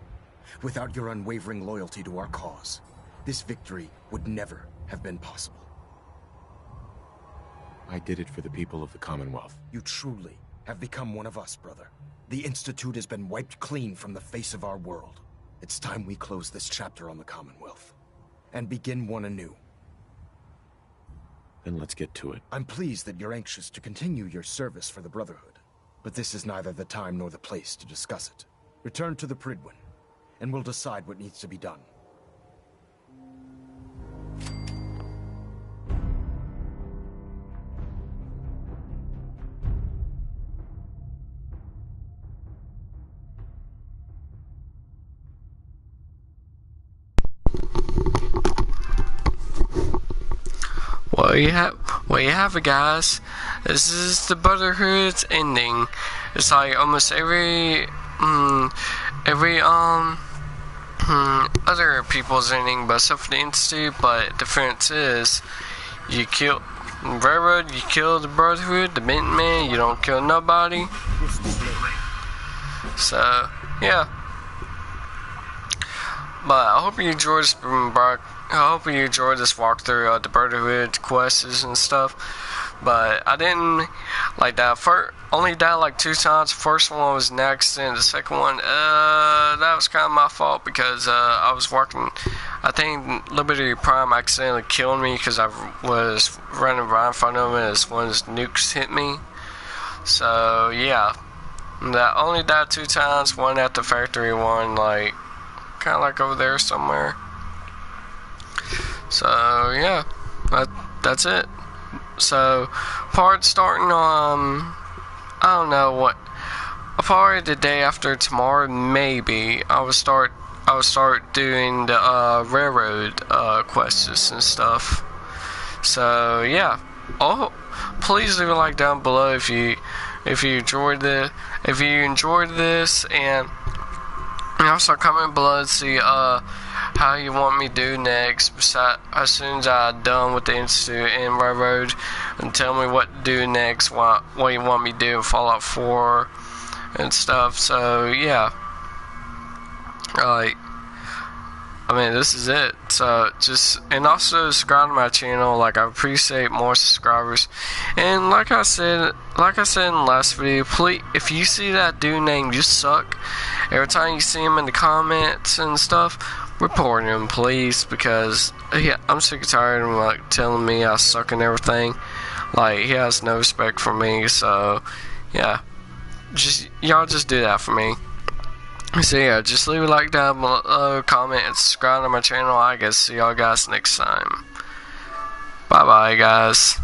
Without your unwavering loyalty to our cause, this victory would never have been possible. I did it for the people of the Commonwealth. You truly have become one of us, brother. The Institute has been wiped clean from the face of our world. It's time we close this chapter on the Commonwealth and begin one anew. Then let's get to it. I'm pleased that you're anxious to continue your service for the Brotherhood, but this is neither the time nor the place to discuss it. Return to the Pridwin, and we'll decide what needs to be done. Well, you have it, guys. This is the Brotherhood's ending. It's like almost every other people's ending, but except for the Institute. But the difference is, you kill Railroad, you kill the Brotherhood, the Minutemen, you don't kill nobody. So, yeah. But I hope you enjoyed this, I hope you enjoyed this walkthrough of the Brotherhood quests and stuff. But I didn't like that. Only died like 2 times. The first one was an accident. The second one, that was kind of my fault because I was walking. I think Liberty Prime accidentally killed me because I was running right in front of him as one of his nukes hit me. So yeah, that only died 2 times. One at the factory, one like kind of like over there somewhere. So yeah, that's it. So part starting on I don't know what, probably the day after tomorrow, maybe I will start doing the railroad quests and stuff. So yeah, please leave a like down below if you enjoyed this, and also comment below to see how you want me to do next, as soon as I'm done with the Institute and Railroad, and tell me what to do next, what you want me to do in Fallout 4 and stuff. So yeah, this is it. So and also subscribe to my channel. Like, I appreciate more subscribers. And like I said in the last video, please, if you see that dude named You Suck, every time you see him in the comments and stuff, report him, please, because I'm sick and tired of him like telling me I suck and everything. Like, he has no respect for me. So yeah, y'all just do that for me. So yeah, just leave a like down below, comment, and subscribe to my channel. I guess see y'all guys next time. Bye bye, guys.